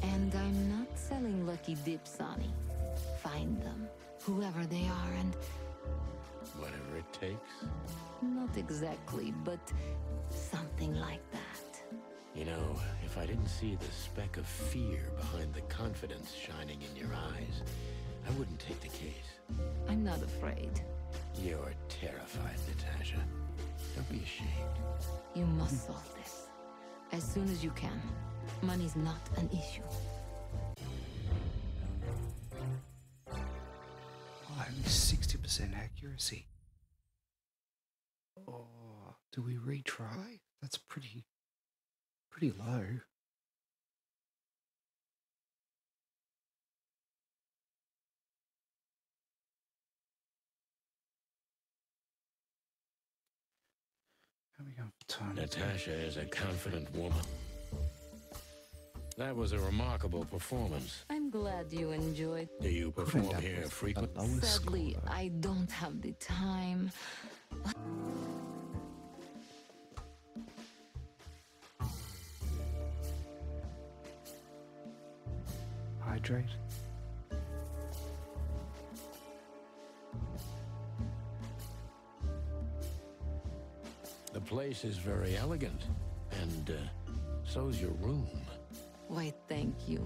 And I'm not selling lucky dips, Sonny. Find them, whoever they are, and... Whatever it takes? Not exactly, but something like that. You know, if I didn't see the speck of fear behind the confidence shining in your eyes, I wouldn't take the case. I'm not afraid. You're terrified, Natasha. Don't be ashamed. You must solve this. As soon as you can. Money's not an issue. Oh, only 60% accuracy. Oh, do we retry? That's pretty low. How are we going for time? Natasha is a confident woman. That was a remarkable performance. I'm glad you enjoyed. Do you perform here frequently? Sadly, I don't have the time. Hydrate. The place is very elegant, and so's your room. Why, thank you.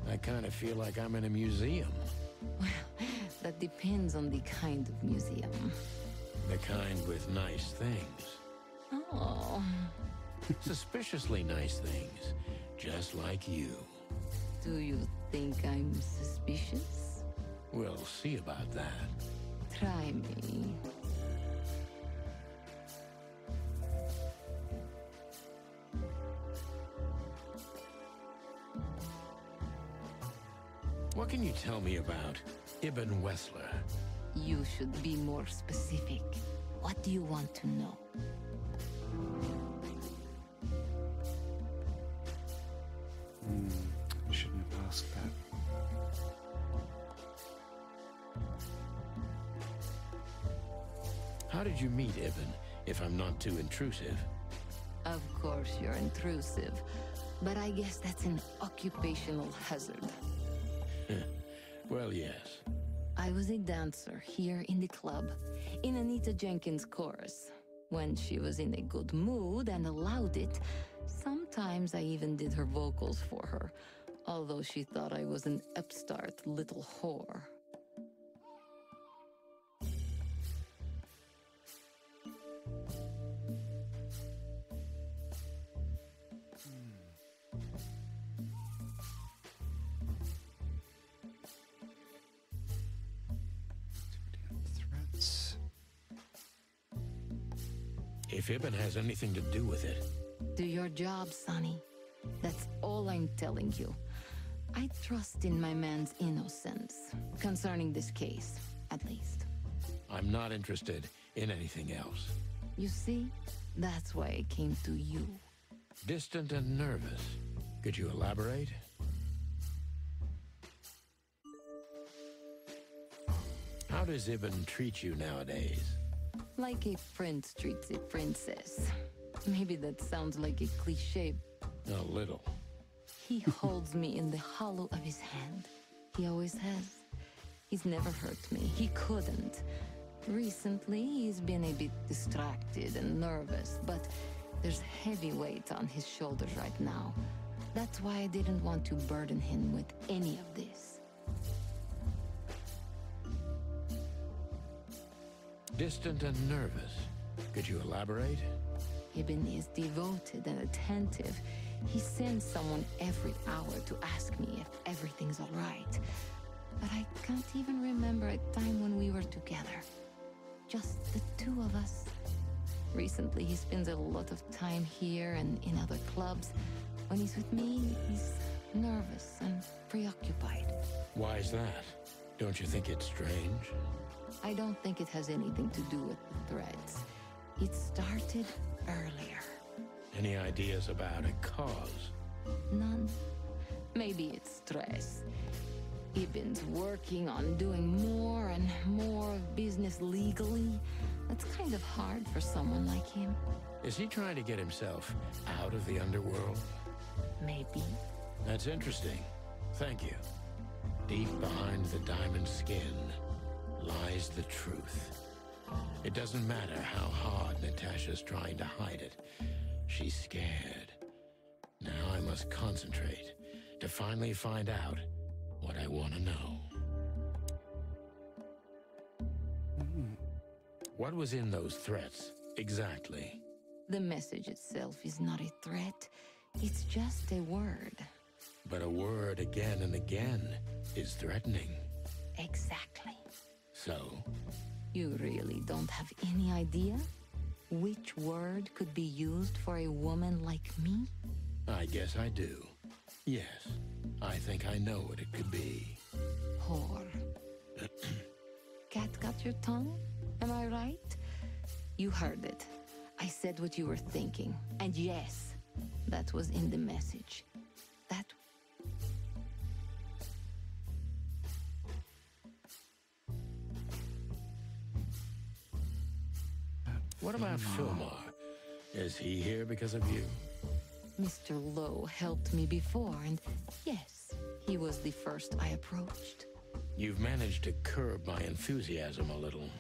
I kind of feel like I'm in a museum. Well, that depends on the kind of museum. The kind with nice things. Oh. Suspiciously nice things, just like you. Do you think I'm suspicious? We'll see about that. Try me. What can you tell me about Ibn Wessler? You should be more specific. What do you want to know? I shouldn't have asked that. How did you meet Ibn, if I'm not too intrusive? Of course you're intrusive, but I guess that's an occupational hazard. Well, yes. I was a dancer here in the club, in Anita Jenkins' chorus. When she was in a good mood and allowed it, sometimes I even did her vocals for her, although she thought I was an upstart little whore. Threats. If Ibn has anything to do with it. Do your job, Sonny. That's all I'm telling you. I trust in my man's innocence, concerning this case, at least. I'm not interested in anything else. You see, that's why I came to you. Distant and nervous. Could you elaborate? How does Ibn treat you nowadays? Like a prince treats a princess. Maybe that sounds like a cliché. A little. He holds me in the hollow of his hand. He always has. He's never hurt me. He couldn't. Recently, he's been a bit distracted and nervous, but there's heavy weight on his shoulders right now. That's why I didn't want to burden him with any of this. Distant and nervous. Could you elaborate? Ibn is devoted and attentive. He sends someone every hour to ask me if everything's all right. But I can't even remember a time when we were together. Just the two of us. Recently, he spends a lot of time here and in other clubs. When he's with me, he's nervous and preoccupied. Why is that? Don't you think it's strange? I don't think it has anything to do with the threats. It started earlier. Any ideas about a cause? None. Maybe it's stress. Ibn's working on doing more and more business legally. That's kind of hard for someone like him. Is he trying to get himself out of the underworld? Maybe. That's interesting. Thank you. Deep behind the diamond skin lies the truth. It doesn't matter how hard Natasha's trying to hide it. She's scared. Now I must concentrate to finally find out what I want to know. What was in those threats, exactly? The message itself is not a threat. It's just a word. But a word again and again is threatening. Exactly. So? You really don't have any idea which word could be used for a woman like me? I guess I do. Yes, I think I know what it could be. Whore. Cat got your tongue? Am I right? You heard it. I said what you were thinking. And yes, that was in the message. That... What about Filmar? Is he here because of you? Mr. Lowe helped me before, and yes, he was the first I approached. You've managed to curb my enthusiasm a little.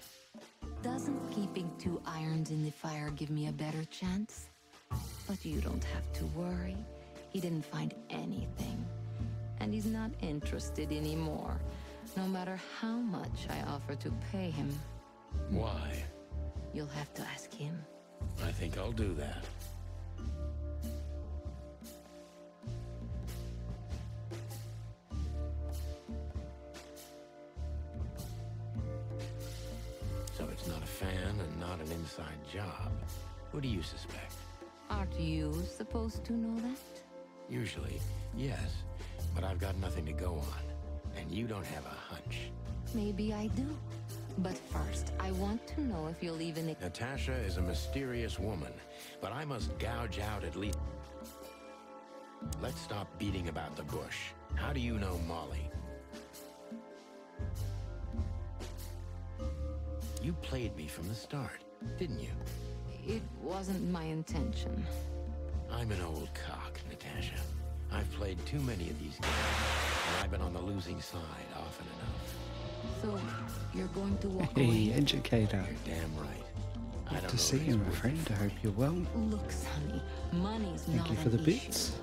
Doesn't keep Think 2 irons in the fire give me a better chance? But you don't have to worry. He didn't find anything. And he's not interested anymore, no matter how much I offer to pay him. Why? You'll have to ask him. I think I'll do that. So it's not a fan and not an inside job. What do you suspect? Aren't you supposed to know that? Usually, yes. But I've got nothing to go on. And you don't have a hunch. Maybe I do. But first, I want to know if you'll even... Natasha is a mysterious woman, but I must gouge out at least... Let's stop beating about the bush. How do you know Molly? You played me from the start, didn't you? It wasn't my intention. I'm an old cock, Natasha. I've played too many of these games, and I've been on the losing side often enough. So, you're going to walk Hey, away? educator. You're damn right. I Good don't to know see if you, it's my worth friend. it. I hope you're well. Look, Sonny, money's not Thank you for the an bits. issue.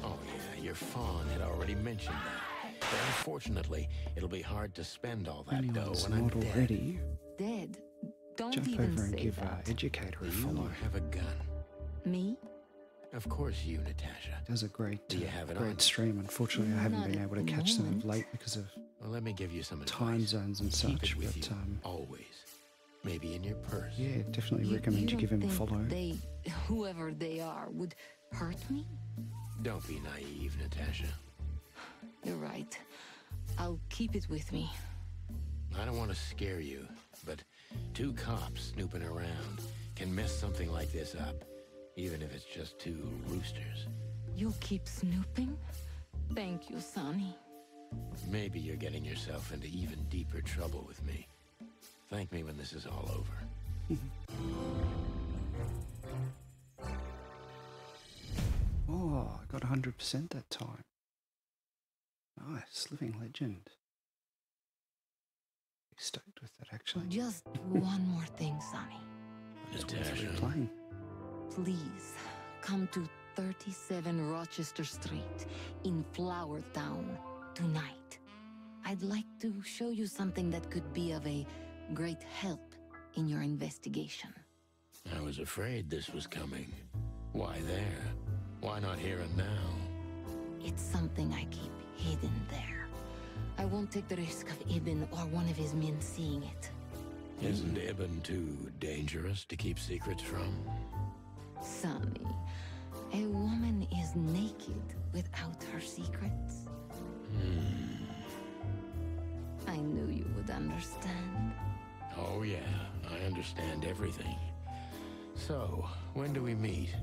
Oh, yeah, your fawn had already mentioned that. But unfortunately, it'll be hard to spend all that dough Anyone's when I'm not dead. already. Dead? Don't Jump even over and say give that. educator a You follow. have a gun. Me? Of course you, Natasha. Does a great, Do you have it on? great stream. Unfortunately, I haven't Not been at able to the catch them of moment. late because of Well, let me give you some advice. time zones and Keep such. it with But you, always. Maybe in your purse. yeah, definitely You recommend you don't give him a think follow. They, whoever they are, would hurt me? Don't be naive, Natasha. You're right. I'll keep it with me. I don't want to scare you, but 2 cops snooping around can mess something like this up, even if it's just 2 roosters. You'll keep snooping? Thank you, Sonny. Maybe you're getting yourself into even deeper trouble with me. Thank me when this is all over. Oh, I got 100% that time. Nice, living legend. Stoked with that, actually. Just one more thing, Sonny. Natasha. Playing. Please, come to 37 Rochester Street in Flower Town tonight. I'd like to show you something that could be of a great help in your investigation. I was afraid this was coming. Why there? Why not here and now? It's something I keep hidden there. I won't take the risk of Ibn or one of his men seeing it. Isn't Ibn too dangerous to keep secrets from? Sonny, a woman is naked without her secrets. I knew you would understand. Oh yeah, I understand everything. So, when do we meet?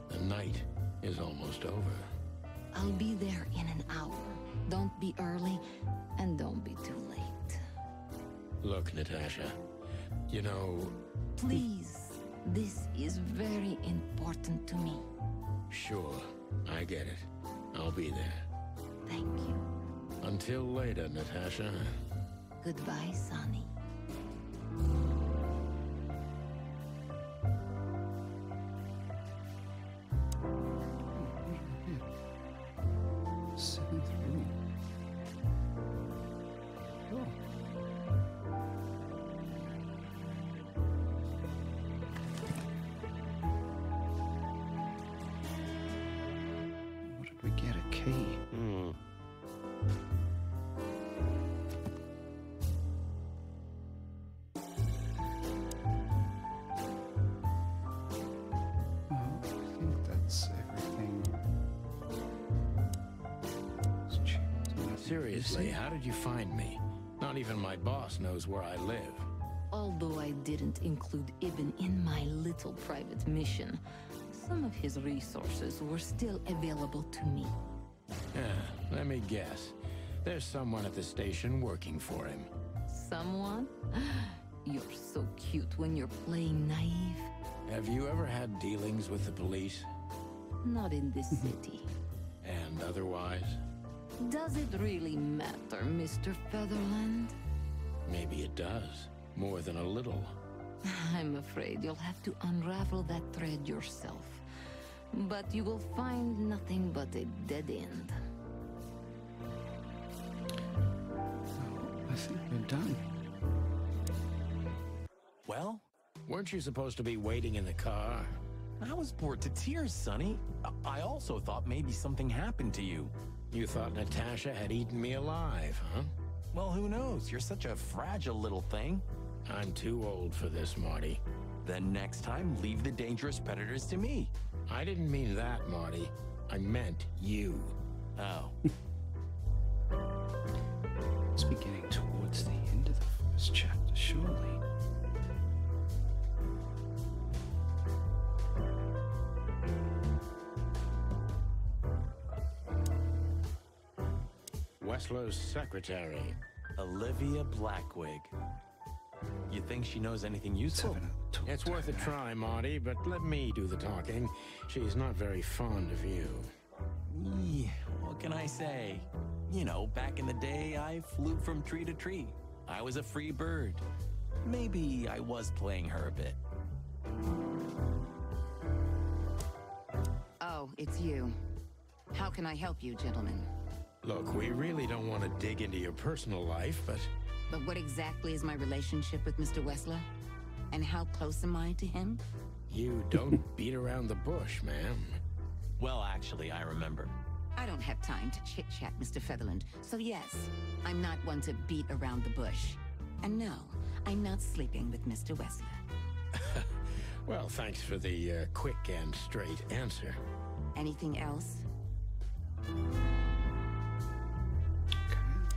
The night is almost over. I'll be there in an hour. Don't be early, and don't be too late. Look, Natasha, you know... Please, this is very important to me. Sure, I get it. I'll be there. Thank you. Until later, Natasha. Goodbye, Sonny. Seventh rule. Oh. What did we get? A key. Well, I think that's everything. Let's check. Seriously, how did you find me? Not even my boss knows where I live. Although I didn't include Ibn in my little private mission, some of his resources were still available to me. Let me guess. There's someone at the station working for him. Someone? You're so cute when you're playing naive. Have you ever had dealings with the police? Not in this city. And otherwise? Does it really matter, Mr. Featherland? Maybe it does. More than a little. I'm afraid you'll have to unravel that thread yourself. But you will find nothing but a dead end. I think we're done. Well? Weren't you supposed to be waiting in the car? I was bored to tears, Sonny. I also thought maybe something happened to you. You thought Natasha had eaten me alive, huh? Well, who knows? You're such a fragile little thing. I'm too old for this, Marty. Then next time, leave the dangerous predators to me. I didn't mean that, Marty. I meant you. Oh. It's beginning towards the end of the first chapter, surely. Wessler's secretary. Olivia Blackwig. You think she knows anything useful? It's worth a try, Marty, but let me do the talking. She's not very fond of you. What can I say? You know, back in the day, I flew from tree to tree. I was a free bird. Maybe I was playing her a bit. Oh, it's you. How can I help you, gentlemen? Look, we really don't want to dig into your personal life, but... But what exactly is my relationship with Mr. Wessler? And how close am I to him? You don't beat around the bush, ma'am. Well, actually, I remember. I don't have time to chit-chat, Mr. Featherland. So yes, I'm not one to beat around the bush. And no, I'm not sleeping with Mr. Wessler. Well, thanks for the quick and straight answer. Anything else? Okay,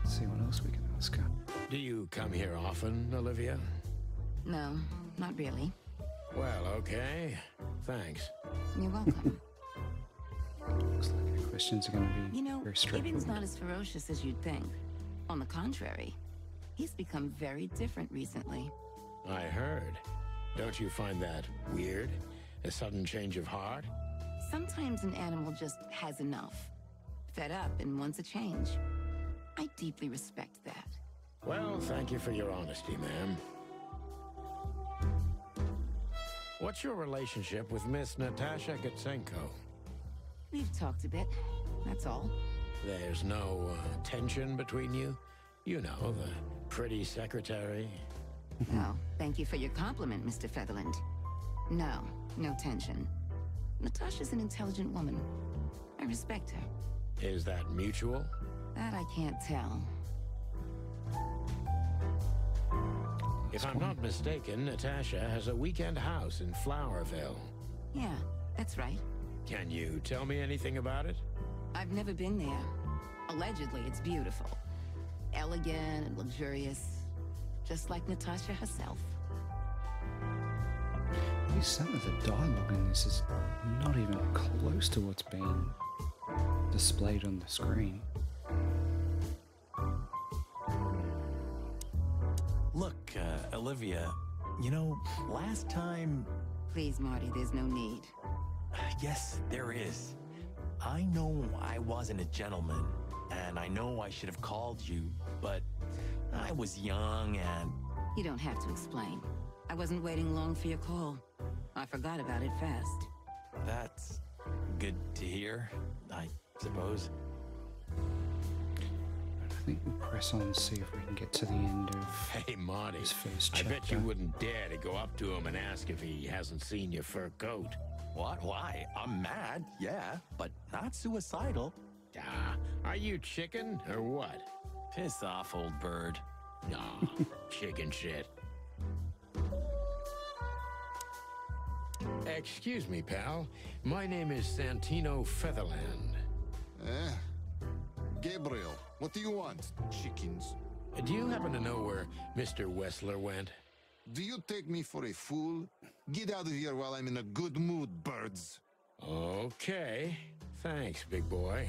let's see what else we can ask her. Do you come here often, Olivia? No, not really. Well, okay. Thanks. You're welcome. Looks like the questions are going to be You know, very straightforward. Gibbon's not as ferocious as you'd think. On the contrary, he's become very different recently. I heard. Don't you find that weird? A sudden change of heart? Sometimes an animal just has enough. Fed up and wants a change. I deeply respect that. Well, thank you for your honesty, ma'am. What's your relationship with Miss Natasha Gutsenko? We've talked a bit, that's all. There's no tension between you? You know, the pretty secretary. No, thank you for your compliment, Mr. Featherland. No, no tension. Natasha's an intelligent woman. I respect her. Is that mutual? That I can't tell. If I'm not mistaken, Natasha has a weekend house in Flowerville. Yeah, that's right. Can you tell me anything about it? I've never been there. Allegedly, it's beautiful. Elegant and luxurious. Just like Natasha herself. Some of the dialogue in this is not even close to what's being displayed on the screen. Look, Olivia, you know, last time... Please, Marty, there's no need. Yes, there is. I know I wasn't a gentleman, and I know I should have called you, but I was young and... You don't have to explain. I wasn't waiting long for your call. I forgot about it fast. That's good to hear, I suppose. I think we'll press on and see if we can get to the end of Hey, Marty, this first I chapter. bet you wouldn't dare to go up to him and ask if he hasn't seen your fur coat. What? Why? I'm mad, yeah, but not suicidal. Ah, are you chicken or what? Piss off, old bird. Nah, chicken shit. Excuse me, pal. My name is Santino Featherland. Gabriel, what do you want? Chickens. Do you happen to know where Mr. Wessler went? Do you take me for a fool? Get out of here while I'm in a good mood, birds. Okay. Thanks, big boy.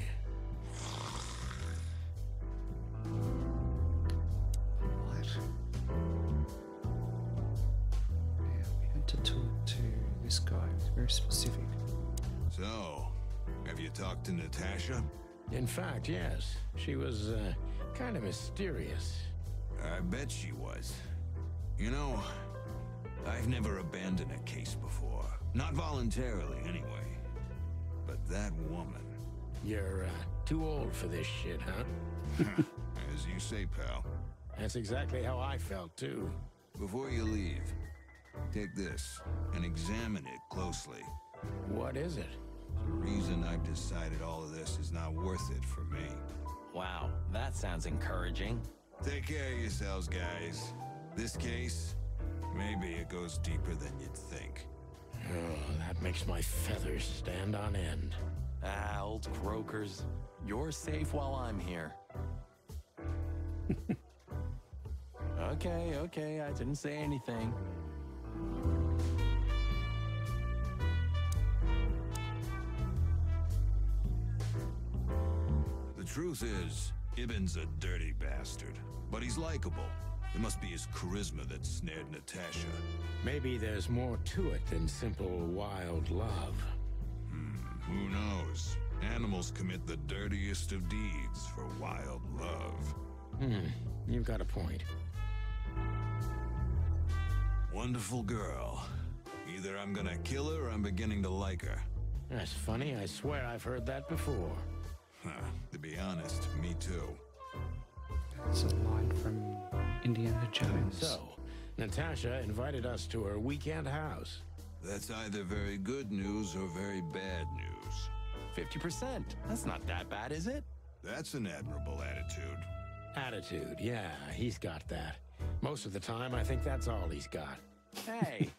Right. Yeah, we had to talk to this guy. He's very specific. So, have you talked to Natasha? In fact, yes. She was, kind of mysterious. I bet she was. You know, I I've never abandoned a case before. Not voluntarily, anyway. But that woman... You're, too old for this shit, huh? As you say, pal. That's exactly how I felt, too. Before you leave, take this and examine it closely. What is it? The reason I've decided all of this is not worth it for me. Wow, that sounds encouraging. Take care of yourselves, guys. This case, maybe it goes deeper than you'd think. Oh, that makes my feathers stand on end. Ah, old croakers. You're safe while I'm here. Okay, I didn't say anything. The truth is, Ibn's a dirty bastard, but he's likable. It must be his charisma that snared Natasha. Maybe there's more to it than simple wild love. Who knows? Animals commit the dirtiest of deeds for wild love. You've got a point. Wonderful girl. Either I'm gonna kill her or I'm beginning to like her. That's funny. I swear I've heard that before. To be honest, me too. That's a line from Indiana Jones. So, Natasha invited us to her weekend house. That's either very good news or very bad news. 50%. That's not that bad, is it? That's an admirable attitude. Attitude, yeah, he's got that. Most of the time, I think that's all he's got. Hey.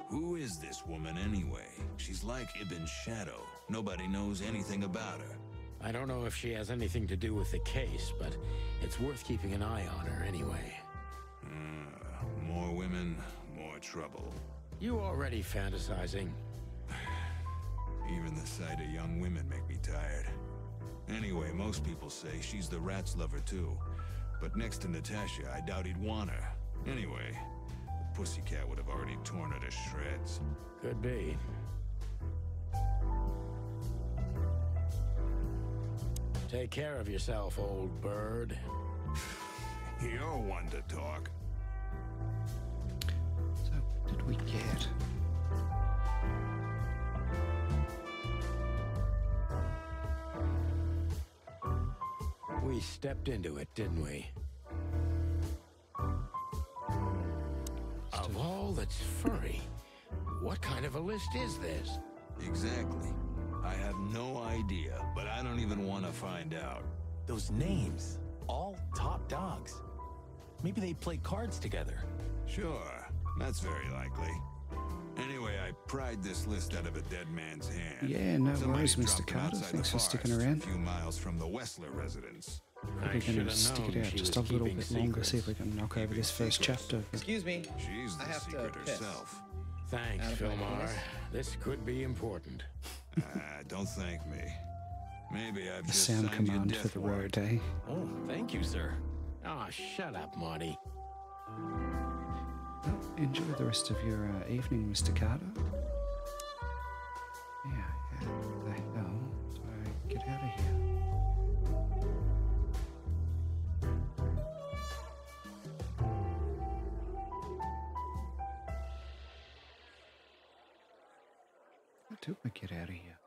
Who is this woman anyway? She's like Ibn's shadow. Nobody knows anything about her. I don't know if she has anything to do with the case, but it's worth keeping an eye on her anyway. More women, more trouble. You already fantasizing? Even the sight of young women make me tired. Anyway, most people say she's the rat's lover too. But next to Natasha, I doubt he'd want her. Anyway, the pussycat would have already torn her to shreds. Could be. Take care of yourself, old bird. You're one to talk. So, what did we get? We stepped into it, didn't we? Of all that's furry, what kind of a list is this? Exactly. I have no idea, but I don't even want to find out. Those names, all top dogs. Maybe they play cards together. Sure, that's very likely. Anyway, I pried this list out of a dead man's hand. Yeah, no Somebody worries, dropped Mr. them Carter. outside Thanks the for sticking forest, around. A few miles from the Wessler residence. Probably going to stick it out just a little bit longer, see if we can knock over this first chapter. Excuse me. She's the I have to secret piss. herself. Thanks, Out of my Filmar. penis? This could be important. Don't thank me. Maybe I've The just sound signed your command death for the warrant. road, eh? Oh, thank you, sir. Oh, shut up, Marty. Well, enjoy the rest of your evening, Mr. Carter. Yeah, how the hell do I get out of here? How do I get out of here?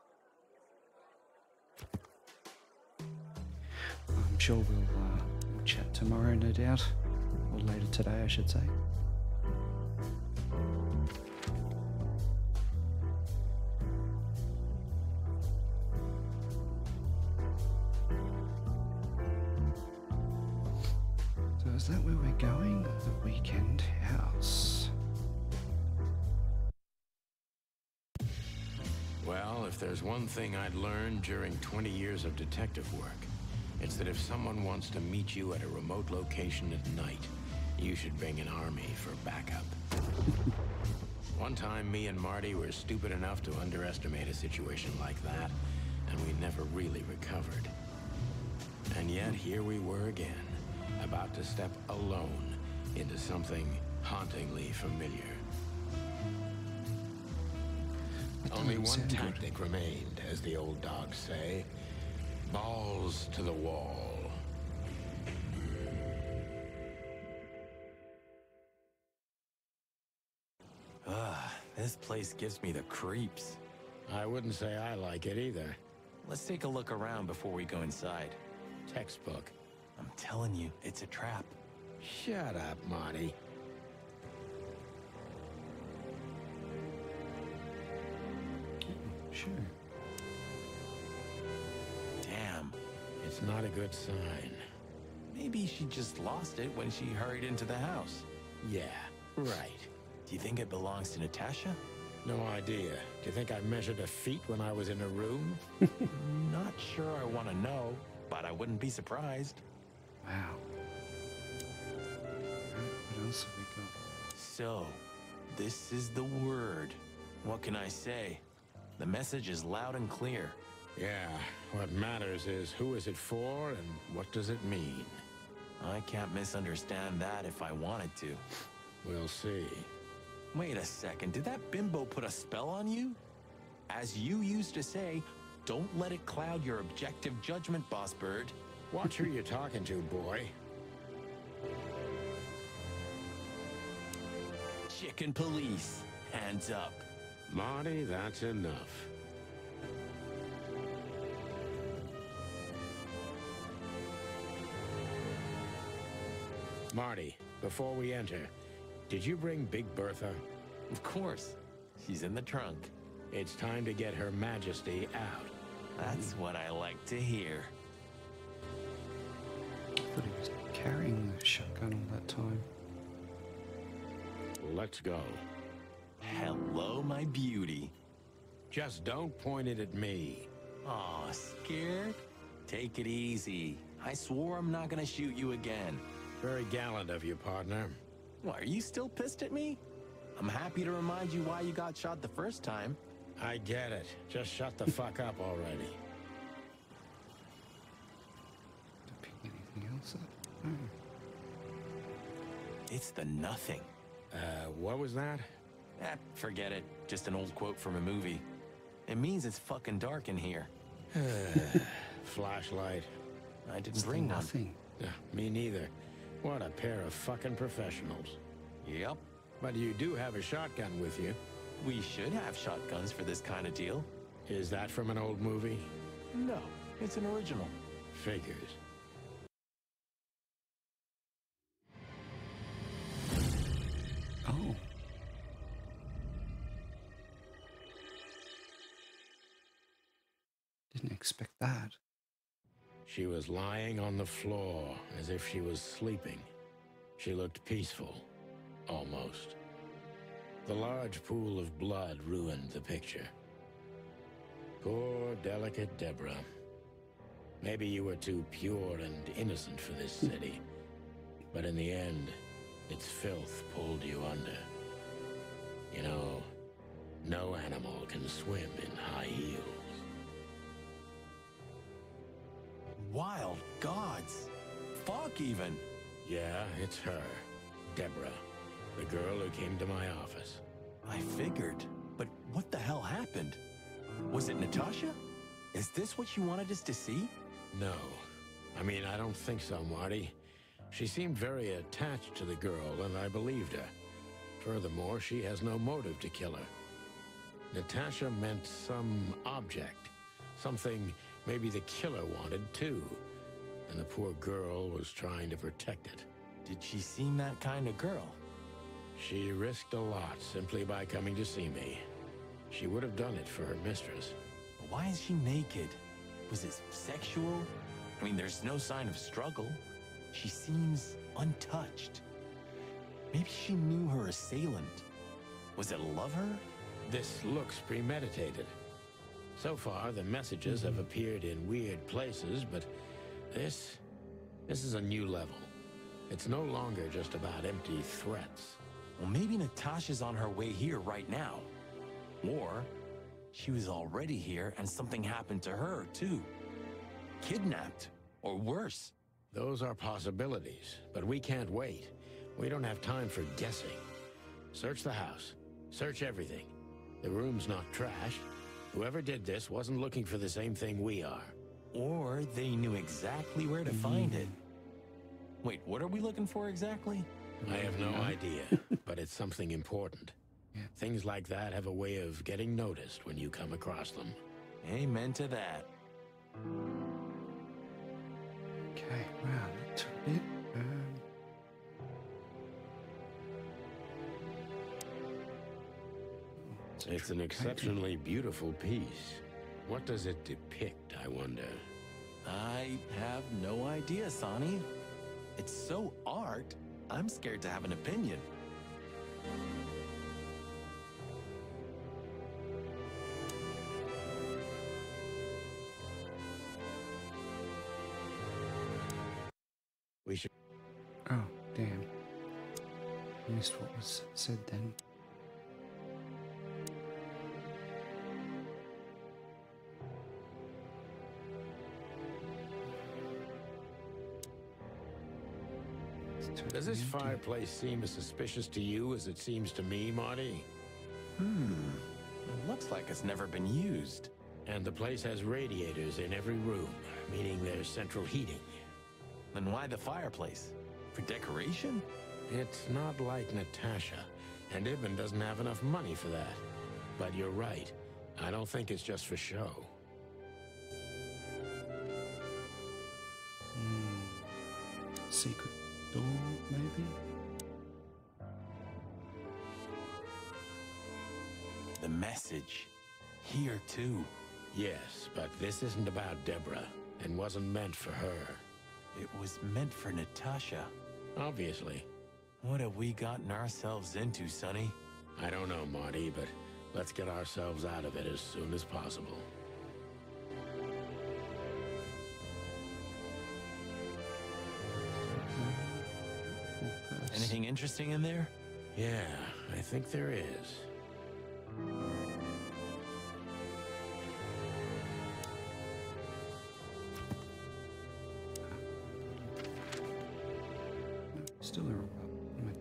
I'm sure we'll chat tomorrow, no doubt. Or later today, I should say. So is that where we're going? The weekend house. Well, if there's one thing I'd learned during 20 years of detective work, it's that if someone wants to meet you at a remote location at night, you should bring an army for backup. One time, me and Marty were stupid enough to underestimate a situation like that, and we never really recovered. And yet, here we were again, about to step alone into something hauntingly familiar. Only one tactic remained, as the old dogs say. Balls to the wall. This place gives me the creeps. I wouldn't say I like it either. Let's take a look around before we go inside. Textbook. I'm telling you, it's a trap. Shut up, Marty. Sure. Damn. It's not a good sign. Maybe she just lost it when she hurried into the house. Yeah, right. Do you think it belongs to Natasha? No idea. Do you think I measured her feet when I was in her room? Not sure I want to know, but I wouldn't be surprised. Wow. What else have we got? So, this is the word. What can I say? The message is loud and clear. Yeah, what matters is who is it for and what does it mean? I can't misunderstand that if I wanted to. We'll see. Wait a second, did that bimbo put a spell on you? As you used to say, don't let it cloud your objective judgment, Boss Bird. Watch who you're talking to, boy. Chicken police, hands up. Marty, that's enough. Marty, before we enter, did you bring Big Bertha? Of course. She's in the trunk. It's time to get Her Majesty out. That's what I like to hear. I thought he was carrying the shotgun all that time. Let's go. Hello, my beauty. Just don't point it at me. Aw, scared? Take it easy. I swore I'm not gonna shoot you again. Very gallant of you, partner. What, are you still pissed at me? I'm happy to remind you why you got shot the first time. I get it. Just shut the fuck up already. Did I pick anything else up? No. It's the nothing. What was that? Forget it. Just an old quote from a movie. It means it's fucking dark in here. Flashlight. I didn't bring nothing. Me neither. What a pair of fucking professionals. Yep. But you do have a shotgun with you. We should have shotguns for this kind of deal. Is that from an old movie? No, it's an original. Figures. Oh. Didn't expect that. She was lying on the floor as if she was sleeping. She looked peaceful, almost. The large pool of blood ruined the picture. Poor, delicate Deborah. Maybe you were too pure and innocent for this city. But in the end, its filth pulled you under. You know, no animal can swim in high heels. Wild gods. Fuck even. Yeah, it's her. Deborah. The girl who came to my office. I figured. But what the hell happened? Was it Natasha? Is this what you wanted us to see? No. I mean, I don't think so, Marty. She seemed very attached to the girl, and I believed her. Furthermore, she has no motive to kill her. Natasha meant some object. Something maybe the killer wanted, too. And the poor girl was trying to protect it. Did she seem that kind of girl? She risked a lot simply by coming to see me. She would have done it for her mistress. Why is she naked? Was it sexual? I mean, there's no sign of struggle. She seems untouched. Maybe she knew her assailant. Was it a lover? This looks premeditated. So far, the messages have appeared in weird places, but this is a new level. It's no longer just about empty threats. Well, maybe Natasha's on her way here right now. Or she was already here and something happened to her, too. Kidnapped, or worse. Those are possibilities, but we can't wait. We don't have time for guessing. Search the house. Search everything. The room's not trashed. Whoever did this wasn't looking for the same thing we are. Or they knew exactly where to find it. Wait, what are we looking for exactly? I have no idea, but it's something important. Things like that have a way of getting noticed when you come across them. Amen to that. Okay, wow, that took a bit. It's an exceptionally beautiful piece. What does it depict, I wonder? I have no idea, Sonny. It's so art, I'm scared to have an opinion. We should... Oh, damn. I missed what was said then. Does this fireplace seem as suspicious to you as it seems to me, Marty? It looks like it's never been used. And the place has radiators in every room, meaning there's central heating. Then why the fireplace? For decoration? It's not like Natasha, and Ibn doesn't have enough money for that. But you're right. I don't think it's just for show. Secret door, maybe? The message. Here, too. Yes, but this isn't about Deborah, and wasn't meant for her. It was meant for Natasha. Obviously. What have we gotten ourselves into, Sonny? I don't know, Marty, but let's get ourselves out of it as soon as possible. Anything interesting in there? Yeah, I think there is. Still a robot. What am I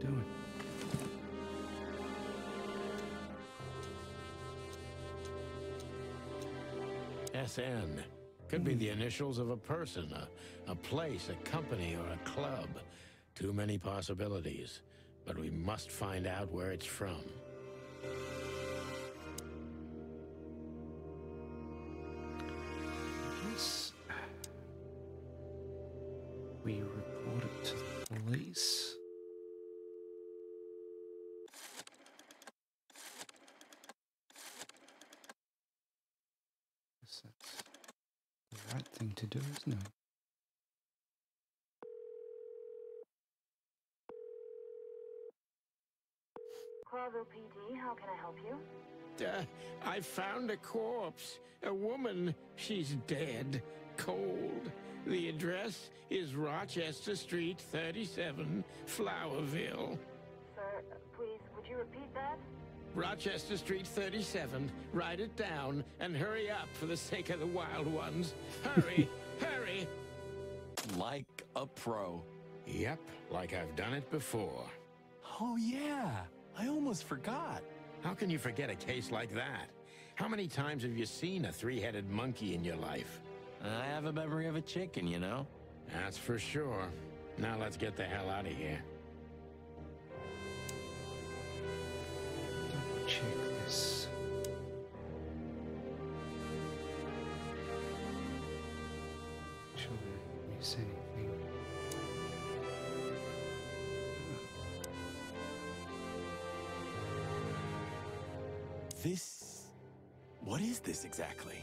doing? SN. Could be the initials of a person, a place, a company, or a club. Too many possibilities. But we must find out where it's from. Yes. We report it to the police. Guess that's the right thing to do, isn't it? Clawville PD, how can I help you? I found a corpse. A woman. She's dead. Cold. The address is Rochester Street, 37, Flowerville. Sir, please, would you repeat that? Rochester Street, 37. Write it down and hurry up for the sake of the wild ones. Hurry! Hurry! Like a pro. Yep, like I've done it before. Oh, yeah. I almost forgot. How can you forget a case like that? How many times have you seen a three-headed monkey in your life? I have a memory of a chicken, you know? That's for sure. Now let's get the hell out of here. Double check this. Make sure we don't miss anything. What is this exactly?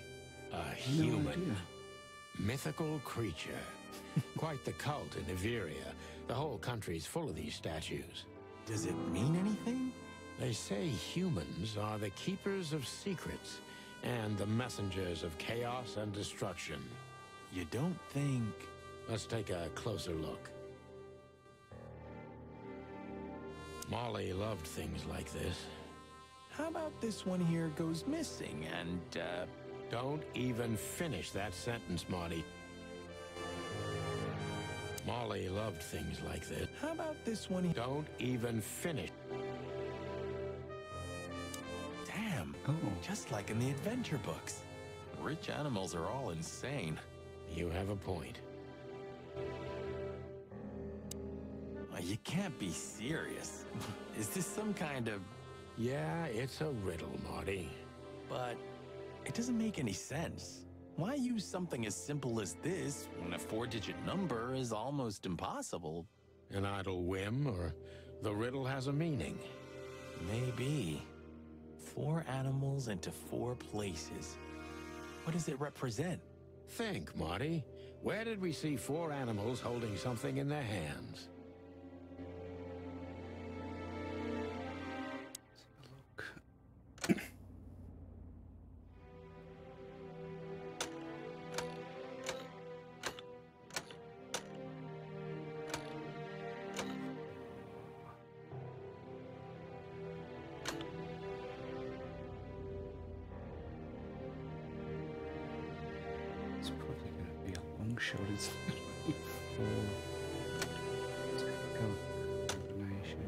A human. idea. Mythical creature. Quite the cult in Iveria. The whole country's full of these statues. Does it mean anything? They say humans are the keepers of secrets and the messengers of chaos and destruction. You don't think... Let's take a closer look. Molly loved things like this. How about this one here goes missing and, Don't even finish that sentence, Marty. Molly loved things like this. How about this one? Don't even finish. Damn. Oh. Just like in the adventure books. Rich animals are all insane. You have a point. You can't be serious. Is this some kind of Yeah, it's a riddle, Marty. But it doesn't make any sense. Why use something as simple as this when a 4-digit number is almost impossible? An idle whim, or the riddle has a meaning? Maybe. 4 animals into 4 places. What does it represent? Think, Marty. Where did we see 4 animals holding something in their hands? It's probably going to be a long shot, isn't it? Combination.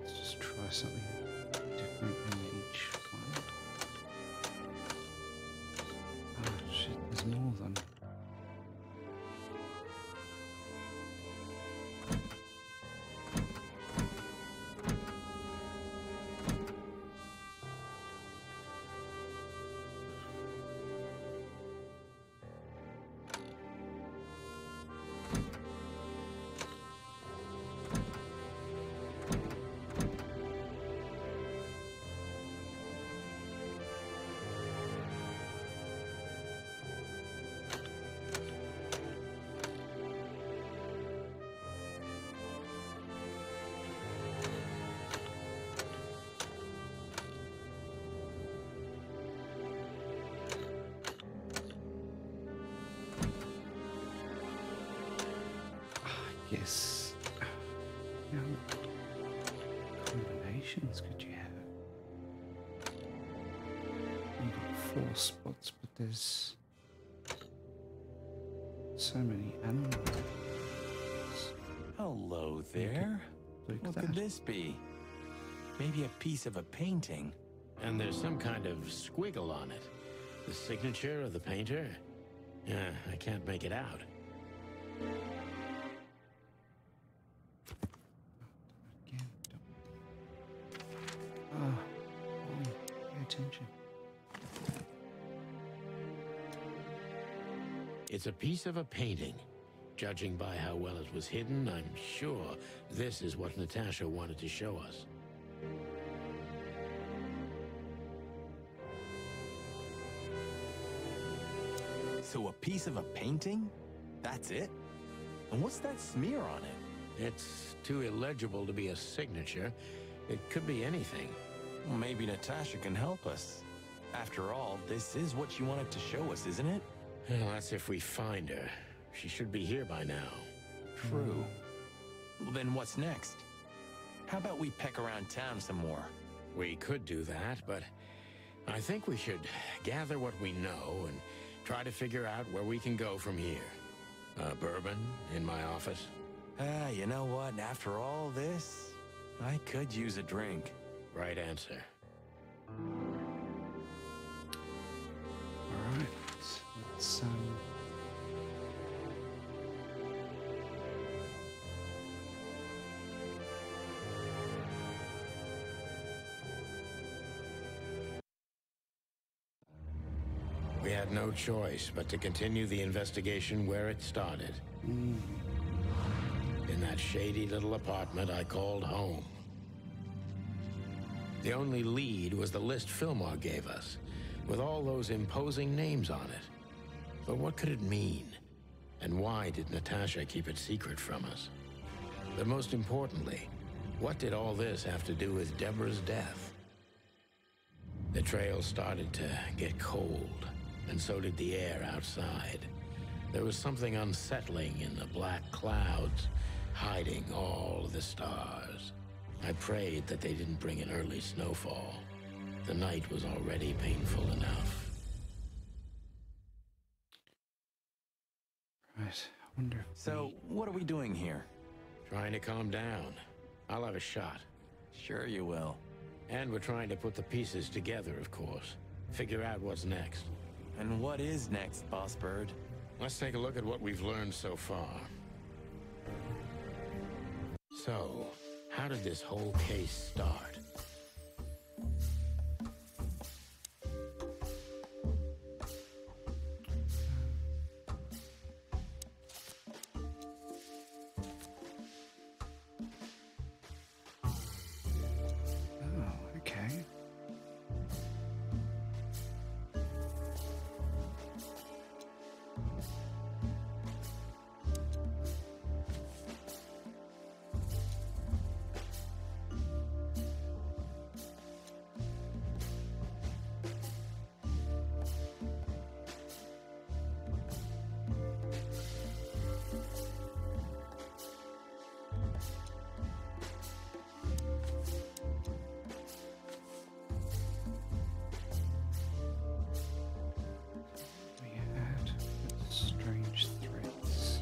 Let's just try something different in each one. Oh shit, there's more than. Yes. How many combinations could you have? You've got 4 spots, but there's so many animals. Hello there. What could this be? Maybe a piece of a painting. And there's some kind of squiggle on it. The signature of the painter? Yeah, I can't make it out. Pay attention. It's a piece of a painting. Judging by how well it was hidden, I'm sure this is what Natasha wanted to show us. So a piece of a painting? That's it? And what's that smear on it? It's too illegible to be a signature. It could be anything. Well, maybe Natasha can help us. After all, this is what she wanted to show us, isn't it? Well, that's if we find her. She should be here by now. True. Well, then what's next? How about we peck around town some more? We could do that, but I think we should gather what we know and try to figure out where we can go from here. Bourbon in my office? You know what? After all this, I could use a drink. Right answer. All right. Let's We had no choice but to continue the investigation where it started. In that shady little apartment I called home. The only lead was the list Fillmore gave us, with all those imposing names on it. But what could it mean? And why did Natasha keep it secret from us? But most importantly, what did all this have to do with Deborah's death? The trail started to get cold, and so did the air outside. There was something unsettling in the black clouds, hiding all the stars. I prayed that they didn't bring an early snowfall. The night was already painful enough. Right, I wonder if So, what are we doing here? Trying to calm down. I'll have a shot. Sure you will. And we're trying to put the pieces together, of course. Figure out what's next. And what is next, Boss Bird? Let's take a look at what we've learned so far. So, how did this whole case start? Oh, okay. We had strange threats.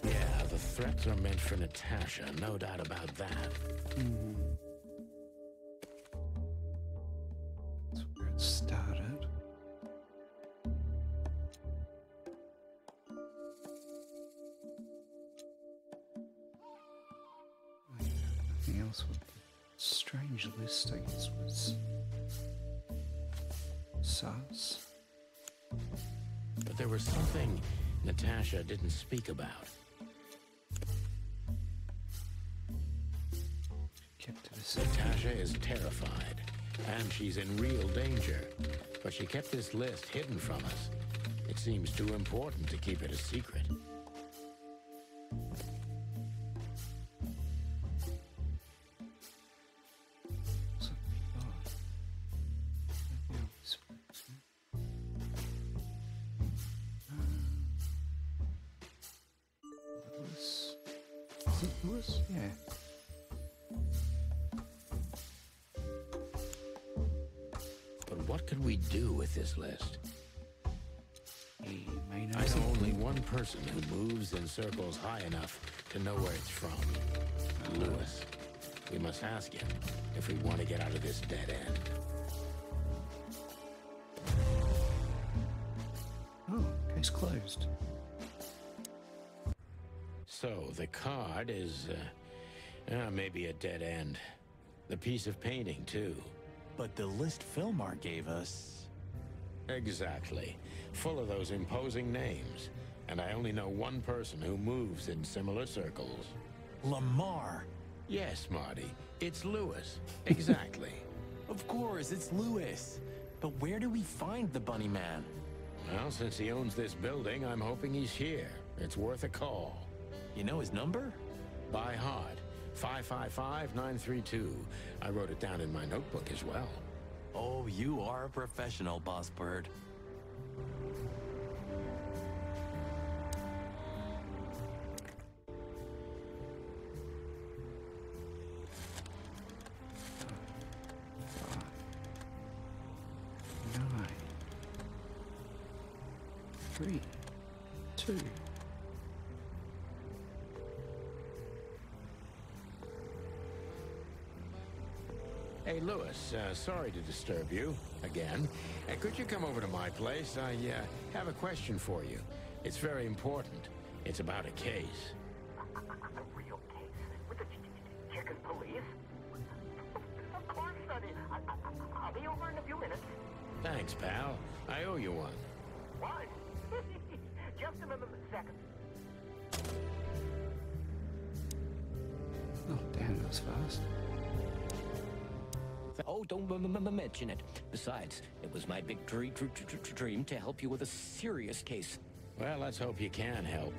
Yeah, the threats are meant for Natasha, no doubt about that. That's where it started. Nothing else with the strange listings was sus. But there was something Natasha didn't speak about. Kept it a Natasha is terrified, and she's in real danger. But she kept this list hidden from us. It seems too important to keep it a secret. Lewis. Is it Lewis? Yeah. But what could we do with this list? He may know I know something. only one person who moves in circles high enough to know where it's from. Lewis. We must ask him if we want to get out of this dead end. Oh, case closed. So the card is, maybe a dead end. The piece of painting, too. But the list Philmar gave us... Exactly. Full of those imposing names. And I only know one person who moves in similar circles. Lamar! Yes, Marty. It's Lewis. Exactly. Of course, it's Lewis. But where do we find the Bunny Man? Well, since he owns this building, I'm hoping he's here. It's worth a call. You know his number? By heart. 555-932. I wrote it down in my notebook as well. Oh, you are a professional, Boss Bird. Nine. 3, 2. Hey, Lewis, sorry to disturb you again. Could you come over to my place? I have a question for you. It's very important. It's about a case. A real case? With the chicken police? Of course, Sonny. I'll be over in a few minutes. Thanks, pal. I owe you one. What? Just a second. Oh, damn, that was fast. Oh, don't mention it. Besides, it was my big dream to help you with a serious case. Well, let's hope you can help.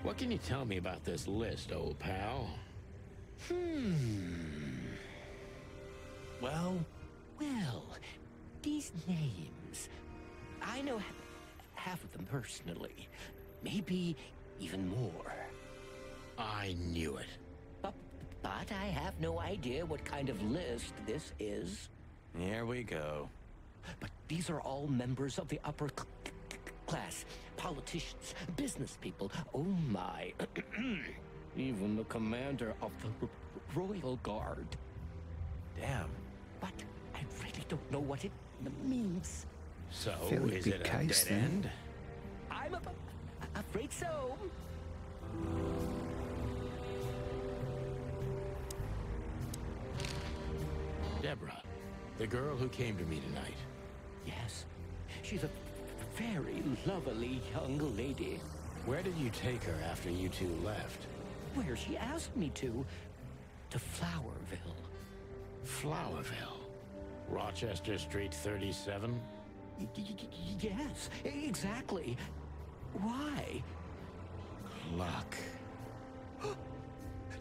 What can you tell me about this list, old pal? Well, these names. I know half of them personally. Maybe even more. I knew it. But I have no idea what kind of list this is. Here we go. But these are all members of the upper class. Politicians, business people. Oh my. Even the commander of the Royal Guard. Damn. But I really don't know what it means. So, Fairly is big it a case, dead then. end? I'm afraid so. Deborah, the girl who came to me tonight. Yes, she's a very lovely young lady. Where did you take her after you two left? Where she asked me to Flowerville. Flowerville? Rochester Street 37? Yes, exactly. Why? Luck.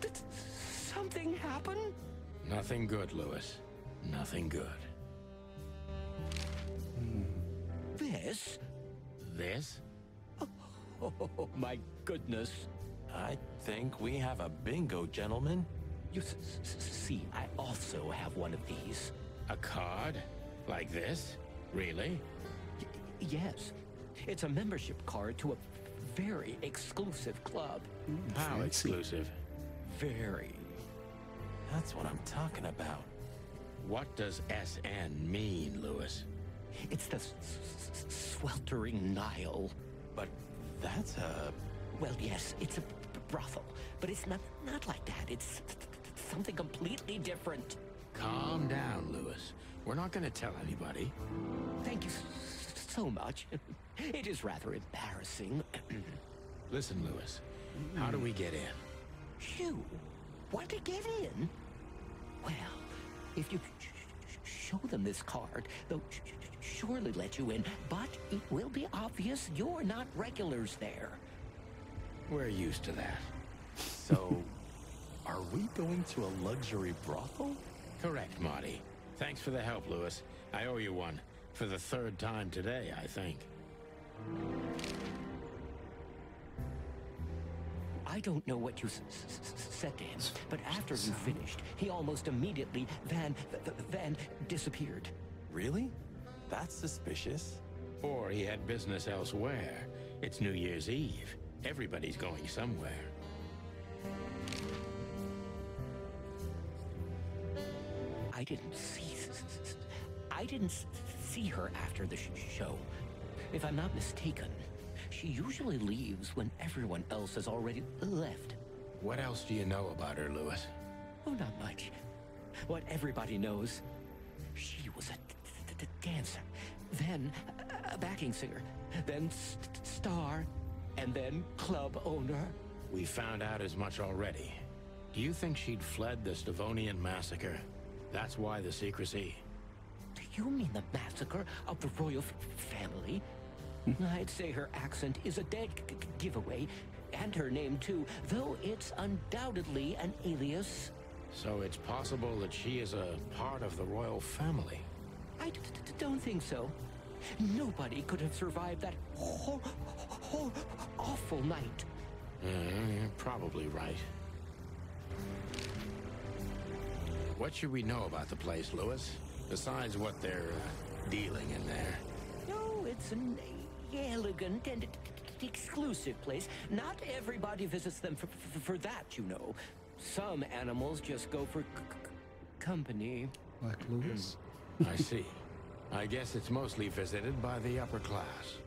Did something happen? Nothing good, Lewis. Nothing good. This? This? Oh, my goodness. I think we have a bingo, gentlemen. You see, I also have one of these. A card? Like this? Really? Yes. It's a membership card to a very exclusive club. How exclusive? Very. That's what I'm talking about. What does SN mean, Lewis? It's the sweltering Nile. But that's a... Well, yes, it's a brothel. But it's not like that. It's something completely different. Calm down, Lewis. We're not going to tell anybody. Thank you so much. It is rather embarrassing. Listen, Lewis. How do we get in? You want to get in? Well, if you show them this card, they'll surely let you in, but it will be obvious you're not regulars there. We're used to that. So, are we going to a luxury brothel? Correct, Marty. Thanks for the help, Lewis. I owe you one. For the third time today, I think. I don't know what you said to him, but after you finished, he almost immediately van disappeared. Really? That's suspicious. Or he had business elsewhere. It's New Year's Eve. Everybody's going somewhere. I didn't see her after the show. If I'm not mistaken, she usually leaves when everyone else has already left. What else do you know about her, Lewis? Oh, not much. What everybody knows. She was a dancer, then a backing singer, then star, and then club owner. We found out as much already. Do you think she'd fled the Stavonian massacre? That's why the secrecy. Do you mean the massacre of the royal family? I'd say her accent is a dead giveaway, and her name too, though it's undoubtedly an alias. So it's possible that she is a part of the royal family? I don't think so. Nobody could have survived that awful night. You're probably right. What should we know about the place, Lewis? Besides what they're dealing in there. No, it's an elegant and exclusive place. Not everybody visits them for that, you know. Some animals just go for company. Like Lewis? I see. I guess it's mostly visited by the upper class.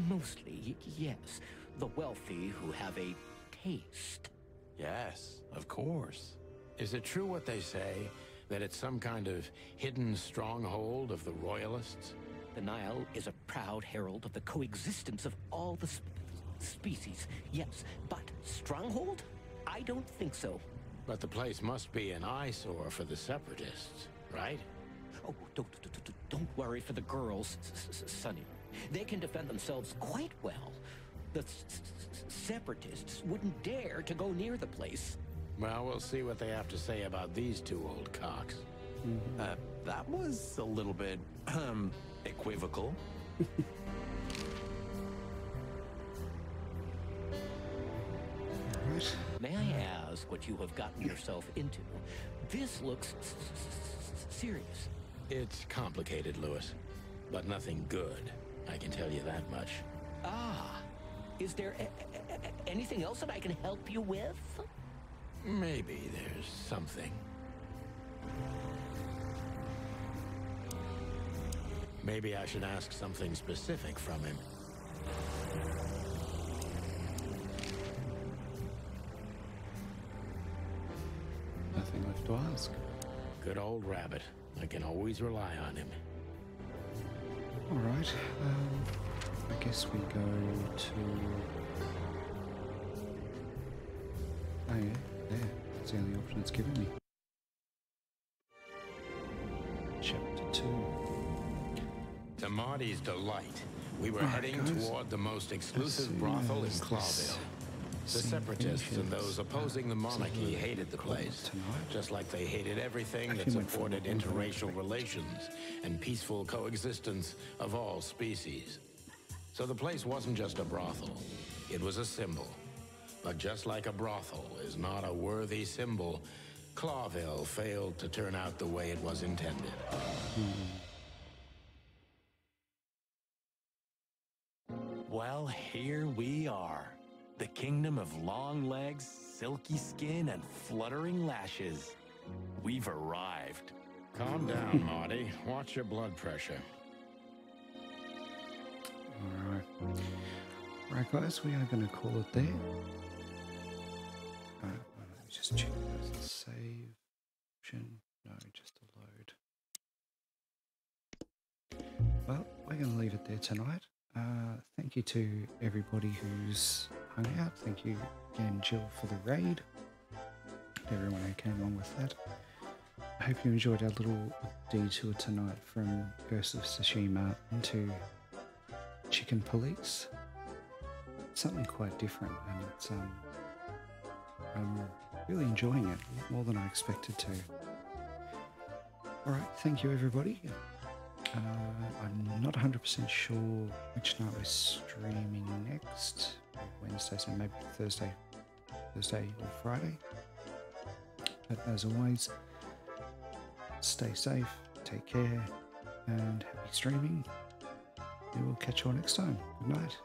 Mostly, yes. The wealthy who have a taste. Yes, of course. Is it true what they say, that it's some kind of hidden stronghold of the royalists? The Nile is a proud herald of the coexistence of all the species, yes, but stronghold? I don't think so. But the place must be an eyesore for the separatists. right? Oh, don't worry for the girls, Sonny. They can defend themselves quite well. The separatists wouldn't dare to go near the place. Well, we'll see what they have to say about these two old cocks. That was a little bit, equivocal. May I ask what you have gotten yourself into? This looks serious. It's complicated, Lewis, but nothing good. I can tell you that much. Ah, is there anything else that I can help you with? Maybe there's something. Maybe I should ask something specific from him. Nothing left to ask. Good old rabbit. I can always rely on him. All right. I guess we go to... Oh yeah, there. That's the only option it's given me. Chapter 2. To Marty's delight, we were All right, heading guys. toward the most exclusive brothel in Clawville. The separatists and those opposing the monarchy hated the place, just like they hated everything that supported interracial relations and peaceful coexistence of all species. So the place wasn't just a brothel, it was a symbol. But just like a brothel is not a worthy symbol, Clawville failed to turn out the way it was intended. Well, here we are. The kingdom of long legs, silky skin, and fluttering lashes. We've arrived. Calm down, Marty. Watch your blood pressure. Alright, guys, we are going to call it there. Let me just check the save option. No, just a load. Well, we're going to leave it there tonight. Thank you to everybody who's hung out. Thank you again, Jill, for the raid. Everyone who came along with that. I hope you enjoyed our little detour tonight from Ghost of Tsushima into Chicken Police. It's something quite different, and it's I'm really enjoying it more than I expected to. Alright, thank you everybody. I'm not 100% sure which night we're streaming next. Wednesday, so maybe Thursday or Friday. But as always, stay safe, take care, and happy streaming. We will catch you all next time. Good night.